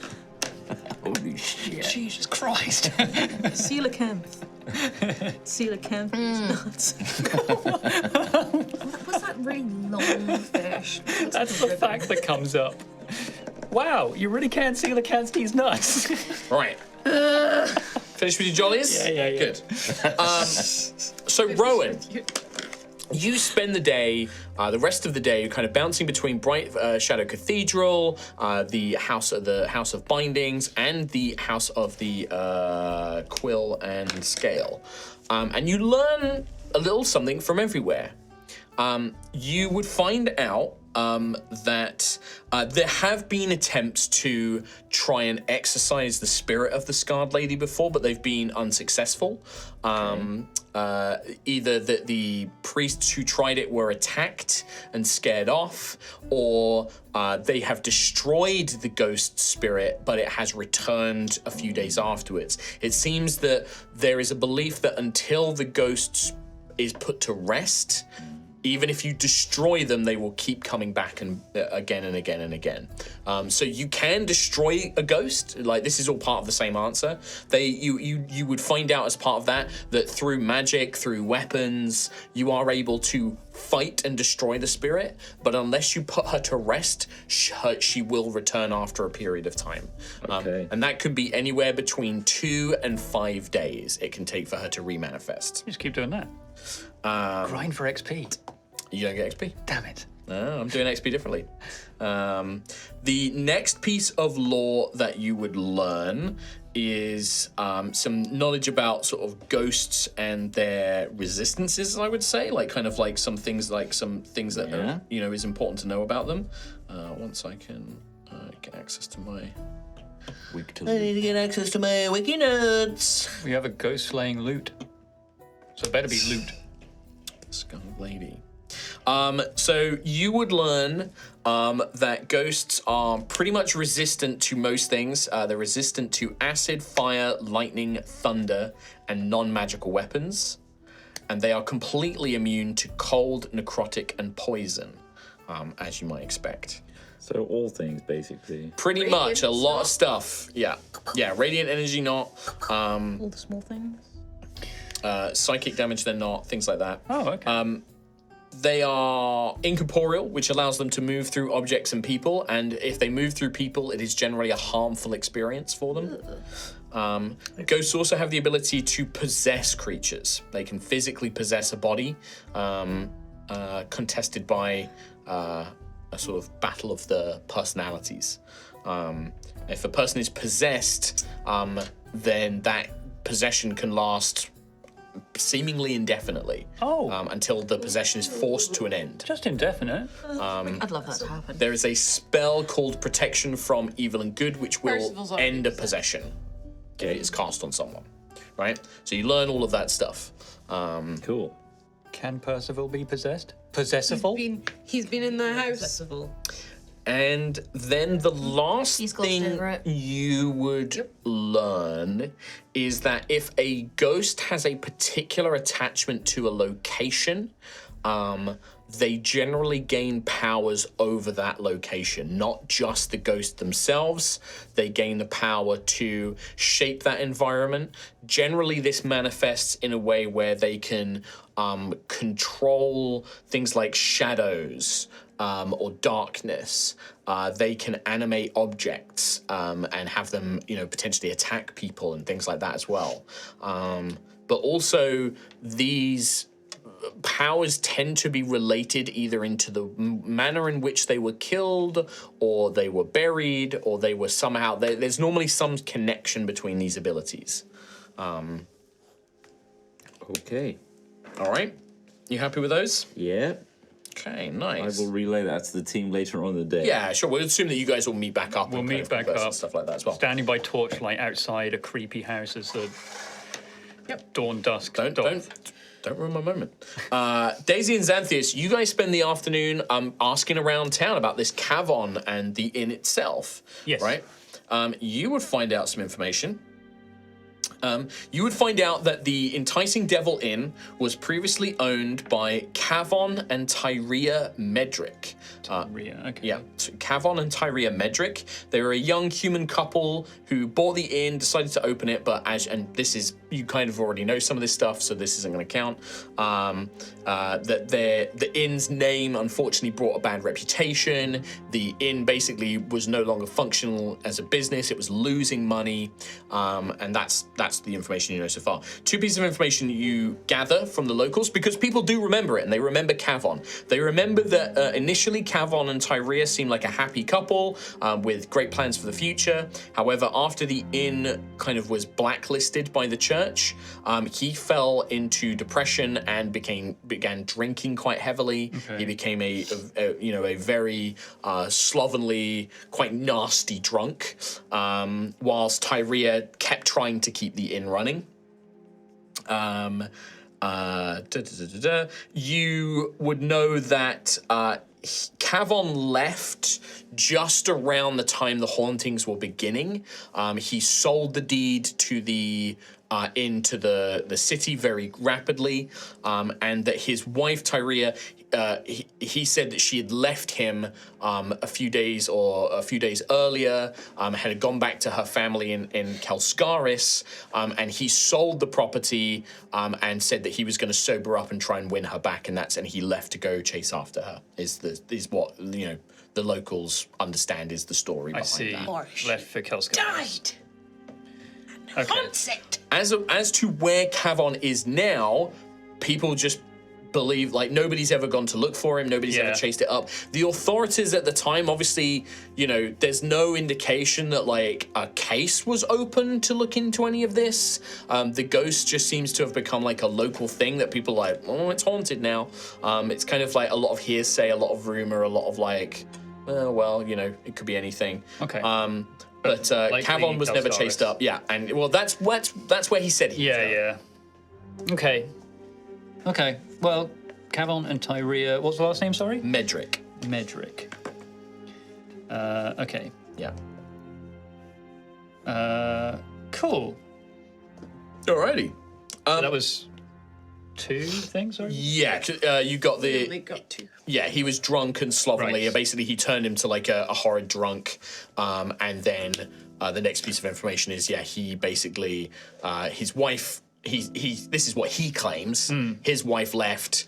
Holy shit. Jesus Christ. Coelacanth. Coelacanth is nuts. What's that really long fish? That's the fact that comes up. Wow, you really can see the Cansty's nuts. Right. Finished with your jollies? Yeah. Good. So, Rowan, you spend the day, the rest of the day, kind of bouncing between Bright Shadow Cathedral, the House of Bindings, and the House of the Quill and Scale, and you learn a little something from everywhere. You would find out that there have been attempts to try and exorcise the spirit of the Scarred Lady before, but they've been unsuccessful. Either that the priests who tried it were attacked and scared off, or they have destroyed the ghost spirit, but it has returned a few days afterwards. It seems that there is a belief that until the ghost is put to rest, even if you destroy them, they will keep coming back and again and again and again. So you can destroy a ghost. Like, this is all part of the same answer. You would find out as part of that through magic, through weapons, you are able to fight and destroy the spirit. But unless you put her to rest, she will return after a period of time. Okay. And that could be anywhere between 2 and 5 days it can take for her to remanifest. Just keep doing that. Grind for XP. You don't get XP. Damn it. No, I'm doing XP differently. The next piece of lore that you would learn is some knowledge about sort of ghosts and their resistances, I would say, like some things that are, is important to know about them. Once I can get access to my... I need to get access to my wiki notes. We have a ghost slaying loot. So it better be loot. Scarred Lady. So you would learn that ghosts are pretty much resistant to most things. They're resistant to acid, fire, lightning, thunder, and non-magical weapons. And they are completely immune to cold, necrotic, and poison, as you might expect. So all things, basically. Pretty much, a lot of stuff. Yeah, radiant energy not. All the small things. Psychic damage they're not, things like that. Oh, okay. They are incorporeal, which allows them to move through objects and people, and if they move through people, it is generally a harmful experience for them. Ghosts also have the ability to possess creatures. They can physically possess a body, contested by a sort of battle of the personalities. If a person is possessed, then that possession can last seemingly indefinitely until the possession is forced to an end. Just indefinite. I'd love that to happen. There is a spell called Protection from Evil and Good, which will Percival's already end a possession. Okay, it's cast on someone, right? So you learn all of that stuff. Cool. Can Percival be possessed? Possessible? He's been in the house. And then the last He's glossed thing over it. you would learn is that if a ghost has a particular attachment to a location, they generally gain powers over that location, not just the ghost themselves. They gain the power to shape that environment. Generally, this manifests in a way where they can control things like shadows, or darkness. They can animate objects and have them, potentially attack people and things like that as well. But also, these powers tend to be related either into the manner in which they were killed, or they were buried, or they were somehow... There's normally some connection between these abilities. Okay. All right. You happy with those? Yeah. Okay, nice. I will relay that to the team later on in the day. Yeah, sure. We'll assume that you guys will meet back up. We'll and meet kind of back converse up. and stuff like that as well. Standing by torchlight outside a creepy house as the dawn dusk. Don't ruin my moment. Daisy and Xantheus, you guys spend the afternoon asking around town about this cavern and the inn itself. Yes. Right? You would find out some information. You would find out that the Enticing Devil Inn was previously owned by Kavon and Tyria Medrick. Okay. Yeah, so Kavon and Tyria Medrick. They were a young human couple who bought the inn, decided to open it, but you kind of already know some of this stuff, so this isn't going to count. That the inn's name unfortunately brought a bad reputation. The inn basically was no longer functional as a business. It was losing money, and that's that's the information you know so far. 2 pieces of information you gather from the locals, because people do remember it, and they remember Kavon. They remember that initially Kavon and Tyria seemed like a happy couple with great plans for the future. However, after the inn kind of was blacklisted by the church, he fell into depression and began drinking quite heavily. Okay. He became a very slovenly, quite nasty drunk, whilst Tyria kept trying to keep the inn running. You would know that Kavon left just around the time the hauntings were beginning. He sold the deed to the into the city very rapidly, and that his wife Tyria, he said that she had left him a few days earlier, had gone back to her family in Kelskaris, and he sold the property and said that he was going to sober up and try and win her back, and he left to go chase after her. Is what the locals understand is the story behind that. I see. Left for Kelskaris. Died. Okay. Concept. As to where Kavon is now, people just believe, like, nobody's ever gone to look for him, nobody's ever chased it up. The authorities at the time, obviously, there's no indication that, like, a case was open to look into any of this. The ghost just seems to have become, like, a local thing that people are like, oh, it's haunted now. It's kind of like a lot of hearsay, a lot of rumor, a lot of, like, it could be anything. Okay. But like Kavon was never chased up. Yeah, and well, that's where he said he was going. Yeah. Okay. Well, Kavon and Tyria. What's the last name? Sorry. Medric. Okay. Yeah. Cool. Alrighty. So that was 2 things, sorry? Yeah, you got the... They got 2. Yeah, he was drunk and slovenly. Right. Basically, he turned him to, like, a horrid drunk. And then the next piece of information is, he basically... his wife... This is what he claims. His wife left.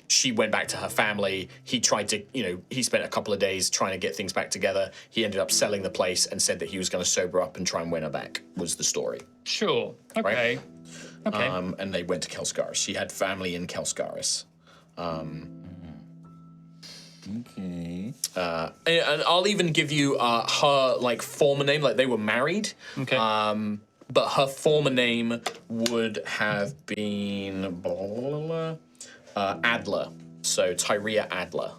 She went back to her family. He tried to... he spent a couple of days trying to get things back together. He ended up selling the place and said that he was going to sober up and try and win her back, was the story. Sure. Okay. Right? Okay. And they went to Kelskaris. She had family in Kelskaris. Okay. And I'll even give you her, like, former name. Like, they were married. Okay. But her former name would have been Adler. So Tyria Adler.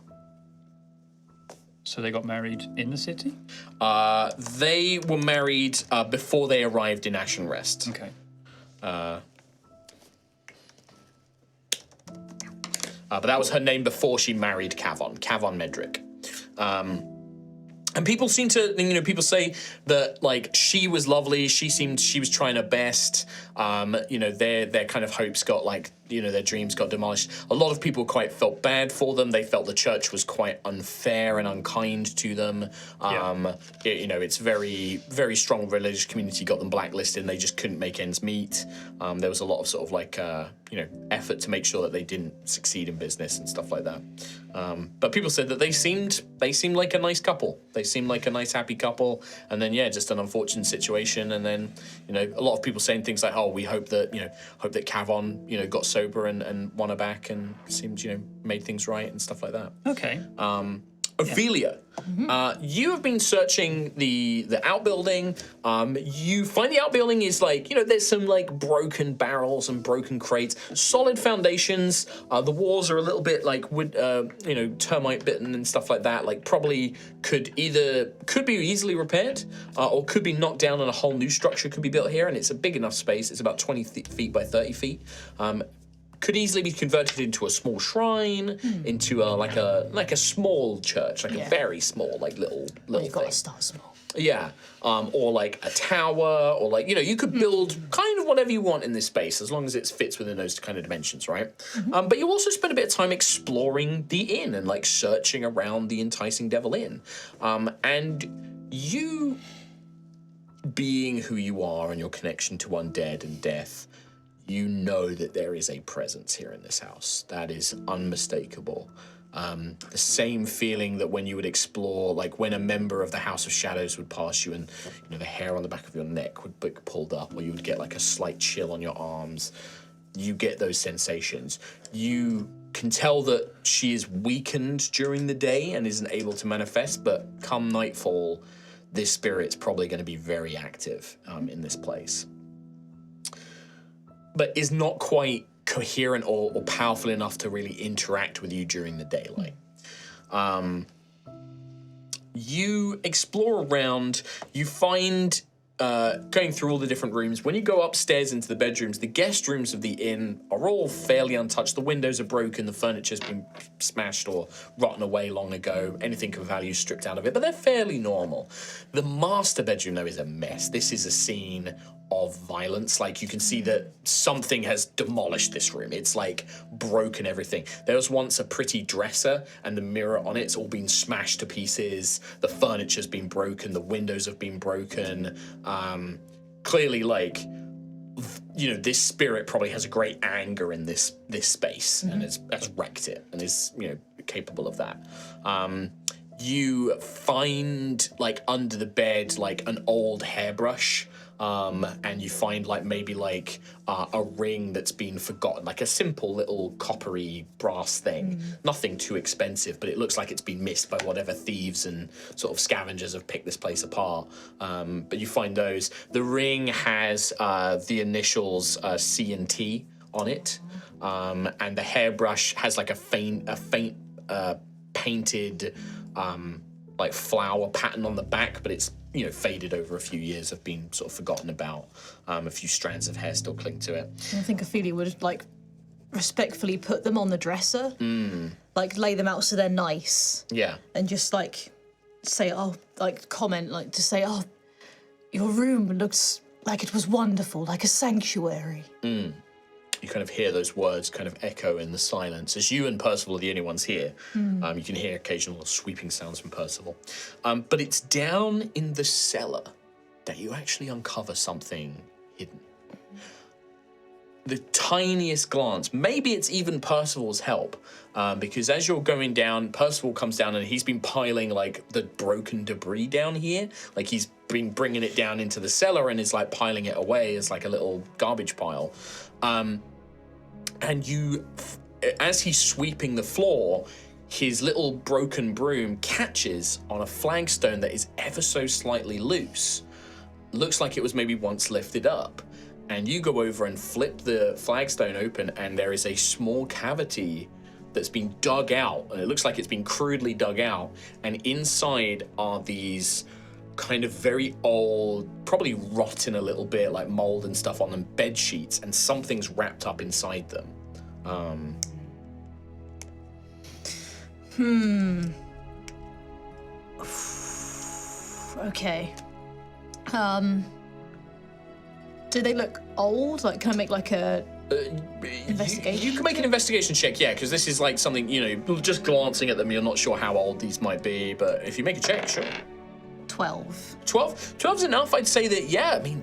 So they got married in the city? They were married before they arrived in Ashen Rest. Okay. But that was her name before she married Kavon Medric. And people seem to, people say that, like, she was lovely. She was trying her best. Their kind of hopes got, like, their dreams got demolished. A lot of people quite felt bad for them. They felt the church was quite unfair and unkind to them. It's very, very strong religious community got them blacklisted and they just couldn't make ends meet. There was a lot of sort of like, effort to make sure that they didn't succeed in business and stuff like that. But people said that they seemed like a nice couple. They seemed like a nice, happy couple. And then, just an unfortunate situation. And then, a lot of people saying things like, oh, we hope that Kavon, got sober and won her back and seemed, made things right and stuff like that. Okay. Ophelia, you have been searching the outbuilding. You find the outbuilding is like, there's some like broken barrels and broken crates, solid foundations. The walls are a little bit like wood, termite bitten and stuff like that. Like probably could be easily repaired or could be knocked down and a whole new structure could be built here. And it's a big enough space. It's about 20 feet by 30 feet. Could easily be converted into a small shrine, into a small church, like a very small, like little Well, you've got thing. to start small. Yeah, or like a tower, or like you could build kind of whatever you want in this space as long as it fits within those kind of dimensions, right? But you also spend a bit of time exploring the inn and like searching around the Enticing Devil Inn, and you, being who you are and your connection to undead and death. You know that there is a presence here in this house. That is unmistakable. The same feeling that when you would explore, like when a member of the House of Shadows would pass you and the hair on the back of your neck would be pulled up, or you would get like a slight chill on your arms. You get those sensations. You can tell that she is weakened during the day and isn't able to manifest, but come nightfall, this spirit's probably going to be very active in this place. But is not quite coherent or powerful enough to really interact with you during the daylight. You explore around, you find, going through all the different rooms, when you go upstairs into the bedrooms, the guest rooms of the inn are all fairly untouched. The windows are broken, the furniture's been smashed or rotten away long ago, anything of value stripped out of it, but they're fairly normal. The master bedroom, though, is a mess. This is a scene of violence. Like, you can see that something has demolished this room. It's like broken everything. There was once a pretty dresser and the mirror on it's all been smashed to pieces. The furniture's been broken. The windows have been broken. Clearly, like, this spirit probably has a great anger in this space and has wrecked it and is, capable of that. You find, like, under the bed, like, an old hairbrush. And you find maybe a ring that's been forgotten, like a simple little coppery brass thing. Nothing too expensive, but it looks like it's been missed by whatever thieves and sort of scavengers have picked this place apart. But you find those. The ring has the initials C and T on it, and the hairbrush has like a faint painted flower pattern on the back, but it's faded over a few years, have been sort of forgotten about. A few strands of hair still cling to it. I think Ophelia would respectfully put them on the dresser, lay them out so they're nice. Yeah. And just say, comment, to say, oh, your room looks like it was wonderful, like a sanctuary. You kind of hear those words kind of echo in the silence. As you and Percival are the only ones here, you can hear occasional sweeping sounds from Percival. But it's down in the cellar that you actually uncover something hidden. The tiniest glance, maybe it's even Percival's help, because as you're going down, Percival comes down and he's been piling the broken debris down here. Like he's been bringing it down into the cellar and is piling it away as a little garbage pile. And as he's sweeping the floor, his little broken broom catches on a flagstone that is ever so slightly loose. Looks like it was maybe once lifted up. And you go over and flip the flagstone open, and there is a small cavity that's been dug out. And it looks like it's been crudely dug out. And inside are these kind of very old, probably rotten a little bit, like mold and stuff on them, bed sheets, and something's wrapped up inside them. Okay. Do they look old? Can I make a investigation? You can make an investigation check, yeah, because this is something, just glancing at them, you're not sure how old these might be, but if you make a check, sure. 12. 12? 12's enough. I'd say that, yeah, I mean,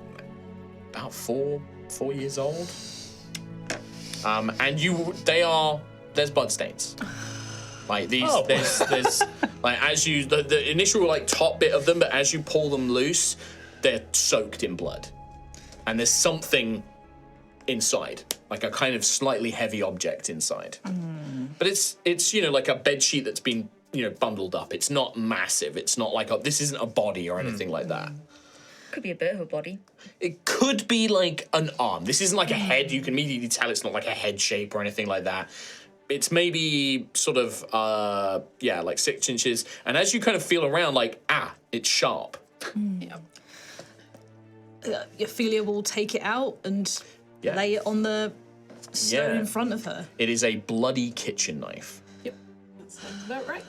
about 4 years old. And there's blood stains. There's as you, the initial top bit of them, but as you pull them loose, they're soaked in blood. And there's something inside, like a kind of slightly heavy object inside. But it's like a bed sheet that's been bundled up. It's not massive. It's not this isn't a body or anything like that. Could be a bit of a body. It could be an arm. This isn't a head. You can immediately tell it's not a head shape or anything like that. It's maybe sort of, 6 inches. And as you kind of feel around, it's sharp. Yeah. Ophelia will take it out and lay it on the stone in front of her. It is a bloody kitchen knife. Yep, that sounds about right.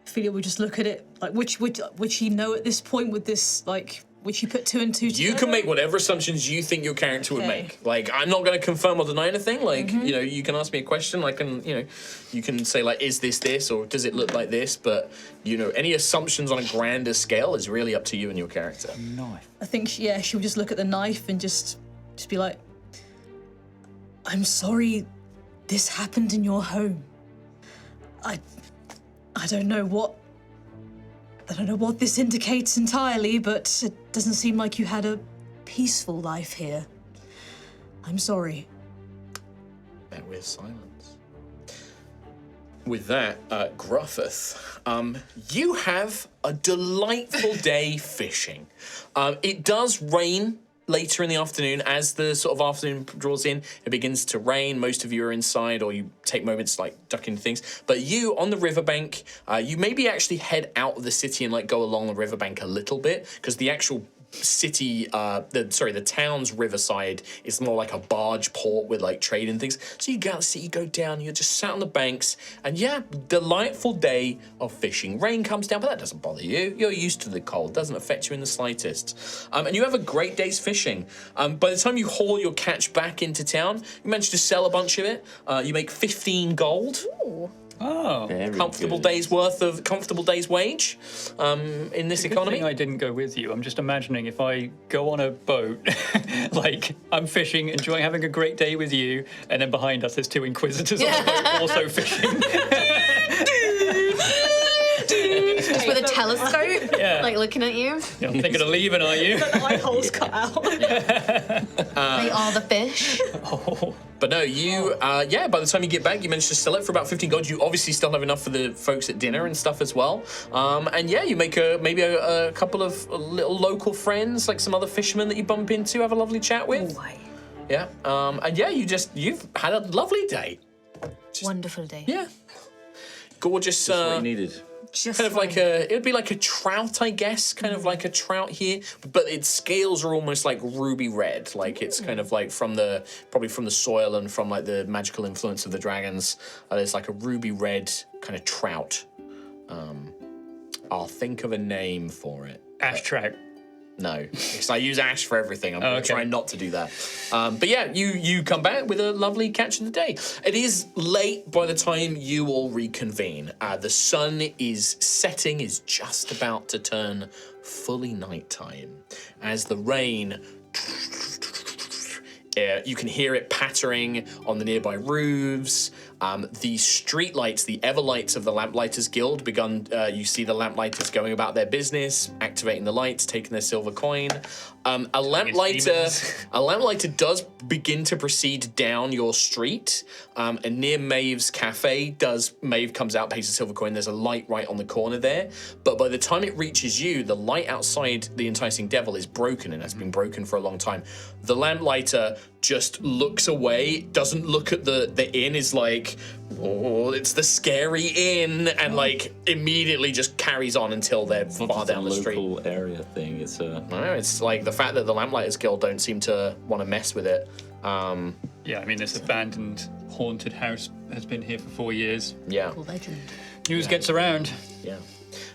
Ophelia would just look at it, would she know at this point with this, would she put 2 and 2 together? You can make whatever assumptions you think your character would make. I'm not going to confirm or deny anything. You can ask me a question. You can say, is this, or does it look like this? But, any assumptions on a grander scale is really up to you and your character. Knife. I think, she would just look at the knife and just be like, I'm sorry this happened in your home. I don't know what this indicates entirely, but it doesn't seem like you had a peaceful life here. I'm sorry. Met with silence. With that, Gruffith, you have a delightful day fishing. It does rain later in the afternoon. As the sort of afternoon draws in, it begins to rain. Most of you are inside, or you take moments like duck into things. But you, on the riverbank, you maybe actually head out of the city and like go along the riverbank a little bit, because the actual city, the town's riverside is more like a barge port with like trade and things. So you go out the city, you go down, you're just sat on the banks, and yeah, delightful day of fishing. Rain comes down, but that doesn't bother you. You're used to the cold, doesn't affect you in the slightest. And you have a great day's fishing. By the time you haul your catch back into town, you manage to sell a bunch of it. You make 15 gold. Ooh. Oh, comfortable day's wage in this economy. Good thing I didn't go with you. I'm just imagining if I go on a boat, like I'm fishing, enjoying having a great day with you, and then behind us there's two inquisitors on the boat also fishing. Just with a telescope, like looking at you. You're thinking of leaving, are you? The eye holes cut out. They are the fish. Oh. But no, you, by the time you get back, you manage to sell it for about 15 gold. You obviously still have enough for the folks at dinner and stuff as well. And yeah, you make maybe a couple of little local friends, like some other fishermen that you bump into, have a lovely chat with. Oh, yeah. And yeah, you've had a lovely day. Wonderful day. Yeah. Gorgeous. Just what you needed. Just kind of like it would be like a trout, I guess, kind of like a trout here, but its scales are almost like ruby red, like it's kind of like probably from the soil and from like the magical influence of the dragons. There's like a ruby red kind of trout. I'll think of a name for it. Ash trout. No, because I use ash for everything. I'm going to try not to do that. But yeah, you come back with a lovely catch of the day. It is late by the time you all reconvene. The sun is setting, is just about to turn fully nighttime. As the rain, you can hear it pattering on the nearby roofs. The street lights, the Everlights of the Lamplighters Guild you see the Lamplighters going about their business, activating the lights, taking their silver coin. A lamplighter does begin to proceed down your street, and near Maeve's cafe, Maeve comes out, pays a silver coin. There's a light right on the corner there, but by the time it reaches you, the light outside the Enticing Devil is broken, and has been broken for a long time. The lamplighter just looks away, doesn't look at the inn, is like, oh, it's the scary inn, and like immediately just carries on until they're far down the street. Local area thing. It's it's like the fact that the Lamplighters Guild don't seem to want to mess with it. Yeah, I mean, this abandoned, haunted house has been here for 4 years. Yeah. Cool legend. News gets around. Yeah.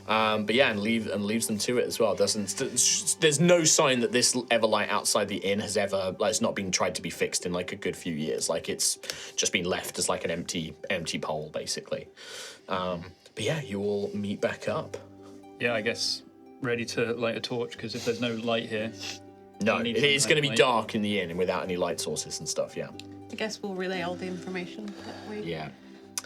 But yeah, and leaves them to it as well. There's no sign that this Everlight outside the inn has ever, like, it's not been tried to be fixed in like a good few years. Like it's just been left as like an empty pole basically. But yeah, you all meet back up. Yeah, I guess ready to light a torch, because if there's no light here. No, it is going to be dark in the inn and without any light sources and stuff. Yeah. I guess we'll relay all the information that we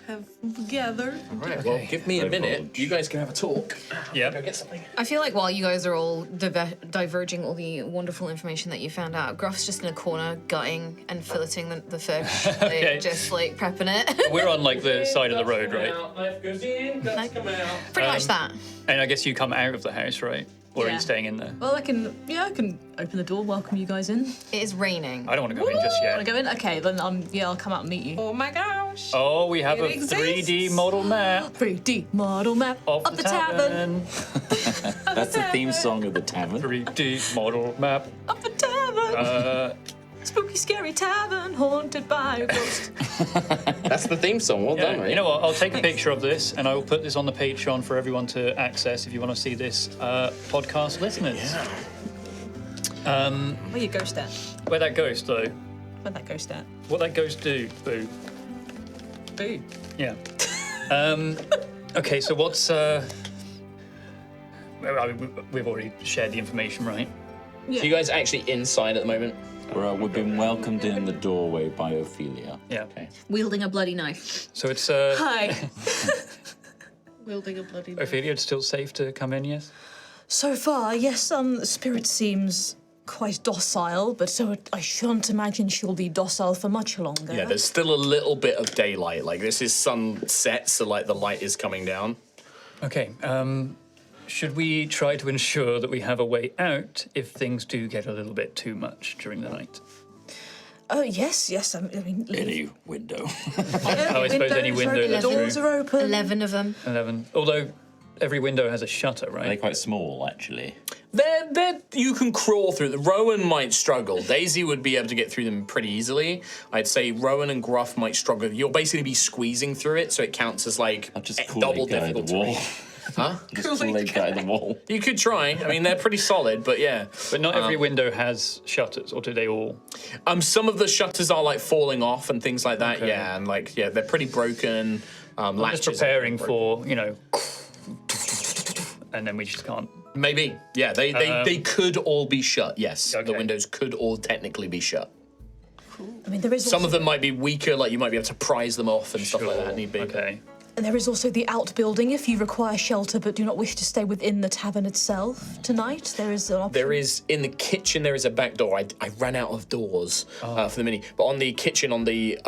have gathered. All right. Well, give me a minute. You guys can have a talk. Yeah. Go get something. I feel like while you guys are all diverging all the wonderful information that you found out, Gruff's just in a corner gutting and filleting the fish, Okay. just like prepping it. We're on like the side of the road, right? Life goes in, guts come out. Pretty much that. And I guess you come out of the house, right? Or are Yeah. you staying in there? Well, I can open the door, welcome you guys in. It is raining. I don't want to go in just Want yet. to go in? Okay, then I'll come out and meet you. Oh my gosh. Oh, we have It a exists. 3D model map 3D model map of of the tavern. That's the theme song of the tavern. 3D model map. Of the tavern. Spooky, scary tavern haunted by a ghost. That's the theme song. Well done, Yeah, mate. you know what? I'll take a picture of this and I will put this on the Patreon for everyone to access if you want to see this, podcast listeners. Where your ghost at? Where that ghost, though? Where that ghost at? What that ghost do, Boo? Boo. Yeah. Okay, so what's... We've already shared the information, right? So you guys are actually inside at the moment. We've been welcomed in the doorway by Ophelia. Yeah. Okay. Wielding a bloody knife. So it's Hi. Wielding a bloody knife. Ophelia, it's still safe to come in, yes? So far, yes, the spirit seems quite docile, but so I shan't imagine she'll be docile for much longer. Yeah, there's still a little bit of daylight. Like, this is sunset, so, like, the light is coming down. Okay, should we try to ensure that we have a way out if things do get a little bit too much during the night? Oh, yes, I mean... Any window. I suppose any window, that's true. Doors are open. 11 of them. 11. Although every window has a shutter, right? They're quite small, actually. You can crawl through them. Rowan might struggle. Daisy would be able to get through them pretty easily. I'd say Rowan and Gruff might struggle. You'll basically be squeezing through it, so it counts as like I'll just double guy difficult the wall. terrain. Huh? Just Kool-Aid guy the wall. You could try. I mean, they're pretty solid, but yeah. But not every window has shutters, or do they all? Some of the shutters are like falling off and things like that. Okay. Yeah, and like they're pretty broken. I'm Latches just preparing for, and then we just can't. Maybe. Yeah, they could all be shut. Yes, Okay. the windows could all technically be shut. I mean, there is Some also, of them might be weaker, like you might be able to prise them off and stuff like that. Need be. Okay. and there is also the outbuilding if you require shelter but do not wish to stay within the tavern itself tonight. There is an option. There is, in the kitchen, there is a back door. I ran out of doors for the mini. But on the kitchen, on the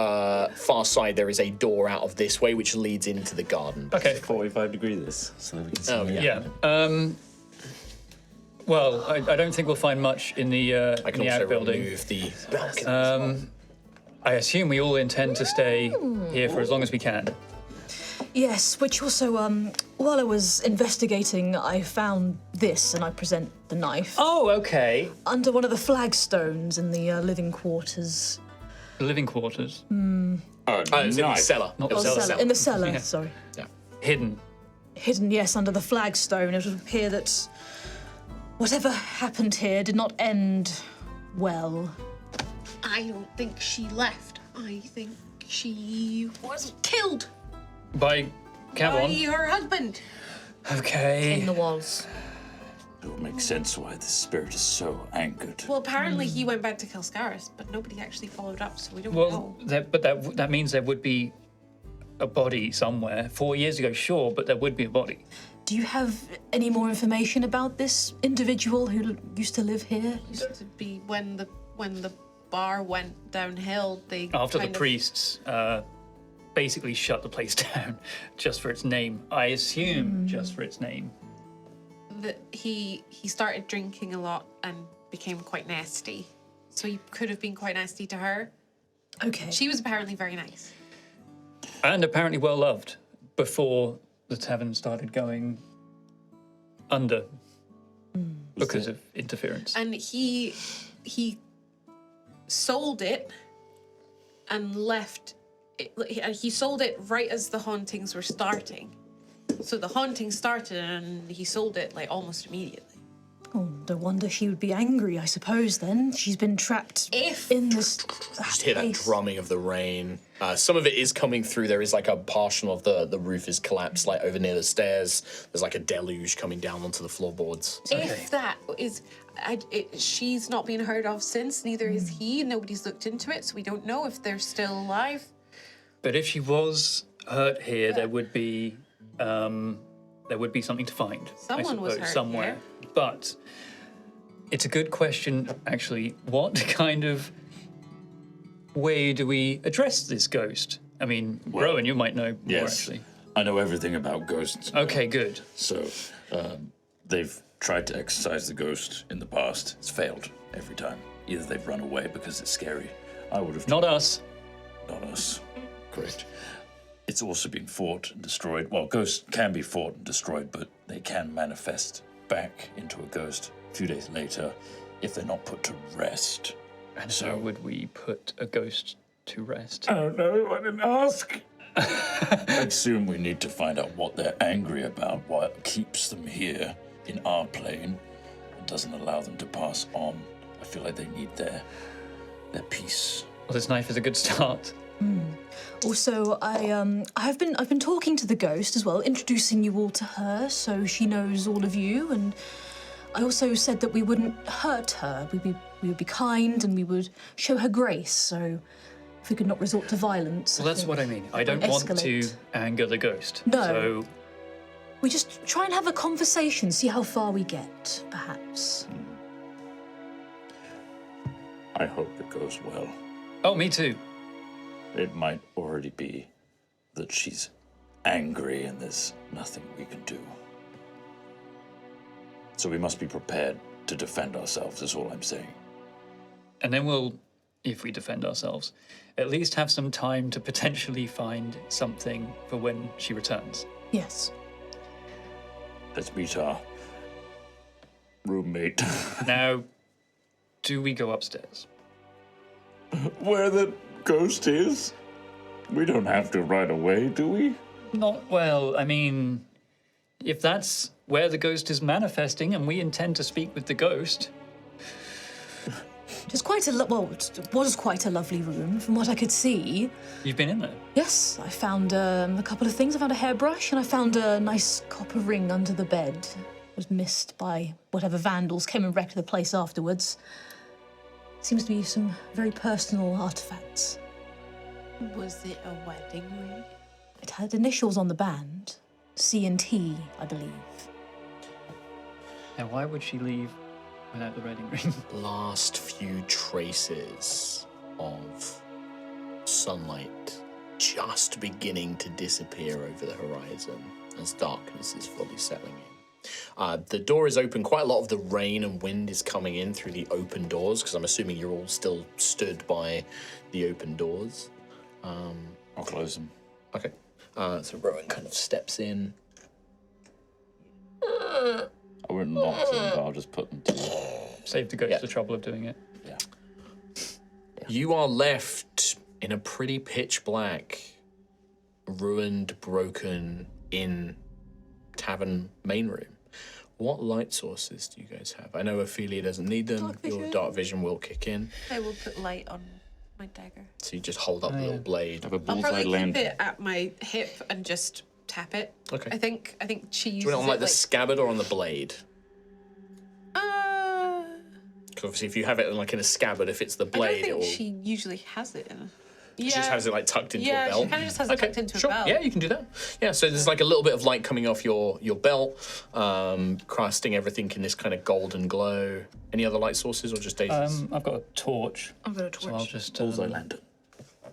far side, there is a door out of this way, which leads into the garden. Okay. 45 degree this, so that we can see. Oh, yeah. Well, I don't think we'll find much in the I can also outbuilding. remove the balcony. I assume we all intend to stay here for as long as we can. Yes, which also, while I was investigating, I found this, and I present the knife. Oh, okay. Under one of the flagstones in the living quarters. The living quarters. It's in the cellar. Not It was the in cellar. In the cellar, Yeah. sorry. Hidden. Hidden, yes, under the flagstone. It would appear that whatever happened here did not end well. I don't think she left. I think she was killed By by Cavon. her husband. Okay. In the walls. It will make sense why the spirit is so angered. Well, apparently he went back to Kilscaris, but nobody actually followed up, so we don't Well, know. but that means there would be a body somewhere. 4 years ago, sure, but there would be a body. Do you have any more information about this individual who used to live here? Used to be when the bar went downhill. They After the kind of- priests basically shut the place down just for its name. I assume just for its name. that he started drinking a lot and became quite nasty. So he could have been quite nasty to her. Okay. She was apparently very nice. And apparently well loved before the tavern started going under because of interference. And he sold it and left. He sold it right as the hauntings were starting. So the hauntings started and he sold it like almost immediately. Oh, no wonder she would be angry, I suppose, then. She's been trapped in this Just hear that place. drumming of the rain. Some of it is coming through. There is like a portion of the roof is collapsed, like over near the stairs. There's like a deluge coming down onto the floorboards. If that is, she's not been heard of since. Neither is he. Nobody's looked into it, so we don't know if they're still alive. But if she was hurt here, there would be something to find. Someone I was suppose, hurt somewhere. here. But it's a good question, actually. What kind of way do we address this ghost? I mean, Rowan, you might know more, Yes, actually. I know everything about ghosts. Okay, good. So, they've tried to exorcise the ghost in the past. It's failed every time. Either they've run away because it's scary. I would have. Not us. Not us. Correct. It's also been fought and destroyed. Well, ghosts can be fought and destroyed, but they can manifest back into a ghost a few days later if they're not put to rest. And so would we put a ghost to rest? I don't know. I didn't ask. I assume we need to find out what they're angry about, what keeps them here in our plane and doesn't allow them to pass on. I feel like they need their peace. Well, this knife is a good start. Also, I've been talking to the ghost as well, introducing you all to her, so she knows all of you. And I also said that we wouldn't hurt her. we would be kind and we would show her grace. So if we could not resort to violence. Well, that's what I mean. I don't want to anger the ghost. No. So we just try and have a conversation, see how far we get, perhaps. I hope it goes well. Oh, me too. It might already be that she's angry and there's nothing we can do. So we must be prepared to defend ourselves, is all I'm saying. And then we'll, if we defend ourselves, at least have some time to potentially find something for when she returns. Yes. Let's meet our roommate. Now, do we go upstairs? Where the ghost is? We don't have to right away, do we? Not well. I mean, if that's where the ghost is manifesting and we intend to speak with the ghost. It was quite a lovely room from what I could see. You've been in there? Yes, I found a couple of things. I found a hairbrush and I found a nice copper ring under the bed. It was missed by whatever vandals came and wrecked the place afterwards. Seems to be some very personal artifacts. Was it a wedding ring? It had initials on the band. C&T, I believe. Now, why would she leave without the wedding ring? Last few traces of sunlight just beginning to disappear over the horizon as darkness is fully settling in. The door is open. Quite a lot of the rain and wind is coming in through the open doors, because I'm assuming you're all still stood by the open doors. I'll close them. Okay. So Rowan kind of steps in. I wouldn't lock them, but I'll just put them to... Save the ghost the trouble of doing it. Yeah. You are left in a pretty pitch black, ruined, broken inn tavern main room. What light sources do you guys have? I know Ophelia doesn't need them. Your dark vision will kick in. I will put light on my dagger. So you just hold up the little blade. Have a I'll bullseye probably lantern. keep it at my hip and just tap it. Okay. I think she uses Do you want it on like the like scabbard or on the blade? uh, Because obviously if you have it like in a scabbard, if it's the I blade, don't it will... think she usually has it in a... She just has it like tucked into a Yeah, belt. she kind of just has it tucked into sure. a belt. Yeah, you can do that. Yeah, so there's like a little bit of light coming off your belt, casting everything in this kind of golden glow. Any other light sources or just daisies? I've got a torch. I've got a torch. So I'll just... Bullseye lantern.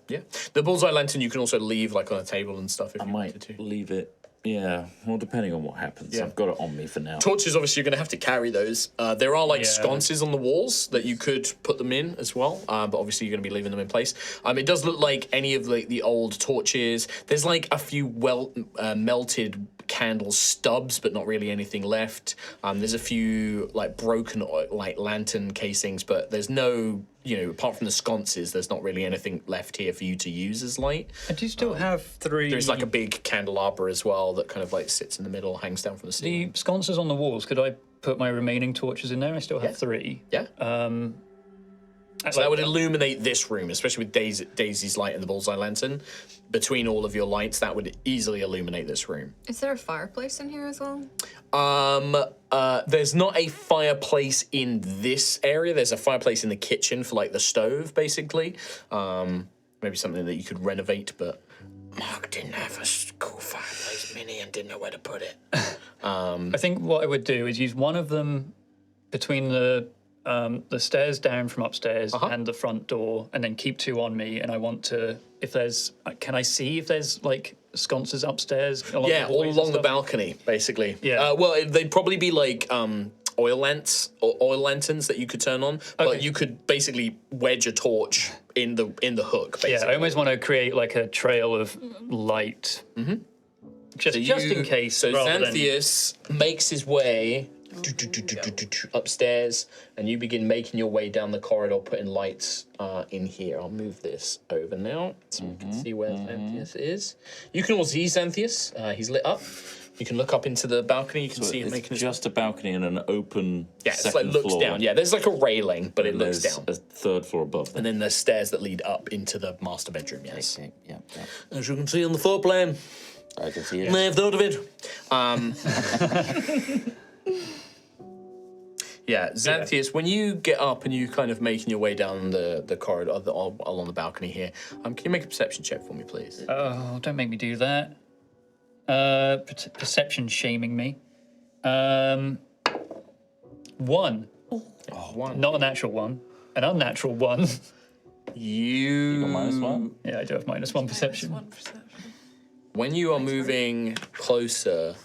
Yeah. The bullseye lantern you can also leave like on a table and stuff if I you wanted might to. leave it. Yeah, well, depending on what happens. Yeah. I've got it on me for now. Torches, obviously, you're going to have to carry those. There are like sconces on the walls that you could put them in as well, but obviously you're going to be leaving them in place. It does look like any of the old torches. There's like a few melted candle stubs, but not really anything left. There's a few like broken like lantern casings, but there's no, apart from the sconces, there's not really anything left here for you to use as light. And do you still have 3... There's like a big candelabra as well that kind of like sits in the middle, hangs down from the ceiling. The sconces on the walls, could I put my remaining torches in there? I still have 3. Yeah. So that would illuminate this room, especially with Daisy's light and the bullseye lantern. Between all of your lights, that would easily illuminate this room. Is there a fireplace in here as well? There's not a fireplace in this area. There's a fireplace in the kitchen for like the stove, basically. Maybe something that you could renovate, but Mark didn't have a cool fireplace mini and didn't know where to put it. I think what I would do is use one of them between the stairs down from upstairs and the front door, and then keep 2 on me. And I want to, if there's, can I see if there's like sconces upstairs? Yeah, all along the balcony, basically. Yeah. Well, they'd probably be like oil lanterns that you could turn on, but you could basically wedge a torch in the hook. Basically. Yeah, I almost want to create like a trail of light, just in case. So Xantheus makes his way upstairs, and you begin making your way down the corridor, putting lights in here. I'll move this over now so we can see where Xantheus is. You can all see Xantheus. He's lit up. You can look up into the balcony. You can see him making his... just a balcony and an open it's like looks floor. down. Yeah, there's like a railing, but it looks There's down. a 3rd floor above them. And then there's stairs that lead up into the master bedroom, yes. Okay, yeah. As you can see on the floor plan. I can see it. May have thought of it. Yeah, Xantheus, when you get up and you kind of making your way down the corridor along the balcony here, can you make a perception check for me, please? Oh, don't make me do that. Perception shaming me. 1. One. Not a natural 1. An unnatural 1. You got -1? Yeah, I do have -1 perception. When you are moving closer,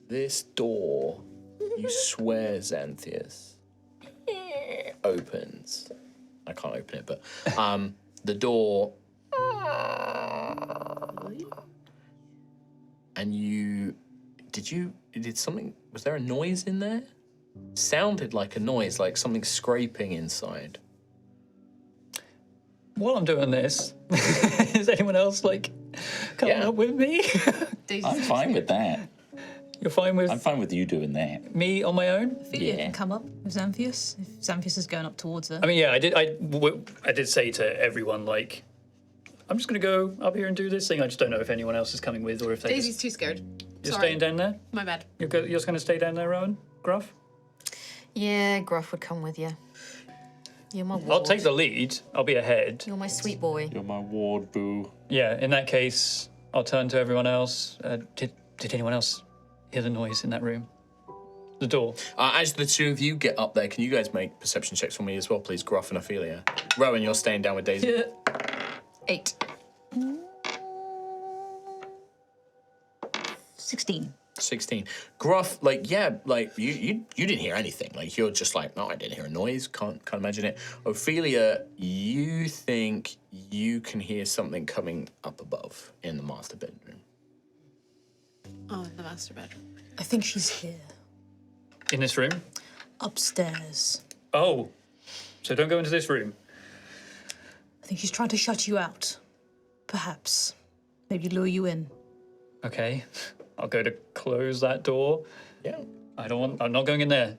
this door, you swear, Xantheus, opens. I can't open it, but the door. And was there a noise in there? Sounded like a noise, like something scraping inside. While I'm doing this, is anyone else coming up with me? I'm fine with that. You're fine with I'm fine with you doing that. me on my own? Ophelia can come up with Xantheus if Xantheus is going up towards her. I mean, yeah, I did say to everyone, I'm just going to go up here and do this thing. I just don't know if anyone else is coming with or if they Daisy's too scared. You're Sorry. staying down there? My bad. You're just going to stay down there, Rowan? Gruff? Yeah, Gruff would come with you. You're my ward. I'll take the lead. I'll be ahead. You're my sweet boy. You're my ward, boo. Yeah, in that case, I'll turn to everyone else. Did anyone else hear the noise in that room? The door. As the two of you get up there, can you guys make perception checks for me as well, please, Gruff and Ophelia? Rowan, you're staying down with Daisy. 8. 16. 16. Gruff, you didn't hear anything. You're just no, I didn't hear a noise. Can't imagine it. Ophelia, you think you can hear something coming up above in the master bedroom. Oh, in the master bedroom. I think she's here. In this room? Upstairs. Oh, so don't go into this room. I think she's trying to shut you out. Perhaps. Maybe lure you in. Okay, I'll go to close that door. Yeah. I'm not going in there.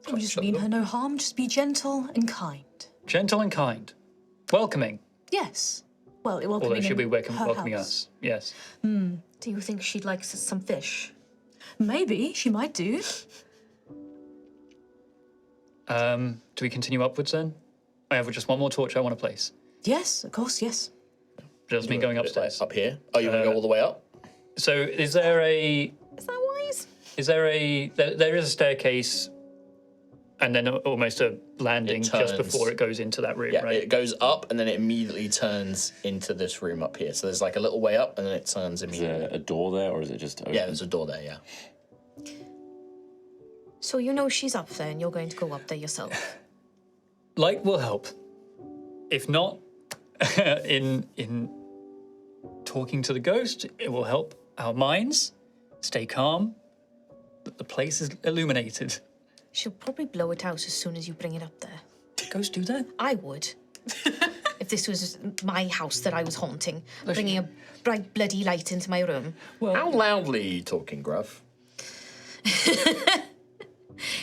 You just mean her no harm. Just be gentle and kind. Gentle and kind. Welcoming. Yes. Well, welcoming. Although she'll be in welcoming her us. Yes. Do you think she'd like some fish? Maybe she might do. Do we continue upwards then? I have just one more torch I want to place. Yes, of course. Yes. Does mean going upstairs. Up here? Oh, you want to go all the way up? So is there a... Is that wise? Is there a... There is a staircase and then almost a landing just before it goes into that room, Yeah, right? it goes up and then it immediately turns into this room up here. So there's a little way up and then it turns Is immediately. there a door there, or is it just open? Yeah, there's a door there, yeah. So you know she's up there and you're going to go up there yourself. Light will help. If not, in talking to the ghost, it will help our minds stay calm. The place is illuminated. She'll probably blow it out as soon as you bring it up there. Did ghosts do that? I would. If this was my house that I was haunting, bringing a bright bloody light into my room. Well, How loudly are you talking, Gruff?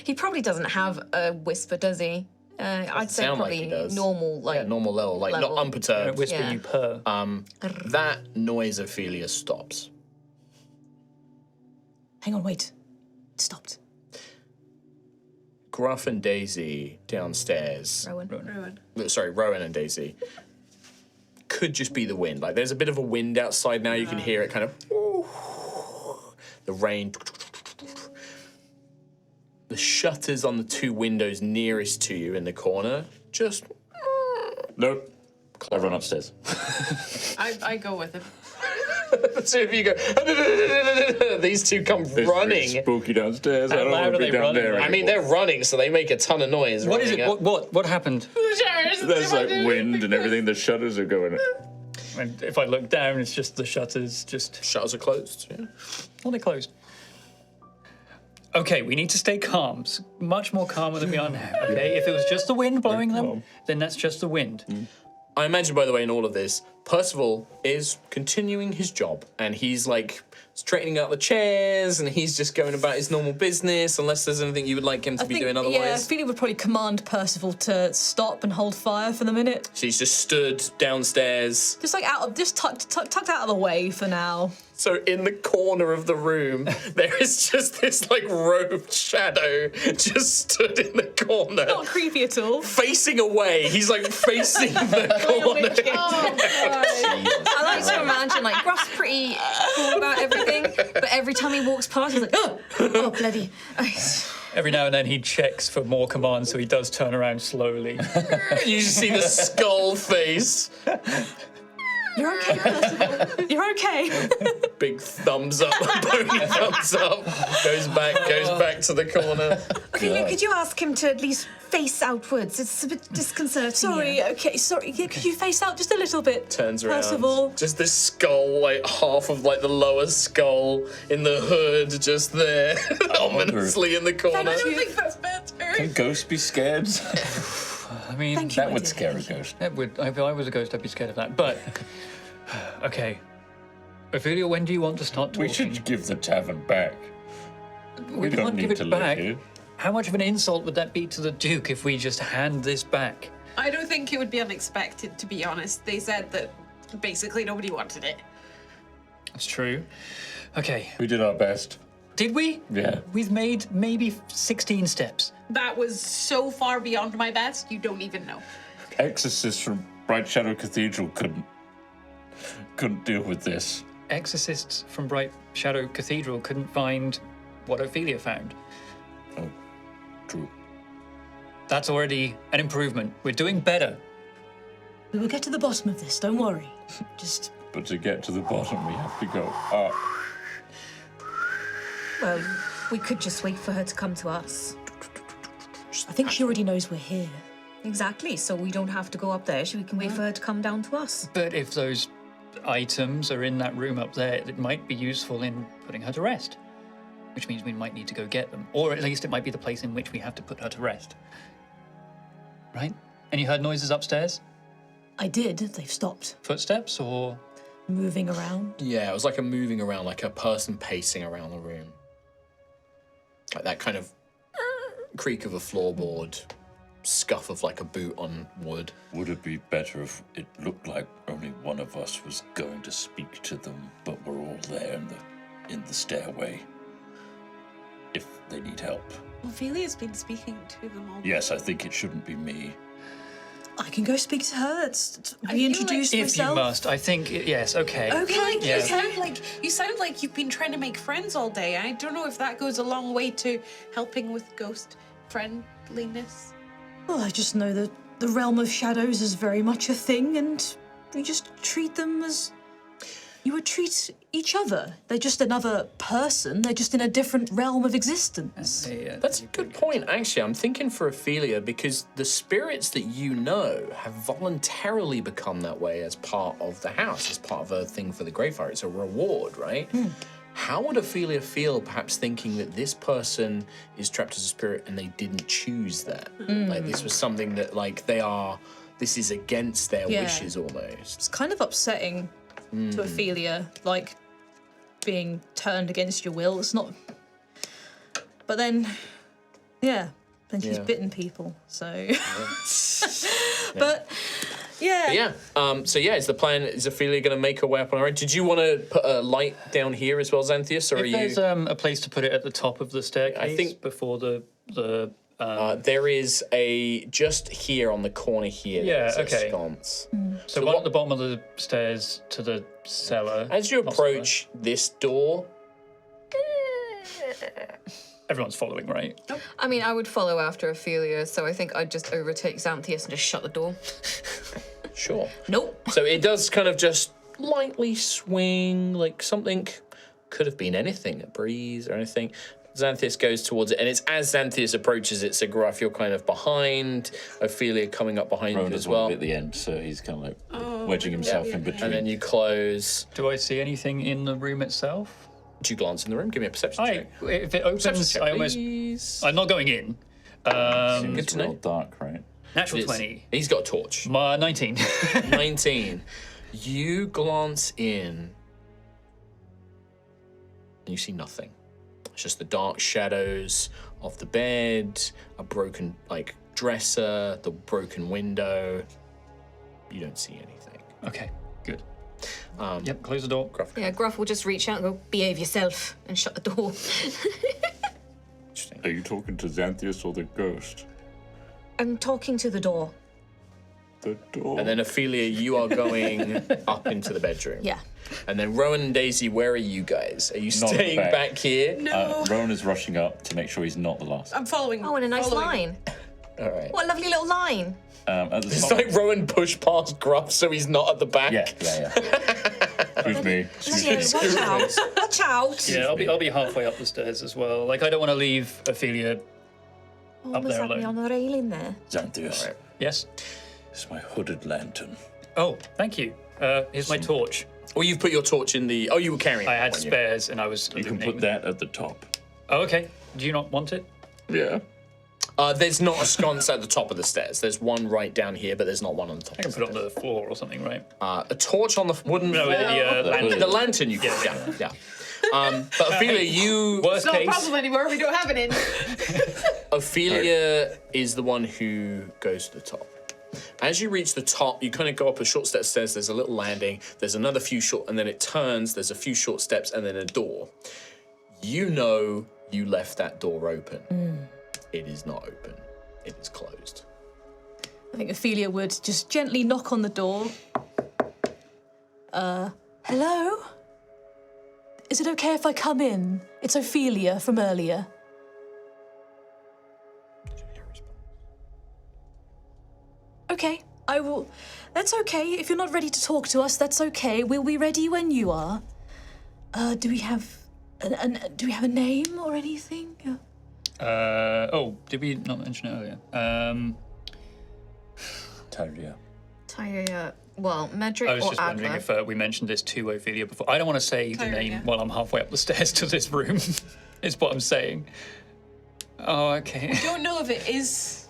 He probably doesn't have a whisper, does he? I'd say sound like probably he does. normal, Yeah, normal level, not unperturbed. whisper Yeah. you purr. That noise, Ophelia, stops. Hang on, wait. It stopped. Gruff and Daisy downstairs. Rowan. Rowan and Daisy. Could just be the wind. There's a bit of a wind outside now. You can hear it kind of. The rain. The shutters on the two windows nearest to you in the corner just. Nope. I run upstairs. I go with him. The two of you go. These two come running. It's spooky downstairs. How I don't loud want are to be they down running? there I mean, anymore. they're running, so they make a ton of noise. What is it? running up. What happened? There's wind and everything. The shutters are going. And if I look down, it's just the shutters just... Shutters are closed. Yeah. Well, they're closed. Okay, we need to stay calm. Much more calmer than we are now, okay? If it was just the wind blowing them, then that's just the wind. I imagine, by the way, in all of this, Percival is continuing his job, and he's like straightening out the chairs, and he's just going about his normal business, unless there's anything you would like him to be doing otherwise. Yeah, Ophelia would probably command Percival to stop and hold fire for the minute. She's just stood downstairs. Just like tucked out of the way for now. So in the corner of the room, there is just this like robed shadow just stood in the corner. Not creepy at all. Facing away. He's like facing the corner. I like to imagine, like, Gruff's pretty cool about everything, but every time he walks past, he's like, oh, bloody. Every now and then he checks for more commands, so he does turn around slowly. You just see the skull face. You're okay, Percival. You're okay. Big thumbs up, bony thumbs up. Goes back to the corner. Okay, could you ask him to at least face outwards? It's a bit disconcerting. Sorry, yeah, could you face out just a little bit? Turns around. Percival. Just this skull, like half of like the lower skull in the hood, just there, ominously in the corner. I don't think that's better. Can ghosts be scared? I mean, Thank you, That my would dear. scare a ghost. that would. If I was a ghost, I'd be scared of that. But okay, Ophelia, when do you want to start talking? We should give the tavern back. We don't can't need give to it live back. here. How much of an insult would that be to the Duke if we just hand this back? I don't think it would be unexpected, to be honest. They said that basically nobody wanted it. That's true. Okay, We did our best. did we? Yeah. We've made maybe 16 steps. That was so far beyond my best, you don't even know. Exorcists from Bright Shadow Cathedral couldn't deal with this. Exorcists from Bright Shadow Cathedral couldn't find what Ophelia found. Oh, true. That's already an improvement. We're doing better. We will get to the bottom of this, don't worry. Just... But to get to the bottom, we have to go up. Well, we could just wait for her to come to us. I think she already knows we're here. Exactly, so we don't have to go up there. We can wait for her to come down to us. But if those items are in that room up there, it might be useful in putting her to rest. Which means we might need to go get them. Or at least it might be the place in which we have to put her to rest. Right? And you heard noises upstairs? I did. They've stopped. Footsteps or... Moving around. Yeah, it was like a moving around, like a person pacing around the room. Like that kind of creak of a floorboard, scuff of like a boot on wood. Would it be better if it looked like only one of us was going to speak to them, but we're all there in the stairway? If they need help. Ophelia's been speaking to them all. Yes, I think it shouldn't be me. I can go speak to her. Reintroduce If myself. you must, I think, yes, okay. Okay. Yeah. You sound like you've been trying to make friends all day. I don't know if that goes a long way to helping with ghost friendliness. Well, I just know that the realm of shadows is very much a thing, and we just treat them as you would treat each other. They're just another person. They're just in a different realm of existence. That's a good point, actually. I'm thinking for Ophelia, because the spirits that you know have voluntarily become that way as part of the house, as part of a thing for the Greyfire. It's a reward, right? How would Ophelia feel, perhaps thinking that this person is trapped as a spirit and they didn't choose that? Like, this was something that, like, this is against their wishes almost. It's kind of upsetting to Ophelia, like being turned against your will. It's not. But then, then she's bitten people. So, but yeah. Is the plan? Is Ophelia going to make her way up on her own? Did you want to put a light down here as well, Xantheus, or are If you? there's a place to put it at the top of the staircase, I think- before the there is a just here on the corner here. Yeah, there's a okay. sconce. so one at the bottom of the stairs to the cellar. As you approach this door, Everyone's following, right? I mean, I would follow after Ophelia, so I think I'd just overtake Xantheus and just shut the door. sure. Nope. So it does kind of just lightly swing, like something could have been anything, a breeze or anything. Xantheus goes towards it, and it's as Xantheus approaches it, so Gruff, you're kind of behind, Ophelia coming up behind you as well. At the end, so he's kind of like wedging himself in between. And then you close. Do I see anything in the room itself? Do you glance in the room? Give me a perception check. If it opens, check, I almost. please. I'm not going in. Seems to know. real dark, right? Natural It is. 20. He's got a torch. 19. 19. You glance in, and you see nothing. It's just the dark shadows of the bed, a broken, dresser, the broken window. You don't see anything. Okay, good. Yep, close the door. Gruff. Yeah, Gruff will just reach out and go, behave yourself, and shut the door. Are you talking to Xantheus or the ghost? I'm talking to the door. The door. And then Ophelia, you are going up into the bedroom. Yeah. And then Rowan and Daisy, where are you guys? Are you Not staying back. back here? No. Rowan is rushing up to make sure he's not the last. I'm following. Oh, and a nice following. line. All right. What a lovely little line. At the It's top. like Rowan pushed past Gruff so he's not at the back. Yeah. Excuse me. Watch out. Watch out. Yeah, I'll be halfway up the stairs as well. I don't want to leave Ophelia up there me on alone. the railing there. Xantheus, Yes? it's my hooded lantern. Oh, thank you. Here's my torch. Well, you've put your torch in the... Oh, you were carrying I it, had weren't you? spares and I was You can illuminating put them. that at the top. Oh, okay. Do you not want it? Yeah. There's not a sconce at the top of the stairs. There's one right down here, but there's not one on the top. I can put it on the floor or something, right? A torch on the wooden No, floor. the lantern. The lantern you can. Yeah. But Ophelia, you... Worst It's not a case. problem anymore. We don't have it in. Ophelia is the one who goes to the top. As you reach the top, you kind of go up a short set of stairs. There's a little landing. There's another few short, and then it turns. There's a few short steps, and then a door. You know you left that door open. It is not open. It is closed. I think Ophelia would just gently knock on the door. Hello? Is it okay if I come in? It's Ophelia from earlier. Okay, I will. That's okay. If you're not ready to talk to us, that's okay. We'll be ready when you are. Do we have a name or anything? Did we not mention it earlier? Tyria. Tyria, well, Medric I was or just wondering Adler. if we mentioned this to Ophelia before. I don't want to say the Tyria. name while I'm halfway up the stairs to this room, is what I'm saying. Oh, okay. Don't know if it is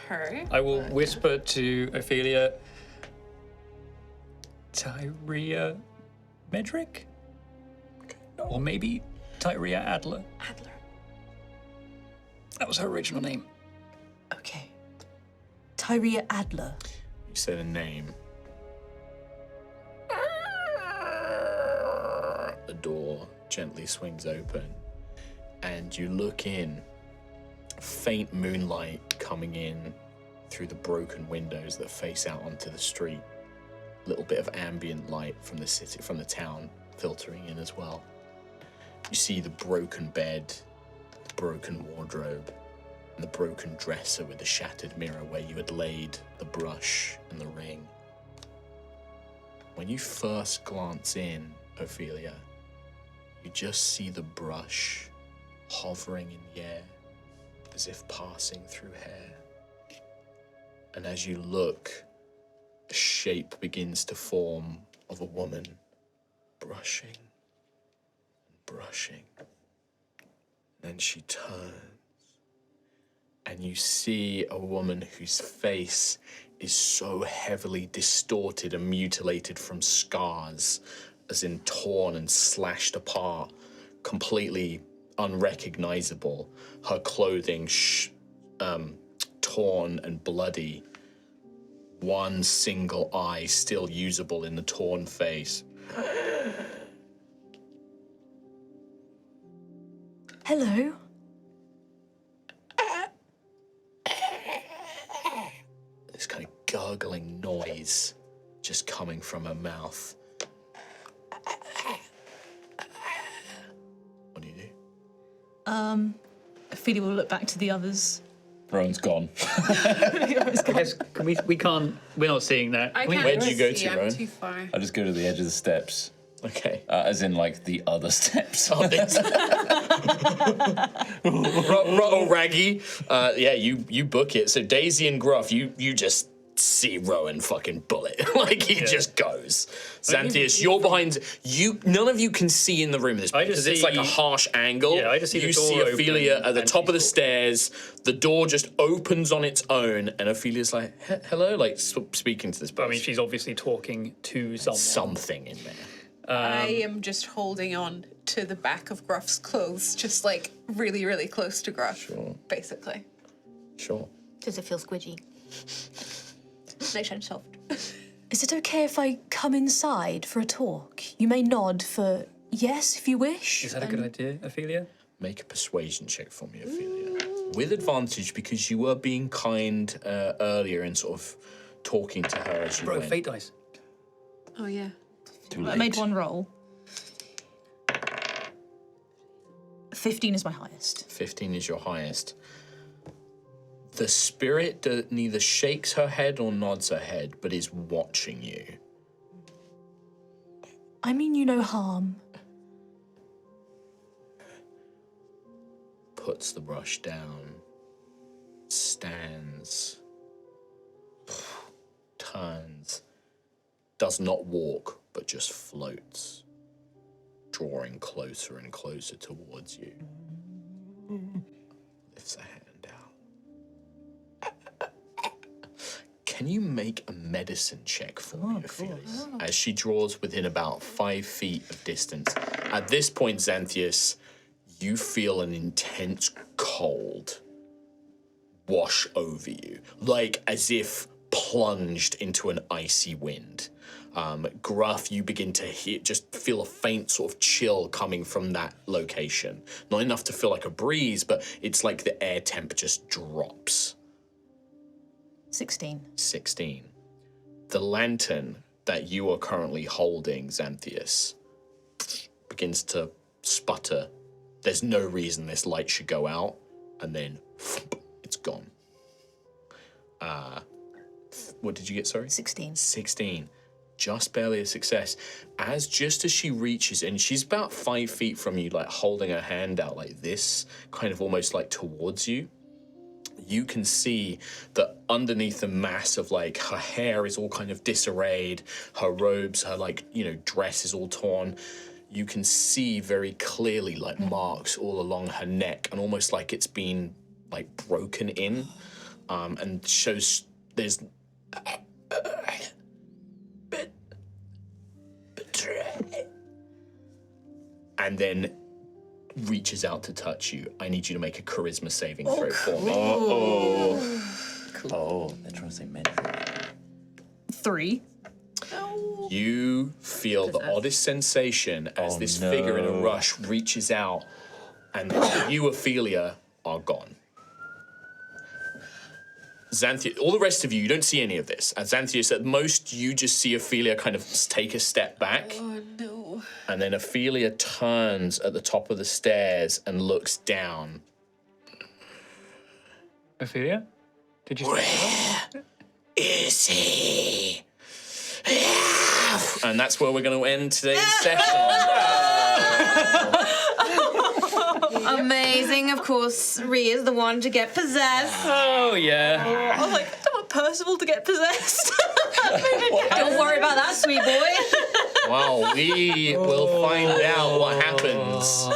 her. I will whisper to Ophelia, Tyria Medric? Or maybe Tyria Adler. Adler. That was her original name. Okay. Tyria Adler. You said a name. The door gently swings open, and you look in. Faint moonlight coming in through the broken windows that face out onto the street. A little bit of ambient light from the city, from the town, filtering in as well. You see the broken bed, the broken wardrobe, and the broken dresser with the shattered mirror where you had laid the brush and the ring. When you first glance in, Ophelia, you just see the brush hovering in the air, as if passing through hair. And as you look, a shape begins to form of a woman brushing and brushing. Then she turns, and you see a woman whose face is so heavily distorted and mutilated from scars, as in torn and slashed apart, completely unrecognizable. Her clothing torn and bloody. One single eye still usable in the torn face. Hello? This kind of gurgling noise just coming from her mouth. What do you do? Ophelia will look back to the others. Rowan's gone. I guess we can't. We're not seeing that. I Can we- can't Where'd you go see, to, I'm Rowan? too far. I just go to the edge of the steps, Okay. as in like the other steps. Raggy. Yeah, you book it. So Daisy and Gruff, you just see Rowan fucking bullet. Like, he just goes. Xantheus, you're behind. None of you can see in the room at this point because it's like a harsh angle. Yeah, I just see you the door see Ophelia open at the and top of the she's stairs. The door just opens on its own, and Ophelia's like, hello, like speaking to this person. I mean, she's obviously talking to someone. Something in there. I am just holding on to the back of Gruff's clothes, just like really, really close to Gruff, basically. Sure. Does it feel squidgy? Nice and soft. Is it okay if I come inside for a talk? You may nod for yes if you wish. Is that a good idea, Ophelia? Make a persuasion check for me, Ophelia. With advantage, because you were being kind earlier and sort of talking to her as you Bro, went. fate dice. Oh, yeah. Too late. I made one roll. 15 is my highest. 15 is your highest. The spirit neither shakes her head or nods her head, but is watching you. I mean you no harm. Puts the brush down. Stands. Turns. Does not walk, but just floats. Drawing closer and closer towards you. Lifts a hand out. Can you make a medicine check for me, Ophelia? As she draws within about 5 feet of distance. At this point, Xantheus, you feel an intense cold wash over you, like as if plunged into an icy wind. Gruff, you begin to just feel a faint sort of chill coming from that location. Not enough to feel like a breeze, but it's like the air temp just drops. 16. 16. The lantern that you are currently holding, Xantheus, begins to sputter. There's no reason this light should go out, and then it's gone. What did you get, sorry? 16. 16. Just barely a success. Just as she reaches in, she's about 5 feet from you, like holding her hand out like this, kind of almost like towards you. You can see that underneath the mass of like her hair is all kind of disarrayed, her robes, her dress is all torn. You can see very clearly like marks all along her neck and almost like it's been like broken in, and shows there's and then reaches out to touch you. I need you to make a charisma saving throw for me. Oh, they're trying to say magic. 3. You feel the oddest sensation as this figure in a rush reaches out, and you, Ophelia, are gone. Xantheus, all the rest of you don't see any of this. At Xantheus, at most, you just see Ophelia kind of take a step back. Oh, no. And then Ophelia turns at the top of the stairs and looks down. Ophelia? Did you Where is he? And that's where we're going to end today's session. Amazing. Of course, Rhea is the one to get possessed. Oh, yeah. I was like, I don't want Percival to get possessed. Don't worry about that, sweet boy. Well, we will find out what happens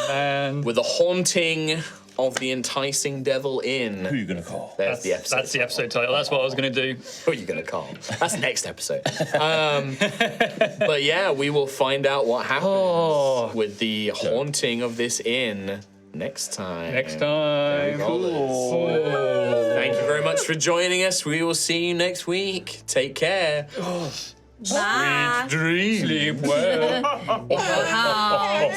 with the haunting of the Enticing Devil Inn. Who are you going to call? There's the episode. That's the episode title. That's what I was going to do. Who are you going to call? That's next episode. But yeah, we will find out what happens with the haunting of this inn next time. Next time. Cool. Thank you very much for joining us. We will see you next week. Take care. Bye. Dream. Sleep well. Bye.